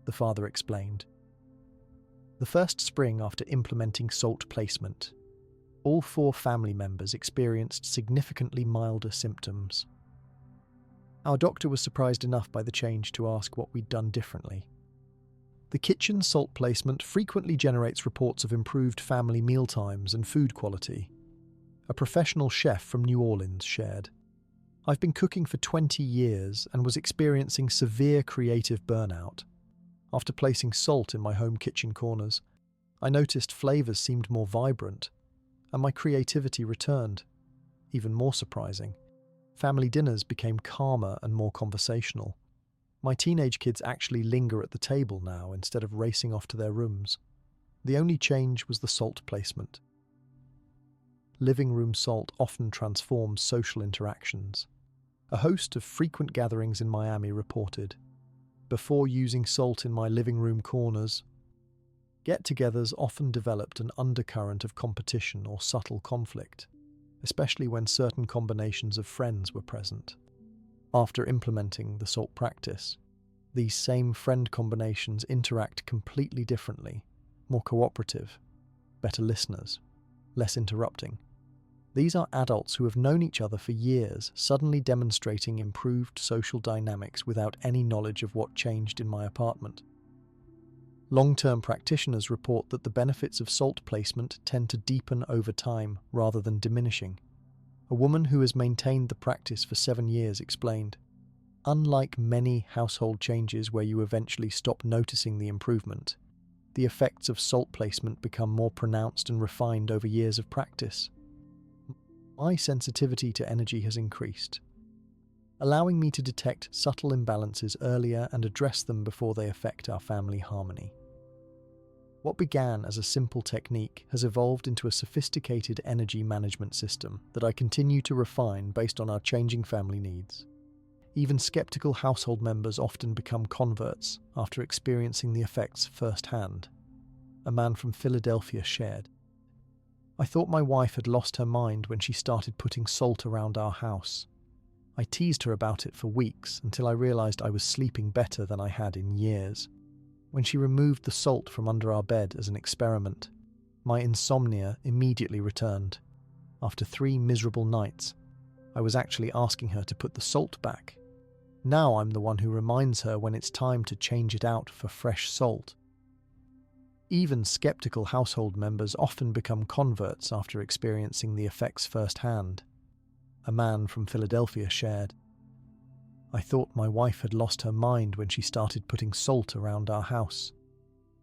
the father explained. The first spring after implementing salt placement, all 4 family members experienced significantly milder symptoms. Our doctor was surprised enough by the change to ask what we'd done differently. The kitchen salt placement frequently generates reports of improved family mealtimes and food quality. A professional chef from New Orleans shared, "I've been cooking for 20 years and was experiencing severe creative burnout. After placing salt in my home kitchen corners, I noticed flavors seemed more vibrant, and my creativity returned. Even more surprising, family dinners became calmer and more conversational. My teenage kids actually linger at the table now instead of racing off to their rooms. The only change was the salt placement." Living room salt often transforms social interactions. A host of frequent gatherings in Miami reported, "Before using salt in my living room corners, get-togethers often developed an undercurrent of competition or subtle conflict, especially when certain combinations of friends were present. After implementing the salt practice, these same friend combinations interact completely differently, more cooperative, better listeners, less interrupting. These are adults who have known each other for years, suddenly demonstrating improved social dynamics without any knowledge of what changed in my apartment." Long-term practitioners report that the benefits of salt placement tend to deepen over time rather than diminishing. A woman who has maintained the practice for 7 years explained, "Unlike many household changes where you eventually stop noticing the improvement, the effects of salt placement become more pronounced and refined over years of practice. My sensitivity to energy has increased. allowing me to detect subtle imbalances earlier and address them before they affect our family harmony. What began as a simple technique has evolved into a sophisticated energy management system that I continue to refine based on our changing family needs. Even skeptical household members often become converts after experiencing the effects firsthand. A man from Philadelphia shared, "I thought my wife had lost her mind when she started putting salt around our house. I teased her about it for weeks until I realized I was sleeping better than I had in years. When she removed the salt from under our bed as an experiment, my insomnia immediately returned. After 3 miserable nights, I was actually asking her to put the salt back. Now I'm the one who reminds her when it's time to change it out for fresh salt." Even skeptical household members often become converts after experiencing the effects firsthand. A man from Philadelphia shared, "I thought my wife had lost her mind when she started putting salt around our house.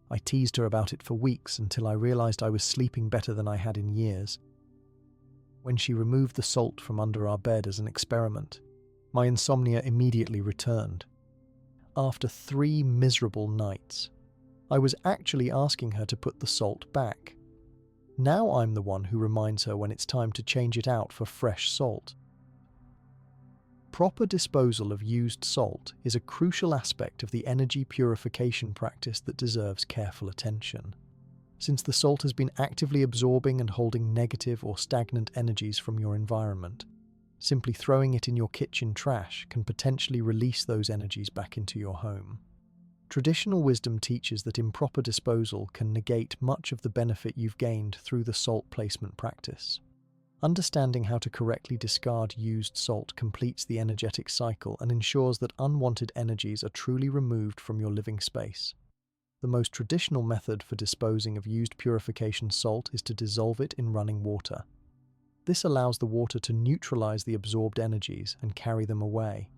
I teased her about it for weeks until I realized I was sleeping better than I had in years. When she removed the salt from under our bed as an experiment, my insomnia immediately returned. After 3 miserable nights, I was actually asking her to put the salt back. Now I'm the one who reminds her when it's time to change it out for fresh salt." Proper disposal of used salt is a crucial aspect of the energy purification practice that deserves careful attention. Since the salt has been actively absorbing and holding negative or stagnant energies from your environment, simply throwing it in your kitchen trash can potentially release those energies back into your home. Traditional wisdom teaches that improper disposal can negate much of the benefit you've gained through the salt placement practice. Understanding how to correctly discard used salt completes the energetic cycle and ensures that unwanted energies are truly removed from your living space. The most traditional method for disposing of used purification salt is to dissolve it in running water. This allows the water to neutralize the absorbed energies and carry them away.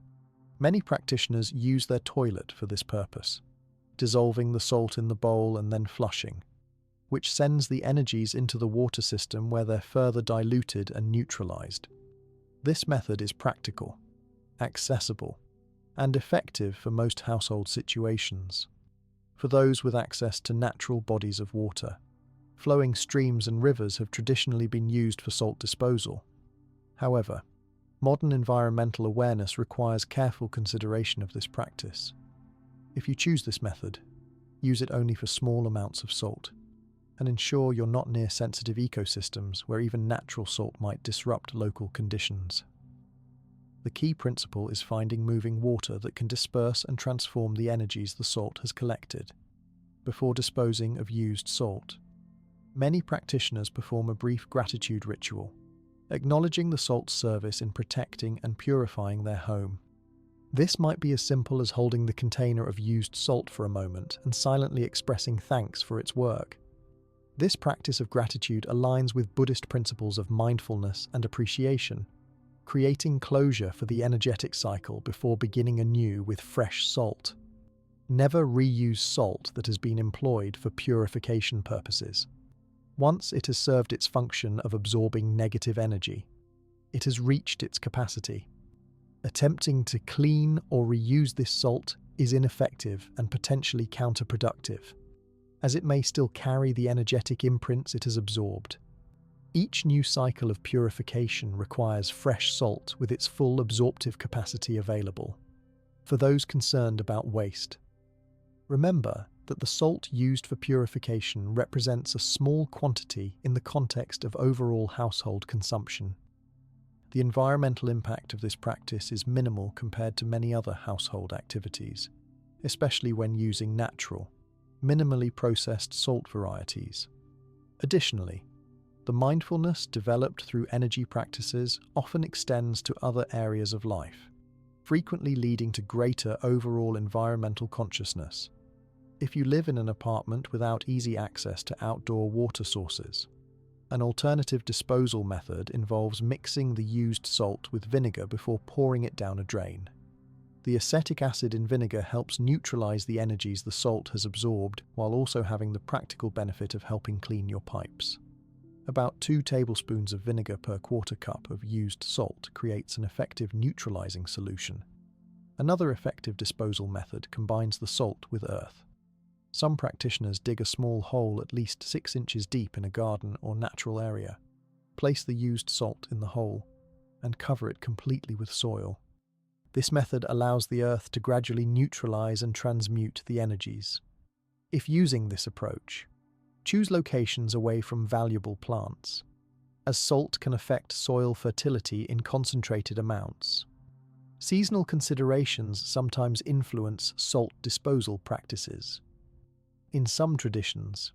Many practitioners use their toilet for this purpose, dissolving the salt in the bowl and then flushing, which sends the energies into the water system where they're further diluted and neutralized. This method is practical, accessible, and effective for most household situations. For those with access to natural bodies of water, flowing streams and rivers have traditionally been used for salt disposal. However, modern environmental awareness requires careful consideration of this practice. If you choose this method, use it only for small amounts of salt, and ensure you're not near sensitive ecosystems where even natural salt might disrupt local conditions. The key principle is finding moving water that can disperse and transform the energies the salt has collected. Before disposing of used salt, many practitioners perform a brief gratitude ritual, acknowledging the salt's service in protecting and purifying their home. This might be as simple as holding the container of used salt for a moment and silently expressing thanks for its work. This practice of gratitude aligns with Buddhist principles of mindfulness and appreciation, creating closure for the energetic cycle before beginning anew with fresh salt. Never reuse salt that has been employed for purification purposes. Once it has served its function of absorbing negative energy, it has reached its capacity. Attempting to clean or reuse this salt is ineffective and potentially counterproductive, as it may still carry the energetic imprints it has absorbed. Each new cycle of purification requires fresh salt with its full absorptive capacity available. For those concerned about waste, remember that the salt used for purification represents a small quantity in the context of overall household consumption. The environmental impact of this practice is minimal compared to many other household activities, especially when using natural, minimally processed salt varieties. Additionally, the mindfulness developed through energy practices often extends to other areas of life, frequently leading to greater overall environmental consciousness. If you live in an apartment without easy access to outdoor water sources, an alternative disposal method involves mixing the used salt with vinegar before pouring it down a drain. The acetic acid in vinegar helps neutralize the energies the salt has absorbed while also having the practical benefit of helping clean your pipes. About 2 tablespoons of vinegar per quarter cup of used salt creates an effective neutralizing solution. Another effective disposal method combines the salt with earth. Some practitioners dig a small hole at least 6 inches deep in a garden or natural area, place the used salt in the hole, and cover it completely with soil. This method allows the earth to gradually neutralize and transmute the energies. If using this approach, choose locations away from valuable plants, as salt can affect soil fertility in concentrated amounts. Seasonal considerations sometimes influence salt disposal practices. In some traditions,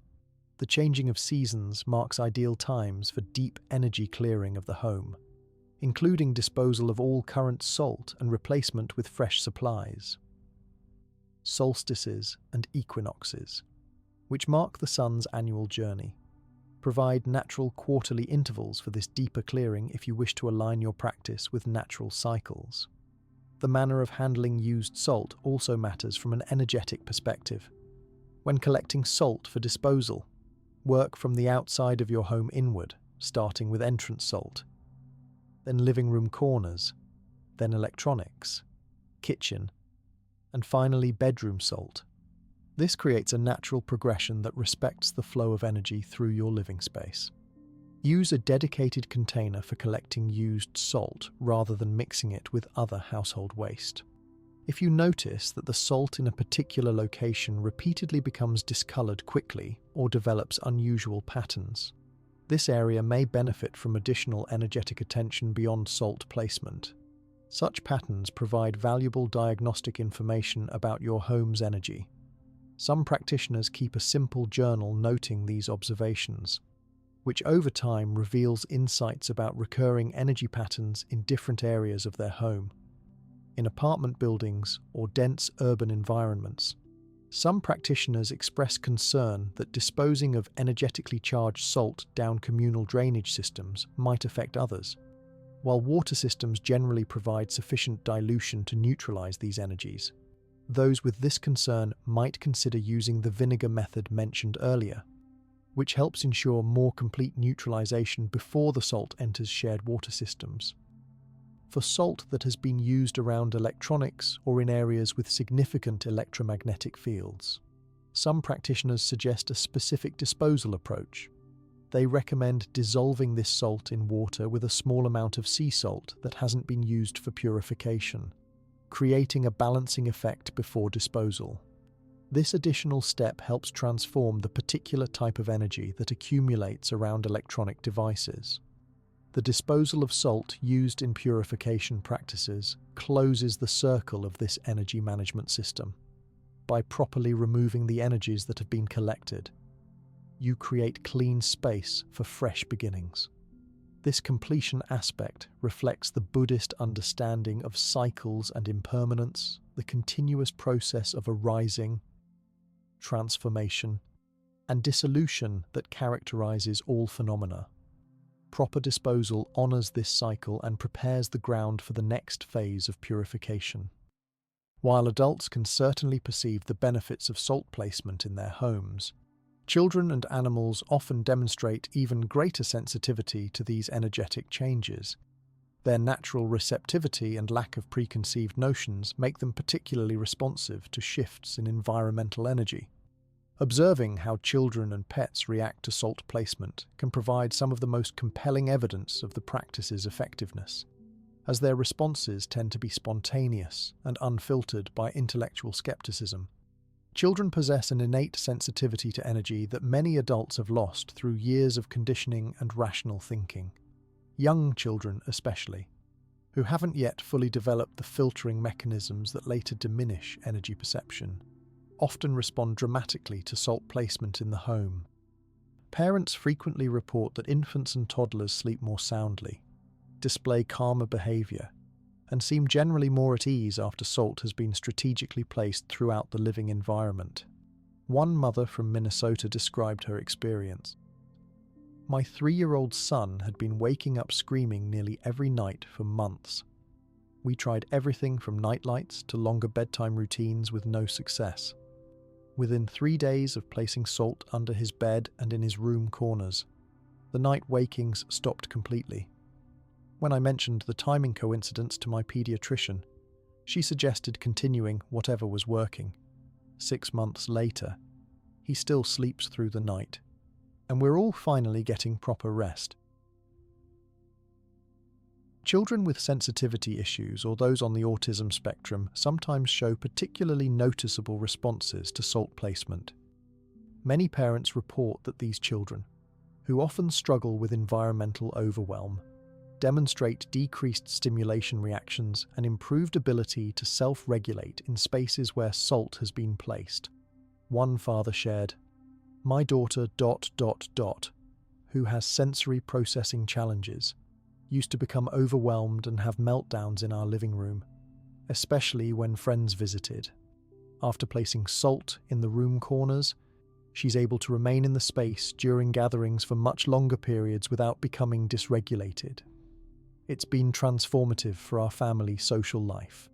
the changing of seasons marks ideal times for deep energy clearing of the home, including disposal of all current salt and replacement with fresh supplies. Solstices and equinoxes, which mark the sun's annual journey, provide natural quarterly intervals for this deeper clearing if you wish to align your practice with natural cycles. The manner of handling used salt also matters from an energetic perspective. When collecting salt for disposal, work from the outside of your home inward, starting with entrance salt, then living room corners, then electronics, kitchen, and finally bedroom salt. This creates a natural progression that respects the flow of energy through your living space. Use a dedicated container for collecting used salt rather than mixing it with other household waste. If you notice that the salt in a particular location repeatedly becomes discolored quickly or develops unusual patterns, this area may benefit from additional energetic attention beyond salt placement. Such patterns provide valuable diagnostic information about your home's energy. Some practitioners keep a simple journal noting these observations, which over time reveals insights about recurring energy patterns in different areas of their home. In apartment buildings or dense urban environments, some practitioners express concern that disposing of energetically charged salt down communal drainage systems might affect others. While water systems generally provide sufficient dilution to neutralize these energies, those with this concern might consider using the vinegar method mentioned earlier, which helps ensure more complete neutralization before the salt enters shared water systems. For salt that has been used around electronics or in areas with significant electromagnetic fields, some practitioners suggest a specific disposal approach. They recommend dissolving this salt in water with a small amount of sea salt that hasn't been used for purification, creating a balancing effect before disposal. This additional step helps transform the particular type of energy that accumulates around electronic devices. The disposal of salt used in purification practices closes the circle of this energy management system. By properly removing the energies that have been collected, you create clean space for fresh beginnings. This completion aspect reflects the Buddhist understanding of cycles and impermanence, the continuous process of arising, transformation, and dissolution that characterizes all phenomena. Proper disposal honors this cycle and prepares the ground for the next phase of purification. While adults can certainly perceive the benefits of salt placement in their homes, children and animals often demonstrate even greater sensitivity to these energetic changes. Their natural receptivity and lack of preconceived notions make them particularly responsive to shifts in environmental energy. Observing how children and pets react to salt placement can provide some of the most compelling evidence of the practice's effectiveness, as their responses tend to be spontaneous and unfiltered by intellectual skepticism. Children possess an innate sensitivity to energy that many adults have lost through years of conditioning and rational thinking. Young children especially, who haven't yet fully developed the filtering mechanisms that later diminish energy perception, often respond dramatically to salt placement in the home. Parents frequently report that infants and toddlers sleep more soundly, display calmer behavior, and seem generally more at ease after salt has been strategically placed throughout the living environment. One mother from Minnesota described her experience. "My 3-year-old son had been waking up screaming nearly every night for months. We tried everything from nightlights to longer bedtime routines with no success. Within 3 days of placing salt under his bed and in his room corners, The night wakings stopped completely. When I mentioned the timing coincidence to my pediatrician, she suggested continuing whatever was working. 6 months later, he still sleeps through the night, and we're all finally getting proper rest. Children with sensitivity issues or those on the autism spectrum sometimes show particularly noticeable responses to salt placement. Many parents report that these children, who often struggle with environmental overwhelm, demonstrate decreased stimulation reactions and improved ability to self-regulate in spaces where salt has been placed. One father shared, "My daughter ... who has sensory processing challenges, used to become overwhelmed and have meltdowns in our living room, especially when friends visited. After placing salt in the room corners, she's able to remain in the space during gatherings for much longer periods without becoming dysregulated. It's been transformative for our family social life."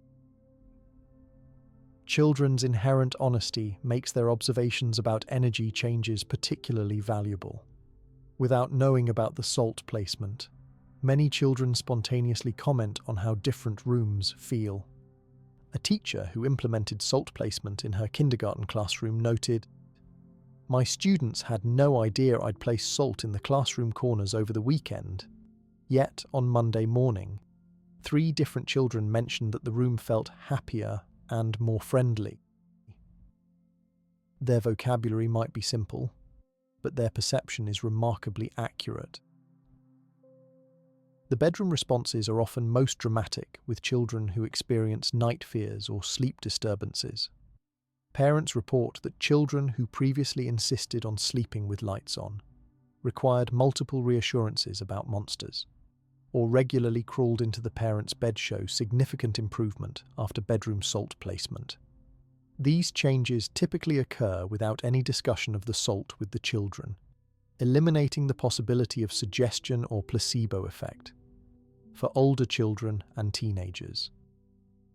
Children's inherent honesty makes their observations about energy changes particularly valuable. Without knowing about the salt placement, many children spontaneously comment on how different rooms feel. A teacher who implemented salt placement in her kindergarten classroom noted, "My students had no idea I'd placed salt in the classroom corners over the weekend. Yet, on Monday morning, 3 different children mentioned that the room felt happier and more friendly." Their vocabulary might be simple, but their perception is remarkably accurate. The bedroom responses are often most dramatic with children who experience night fears or sleep disturbances. Parents report that children who previously insisted on sleeping with lights on required multiple reassurances about monsters, or regularly crawled into the parents' bed show significant improvement after bedroom salt placement. These changes typically occur without any discussion of the salt with the children, eliminating the possibility of suggestion or placebo effect. For older children and teenagers,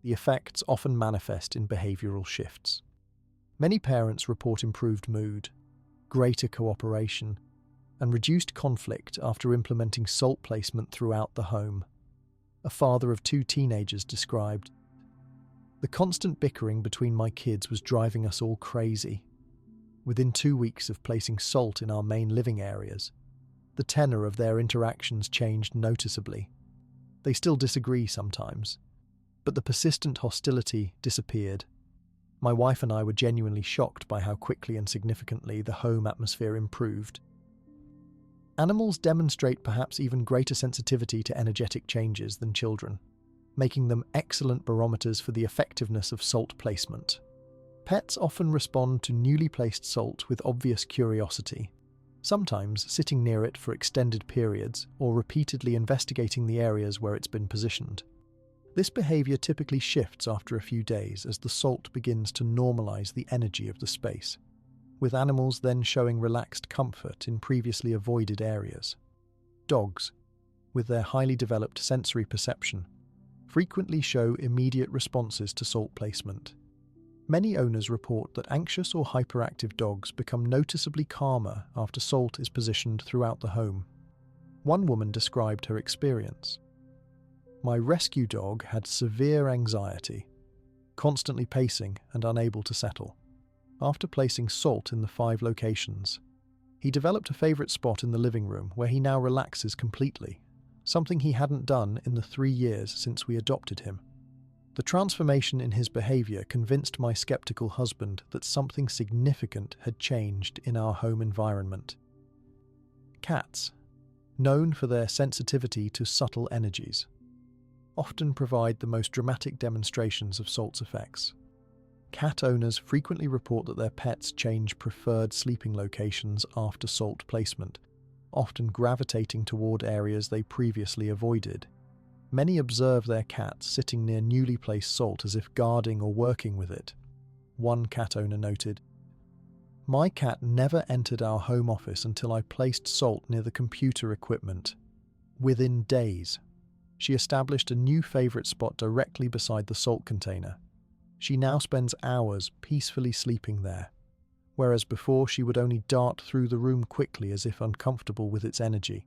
the effects often manifest in behavioral shifts. Many parents report improved mood, greater cooperation, and reduced conflict after implementing salt placement throughout the home. A father of 2 teenagers described, "The constant bickering between my kids was driving us all crazy. Within 2 weeks of placing salt in our main living areas, the tenor of their interactions changed noticeably. They still disagree sometimes, but the persistent hostility disappeared. My wife and I were genuinely shocked by how quickly and significantly the home atmosphere improved." Animals demonstrate perhaps even greater sensitivity to energetic changes than children, making them excellent barometers for the effectiveness of salt placement. Pets often respond to newly placed salt with obvious curiosity, sometimes sitting near it for extended periods or repeatedly investigating the areas where it's been positioned. This behavior typically shifts after a few days as the salt begins to normalize the energy of the space, with animals then showing relaxed comfort in previously avoided areas. Dogs, with their highly developed sensory perception, frequently show immediate responses to salt placement. Many owners report that anxious or hyperactive dogs become noticeably calmer after salt is positioned throughout the home. One woman described her experience. "My rescue dog had severe anxiety, constantly pacing and unable to settle. After placing salt in the 5 locations, he developed a favourite spot in the living room where he now relaxes completely, something he hadn't done in the 3 years since we adopted him. The transformation in his behaviour convinced my sceptical husband that something significant had changed in our home environment." Cats, known for their sensitivity to subtle energies, often provide the most dramatic demonstrations of salt's effects. Cat owners frequently report that their pets change preferred sleeping locations after salt placement, often gravitating toward areas they previously avoided. Many observe their cats sitting near newly placed salt as if guarding or working with it. One cat owner noted, "My cat never entered our home office until I placed salt near the computer equipment. Within days, she established a new favourite spot directly beside the salt container. She now spends hours peacefully sleeping there, whereas before she would only dart through the room quickly as if uncomfortable with its energy.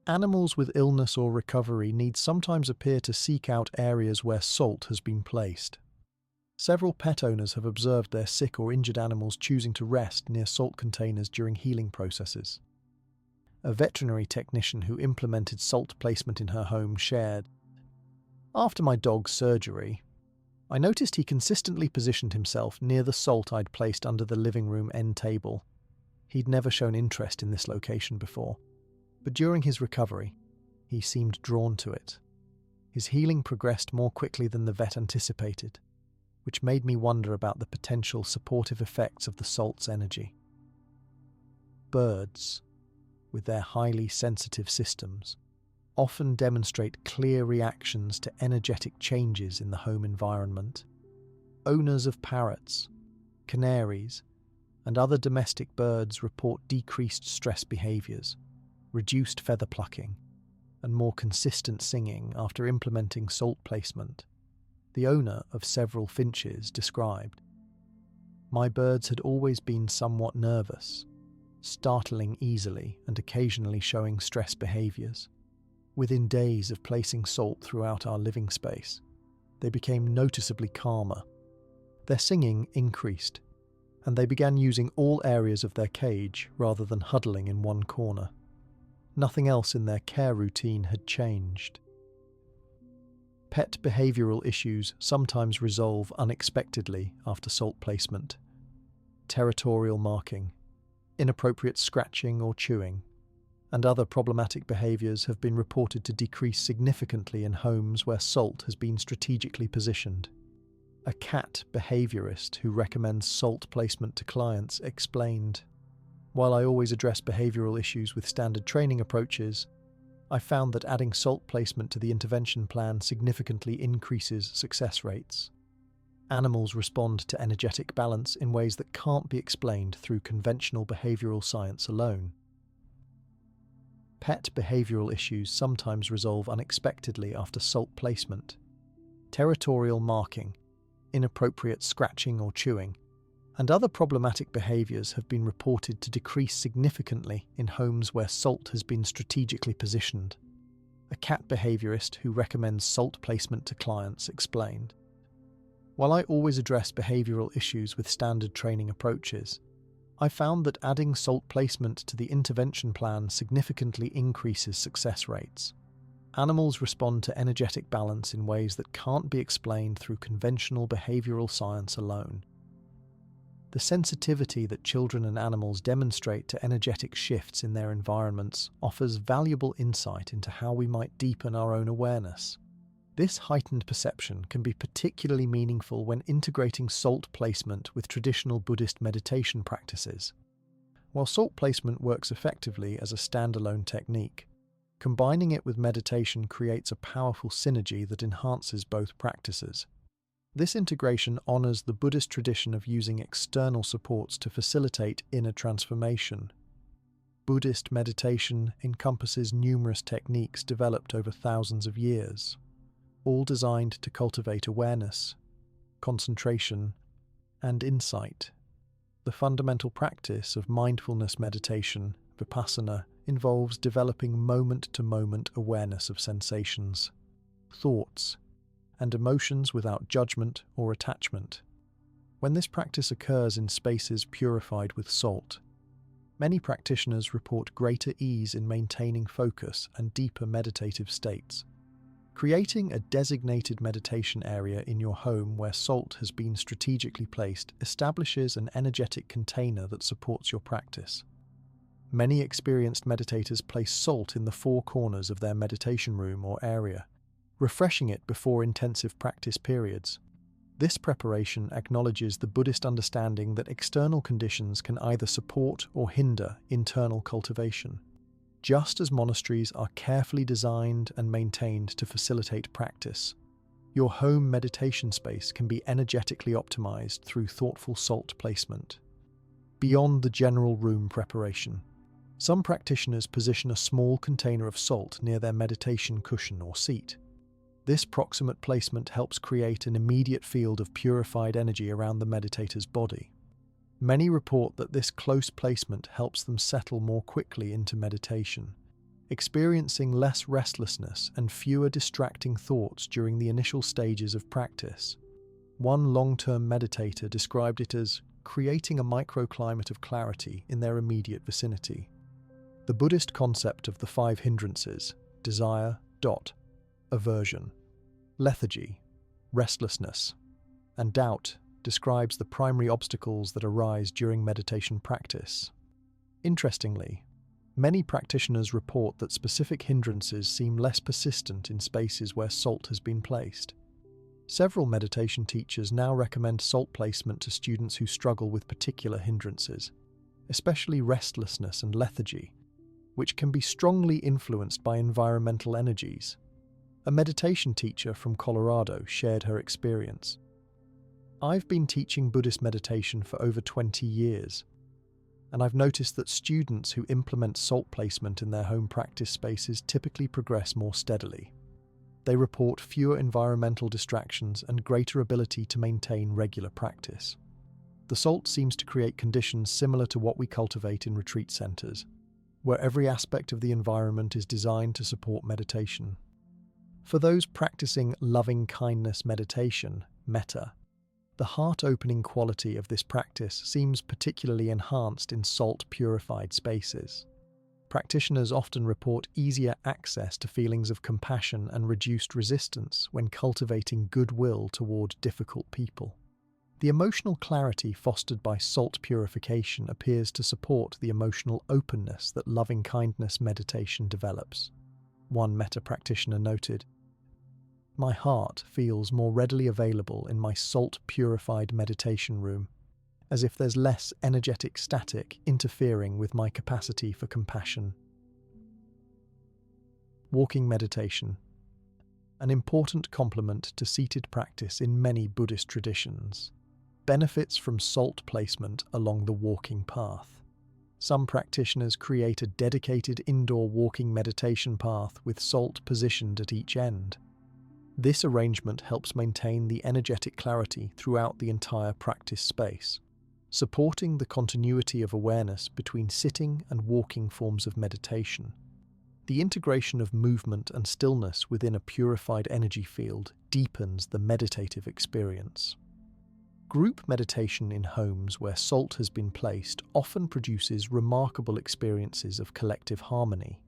Animals with illness or recovery needs sometimes appear to seek out areas where salt has been placed. Several pet owners have observed their sick or injured animals choosing to rest near salt containers during healing processes. A veterinary technician who implemented salt placement in her home shared, "After my dog's surgery, I noticed he consistently positioned himself near the salt I'd placed under the living room end table. He'd never shown interest in this location before, but during his recovery, he seemed drawn to it. His healing progressed more quickly than the vet anticipated, which made me wonder about the potential supportive effects of the salt's energy." Birds, with their highly sensitive systems, often demonstrate clear reactions to energetic changes in the home environment. Owners of parrots, canaries, and other domestic birds report decreased stress behaviors, reduced feather plucking, and more consistent singing after implementing salt placement. The owner of several finches described, "My birds had always been somewhat nervous, startling easily and occasionally showing stress behaviors. Within days of placing salt throughout our living space, they became noticeably calmer. Their singing increased, and they began using all areas of their cage rather than huddling in one corner. Nothing else in their care routine had changed." Pet behavioral issues sometimes resolve unexpectedly after salt placement. Territorial marking, inappropriate scratching or chewing, and other problematic behaviors have been reported to decrease significantly in homes where salt has been strategically positioned. A cat behaviorist who recommends salt placement to clients explained, "While I always address behavioral issues with standard training approaches, I found that adding salt placement to the intervention plan significantly increases success rates. Animals respond to energetic balance in ways that can't be explained through conventional behavioral science alone." Pet behavioral issues sometimes resolve unexpectedly after salt placement. Territorial marking, inappropriate scratching or chewing, and other problematic behaviors have been reported to decrease significantly in homes where salt has been strategically positioned. A cat behaviorist who recommends salt placement to clients explained, "While I always address behavioral issues with standard training approaches, I found that adding salt placement to the intervention plan significantly increases success rates. Animals respond to energetic balance in ways that can't be explained through conventional behavioral science alone." The sensitivity that children and animals demonstrate to energetic shifts in their environments offers valuable insight into how we might deepen our own awareness. This heightened perception can be particularly meaningful when integrating salt placement with traditional Buddhist meditation practices. While salt placement works effectively as a standalone technique, combining it with meditation creates a powerful synergy that enhances both practices. This integration honors the Buddhist tradition of using external supports to facilitate inner transformation. Buddhist meditation encompasses numerous techniques developed over thousands of years, all designed to cultivate awareness, concentration, and insight. The fundamental practice of mindfulness meditation, vipassana, involves developing moment-to-moment awareness of sensations, thoughts, and emotions without judgment or attachment. When this practice occurs in spaces purified with salt, many practitioners report greater ease in maintaining focus and deeper meditative states. Creating a designated meditation area in your home where salt has been strategically placed establishes an energetic container that supports your practice. Many experienced meditators place salt in the four corners of their meditation room or area, refreshing it before intensive practice periods. This preparation acknowledges the Buddhist understanding that external conditions can either support or hinder internal cultivation. Just as monasteries are carefully designed and maintained to facilitate practice, your home meditation space can be energetically optimized through thoughtful salt placement. Beyond the general room preparation, some practitioners position a small container of salt near their meditation cushion or seat. This proximate placement helps create an immediate field of purified energy around the meditator's body. Many report that this close placement helps them settle more quickly into meditation, experiencing less restlessness and fewer distracting thoughts during the initial stages of practice. One long-term meditator described it as creating a microclimate of clarity in their immediate vicinity. The Buddhist concept of the five hindrances, desire, aversion, lethargy, restlessness, and doubt, describes the primary obstacles that arise during meditation practice. Interestingly, many practitioners report that specific hindrances seem less persistent in spaces where salt has been placed. Several meditation teachers now recommend salt placement to students who struggle with particular hindrances, especially restlessness and lethargy, which can be strongly influenced by environmental energies. A meditation teacher from Colorado shared her experience. "I've been teaching Buddhist meditation for over 20 years, and I've noticed that students who implement salt placement in their home practice spaces typically progress more steadily. They report fewer environmental distractions and greater ability to maintain regular practice. The salt seems to create conditions similar to what we cultivate in retreat centers, where every aspect of the environment is designed to support meditation. For those practicing loving-kindness meditation, metta, the heart-opening quality of this practice seems particularly enhanced in salt-purified spaces. Practitioners often report easier access to feelings of compassion and reduced resistance when cultivating goodwill toward difficult people. The emotional clarity fostered by salt purification appears to support the emotional openness that loving-kindness meditation develops." One metta practitioner noted, "My heart feels more readily available in my salt-purified meditation room, as if there's less energetic static interfering with my capacity for compassion." Walking meditation, an important complement to seated practice in many Buddhist traditions, benefits from salt placement along the walking path. Some practitioners create a dedicated indoor walking meditation path with salt positioned at each end. This arrangement helps maintain the energetic clarity throughout the entire practice space, supporting the continuity of awareness between sitting and walking forms of meditation. The integration of movement and stillness within a purified energy field deepens the meditative experience. Group meditation in homes where salt has been placed often produces remarkable experiences of collective harmony.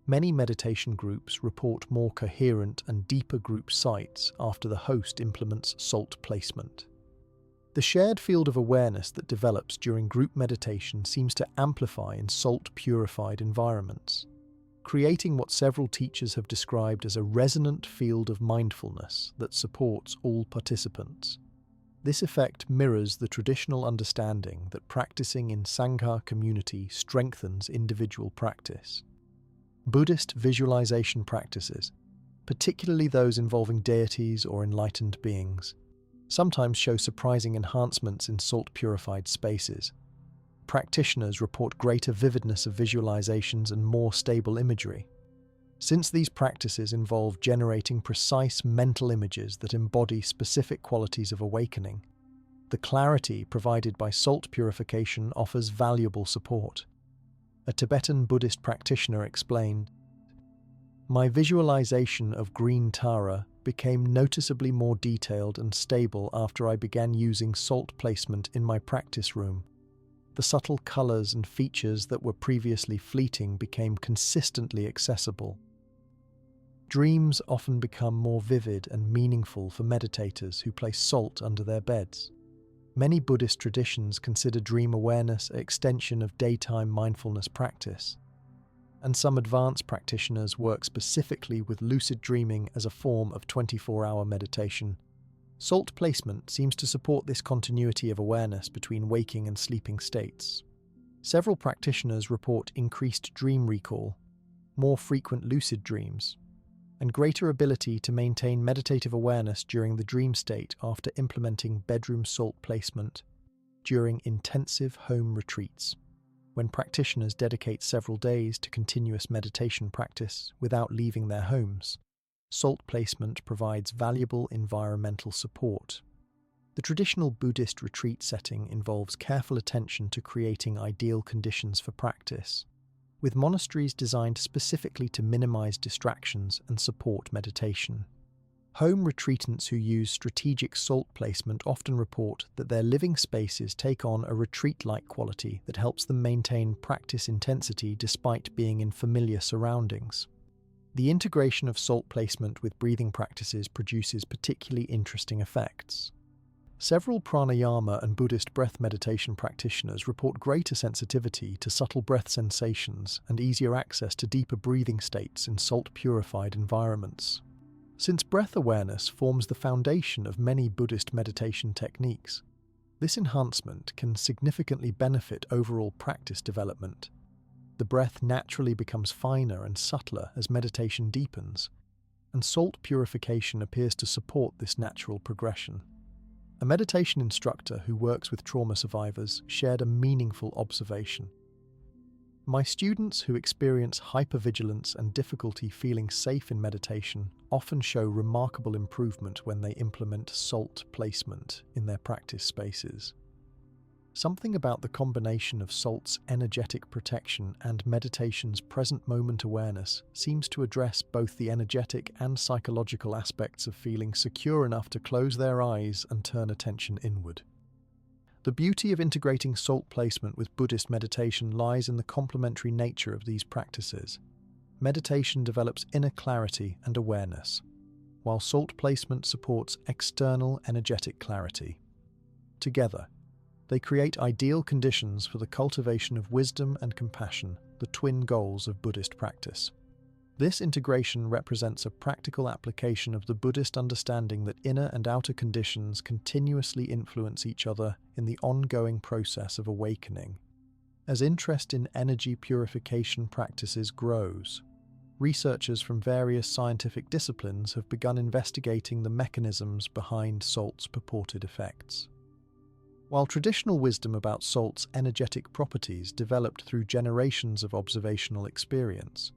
Many meditation groups report more coherent and deeper group sites after the host implements salt placement. The shared field of awareness that develops during group meditation seems to amplify in salt-purified environments, creating what several teachers have described as a resonant field of mindfulness that supports all participants. This effect mirrors the traditional understanding that practicing in Sangha community strengthens individual practice. Buddhist visualization practices, particularly those involving deities or enlightened beings, sometimes show surprising enhancements in salt-purified spaces. Practitioners report greater vividness of visualizations and more stable imagery. Since these practices involve generating precise mental images that embody specific qualities of awakening, the clarity provided by salt purification offers valuable support. A Tibetan Buddhist practitioner explained, "My visualization of green Tara became noticeably more detailed and stable after I began using salt placement in my practice room. The subtle colors and features that were previously fleeting became consistently accessible. Dreams often become more vivid and meaningful for meditators who place salt under their beds. Many Buddhist traditions consider dream awareness an extension of daytime mindfulness practice, and some advanced practitioners work specifically with lucid dreaming as a form of 24-hour meditation. Salt placement seems to support this continuity of awareness between waking and sleeping states. Several practitioners report increased dream recall, more frequent lucid dreams, and greater ability to maintain meditative awareness during the dream state after implementing bedroom salt placement during intensive home retreats, when practitioners dedicate several days to continuous meditation practice without leaving their homes. Salt placement provides valuable environmental support. The traditional Buddhist retreat setting involves careful attention to creating ideal conditions for practice, with monasteries designed specifically to minimize distractions and support meditation. Home retreatants who use strategic salt placement often report that their living spaces take on a retreat-like quality that helps them maintain practice intensity despite being in familiar surroundings. The integration of salt placement with breathing practices produces particularly interesting effects. Several pranayama and Buddhist breath meditation practitioners report greater sensitivity to subtle breath sensations and easier access to deeper breathing states in salt-purified environments. Since breath awareness forms the foundation of many Buddhist meditation techniques, this enhancement can significantly benefit overall practice development. The breath naturally becomes finer and subtler as meditation deepens, and salt purification appears to support this natural progression. A meditation instructor who works with trauma survivors shared a meaningful observation. My students who experience hypervigilance and difficulty feeling safe in meditation often show remarkable improvement when they implement salt placement in their practice spaces. Something about the combination of salt's energetic protection and meditation's present moment awareness seems to address both the energetic and psychological aspects of feeling secure enough to close their eyes and turn attention inward. The beauty of integrating salt placement with Buddhist meditation lies in the complementary nature of these practices. Meditation develops inner clarity and awareness, while salt placement supports external energetic clarity. Together, they create ideal conditions for the cultivation of wisdom and compassion, the twin goals of Buddhist practice. This integration represents a practical application of the Buddhist understanding that inner and outer conditions continuously influence each other in the ongoing process of awakening. As interest in energy purification practices grows, researchers from various scientific disciplines have begun investigating the mechanisms behind salt's purported effects. While traditional wisdom about salt's energetic properties developed through generations of observational experience,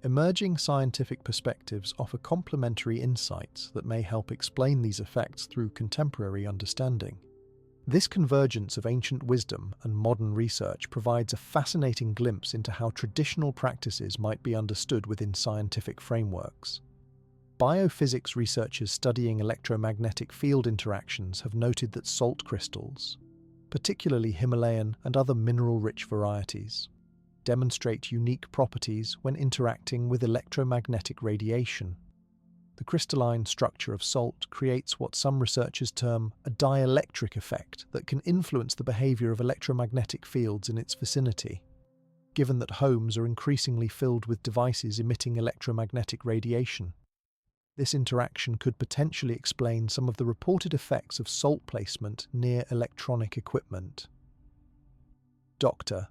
emerging scientific perspectives offer complementary insights that may help explain these effects through contemporary understanding. This convergence of ancient wisdom and modern research provides a fascinating glimpse into how traditional practices might be understood within scientific frameworks. Biophysics researchers studying electromagnetic field interactions have noted that salt crystals, particularly Himalayan and other mineral-rich varieties, demonstrate unique properties when interacting with electromagnetic radiation. The crystalline structure of salt creates what some researchers term a dielectric effect that can influence the behavior of electromagnetic fields in its vicinity. Given that homes are increasingly filled with devices emitting electromagnetic radiation, this interaction could potentially explain some of the reported effects of salt placement near electronic equipment. Dr.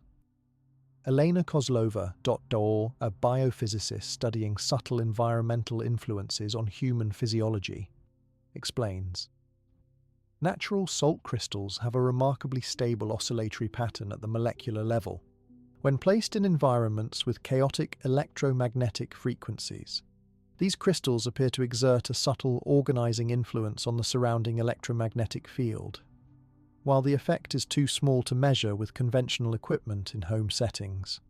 Elena Kozlova, a biophysicist studying subtle environmental influences on human physiology, explains, natural salt crystals have a remarkably stable oscillatory pattern at the molecular level. When placed in environments with chaotic electromagnetic frequencies, these crystals appear to exert a subtle organizing influence on the surrounding electromagnetic field. While the effect is too small to measure with conventional equipment in home settings,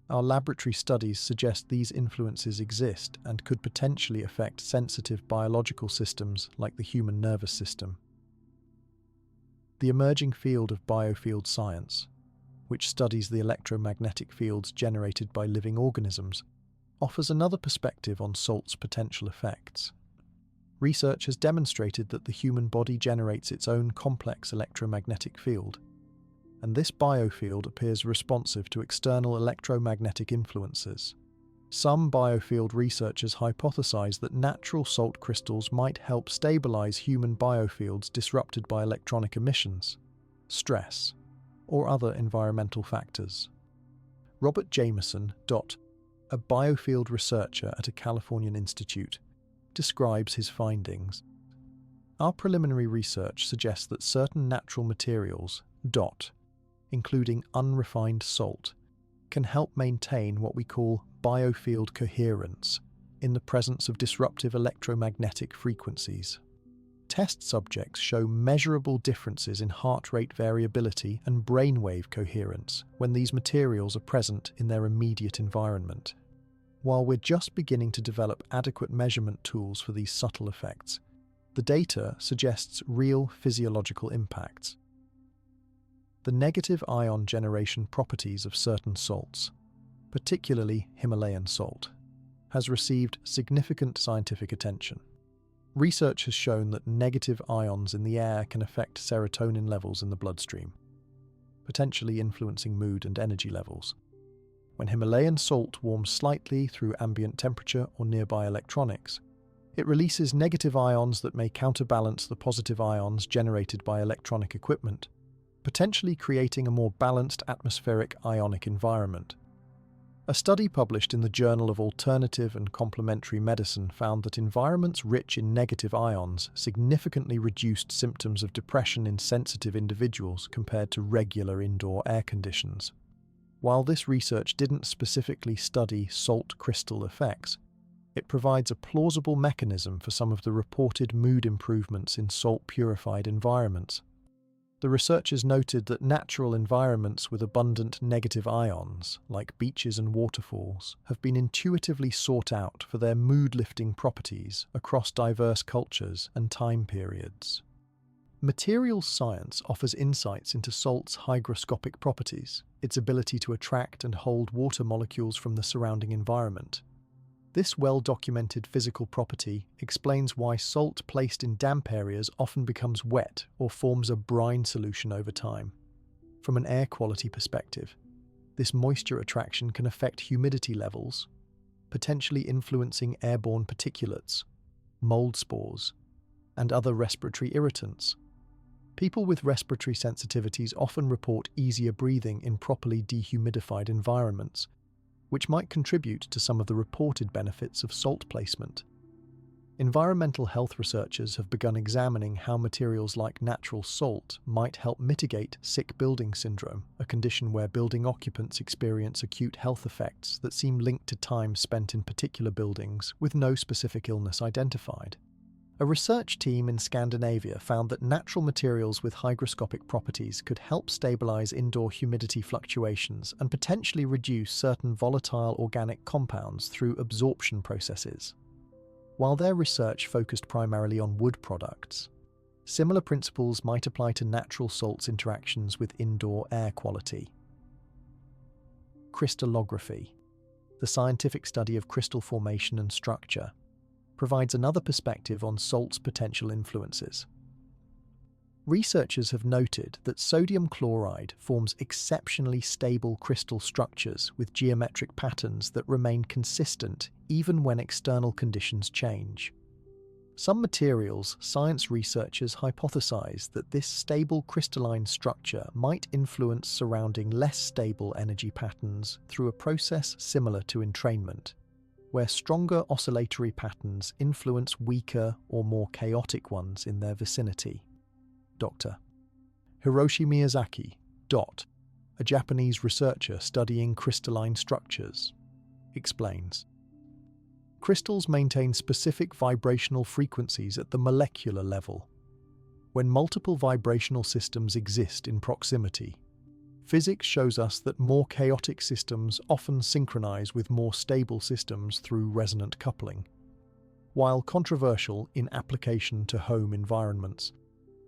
our laboratory studies suggest these influences exist and could potentially affect sensitive biological systems like the human nervous system. The emerging field of biofield science, which studies the electromagnetic fields generated by living organisms, offers another perspective on salt's potential effects. Research has demonstrated that the human body generates its own complex electromagnetic field, and this biofield appears responsive to external electromagnetic influences. Some biofield researchers hypothesize that natural salt crystals might help stabilize human biofields disrupted by electronic emissions, stress, or other environmental factors. Robert Jameson, a biofield researcher at a Californian institute, describes his findings. Our preliminary research suggests that certain natural materials, including unrefined salt, can help maintain what we call biofield coherence in the presence of disruptive electromagnetic frequencies. test subjects show measurable differences in heart rate variability and brainwave coherence when these materials are present in their immediate environment. While we're just beginning to develop adequate measurement tools for these subtle effects, the data suggests real physiological impacts. The negative ion generation properties of certain salts, particularly Himalayan salt, has received significant scientific attention. Research has shown that negative ions in the air can affect serotonin levels in the bloodstream, potentially influencing mood and energy levels. When Himalayan salt warms slightly through ambient temperature or nearby electronics, it releases negative ions that may counterbalance the positive ions generated by electronic equipment, potentially creating a more balanced atmospheric ionic environment. A study published in the Journal of Alternative and Complementary Medicine found that environments rich in negative ions significantly reduced symptoms of depression in sensitive individuals compared to regular indoor air conditions. While this research didn't specifically study salt crystal effects, it provides a plausible mechanism for some of the reported mood improvements in salt-purified environments. The researchers noted that natural environments with abundant negative ions, like beaches and waterfalls, have been intuitively sought out for their mood-lifting properties across diverse cultures and time periods. Materials science offers insights into salt's hygroscopic properties, its ability to attract and hold water molecules from the surrounding environment. This well-documented physical property explains why salt placed in damp areas often becomes wet or forms a brine solution over time. From an air quality perspective, this moisture attraction can affect humidity levels, potentially influencing airborne particulates, mold spores, and other respiratory irritants. People with respiratory sensitivities often report easier breathing in properly dehumidified environments, which might contribute to some of the reported benefits of salt placement. Environmental health researchers have begun examining how materials like natural salt might help mitigate sick building syndrome, a condition where building occupants experience acute health effects that seem linked to time spent in particular buildings with no specific illness identified. A research team in Scandinavia found that natural materials with hygroscopic properties could help stabilize indoor humidity fluctuations and potentially reduce certain volatile organic compounds through absorption processes. While their research focused primarily on wood products, similar principles might apply to natural salts' interactions with indoor air quality. Crystallography, the scientific study of crystal formation and structure, provides another perspective on salt's potential influences. Researchers have noted that sodium chloride forms exceptionally stable crystal structures with geometric patterns that remain consistent even when external conditions change. Some materials science researchers hypothesize that this stable crystalline structure might influence surrounding less stable energy patterns through a process similar to entrainment, where stronger oscillatory patterns influence weaker or more chaotic ones in their vicinity. Dr. Hiroshi Miyazaki, a Japanese researcher studying crystalline structures, explains. Crystals maintain specific vibrational frequencies at the molecular level. When multiple vibrational systems exist in proximity, physics shows us that more chaotic systems often synchronize with more stable systems through resonant coupling. While controversial in application to home environments,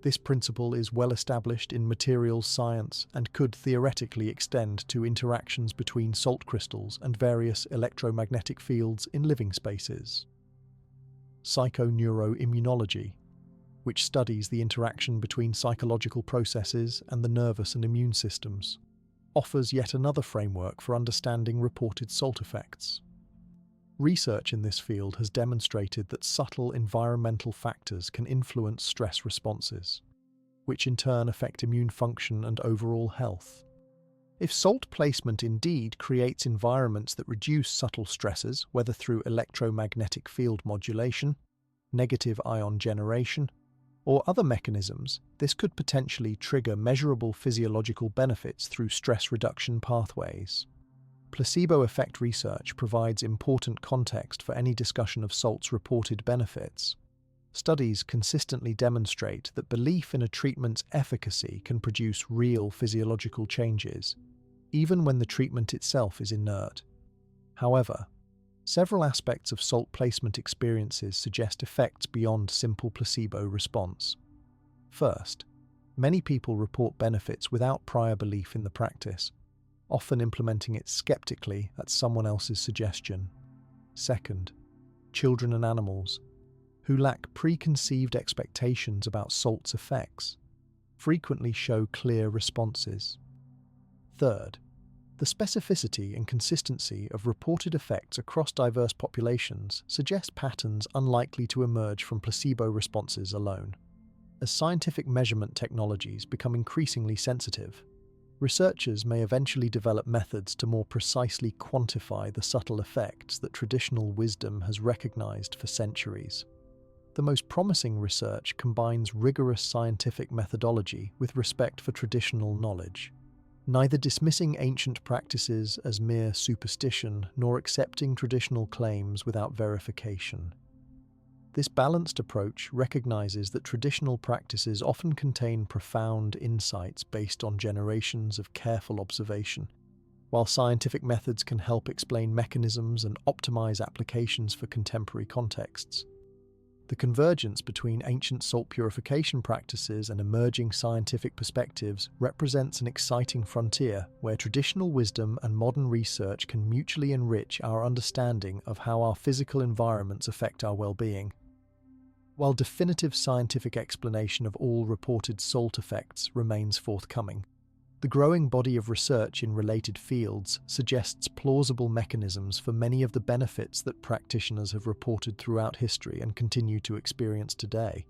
this principle is well established in materials science and could theoretically extend to interactions between salt crystals and various electromagnetic fields in living spaces. Psychoneuroimmunology, which studies the interaction between psychological processes and the nervous and immune systems, offers yet another framework for understanding reported salt effects. Research in this field has demonstrated that subtle environmental factors can influence stress responses, which in turn affect immune function and overall health. If salt placement indeed creates environments that reduce subtle stresses, whether through electromagnetic field modulation, negative ion generation, or other mechanisms, this could potentially trigger measurable physiological benefits through stress reduction pathways. Placebo effect research provides important context for any discussion of salt's reported benefits. Studies consistently demonstrate that belief in a treatment's efficacy can produce real physiological changes, even when the treatment itself is inert. However, several aspects of salt placement experiences suggest effects beyond simple placebo response. First, many people report benefits without prior belief in the practice, often implementing it skeptically at someone else's suggestion. Second, children and animals, who lack preconceived expectations about salt's effects, frequently show clear responses. Third, the specificity and consistency of reported effects across diverse populations suggest patterns unlikely to emerge from placebo responses alone. As scientific measurement technologies become increasingly sensitive, researchers may eventually develop methods to more precisely quantify the subtle effects that traditional wisdom has recognized for centuries. The most promising research combines rigorous scientific methodology with respect for traditional knowledge, neither dismissing ancient practices as mere superstition nor accepting traditional claims without verification. This balanced approach recognizes that traditional practices often contain profound insights based on generations of careful observation, while scientific methods can help explain mechanisms and optimize applications for contemporary contexts. The convergence between ancient salt purification practices and emerging scientific perspectives represents an exciting frontier where traditional wisdom and modern research can mutually enrich our understanding of how our physical environments affect our well-being. While definitive scientific explanation of all reported salt effects remains forthcoming, the growing body of research in related fields suggests plausible mechanisms for many of the benefits that practitioners have reported throughout history and continue to experience today.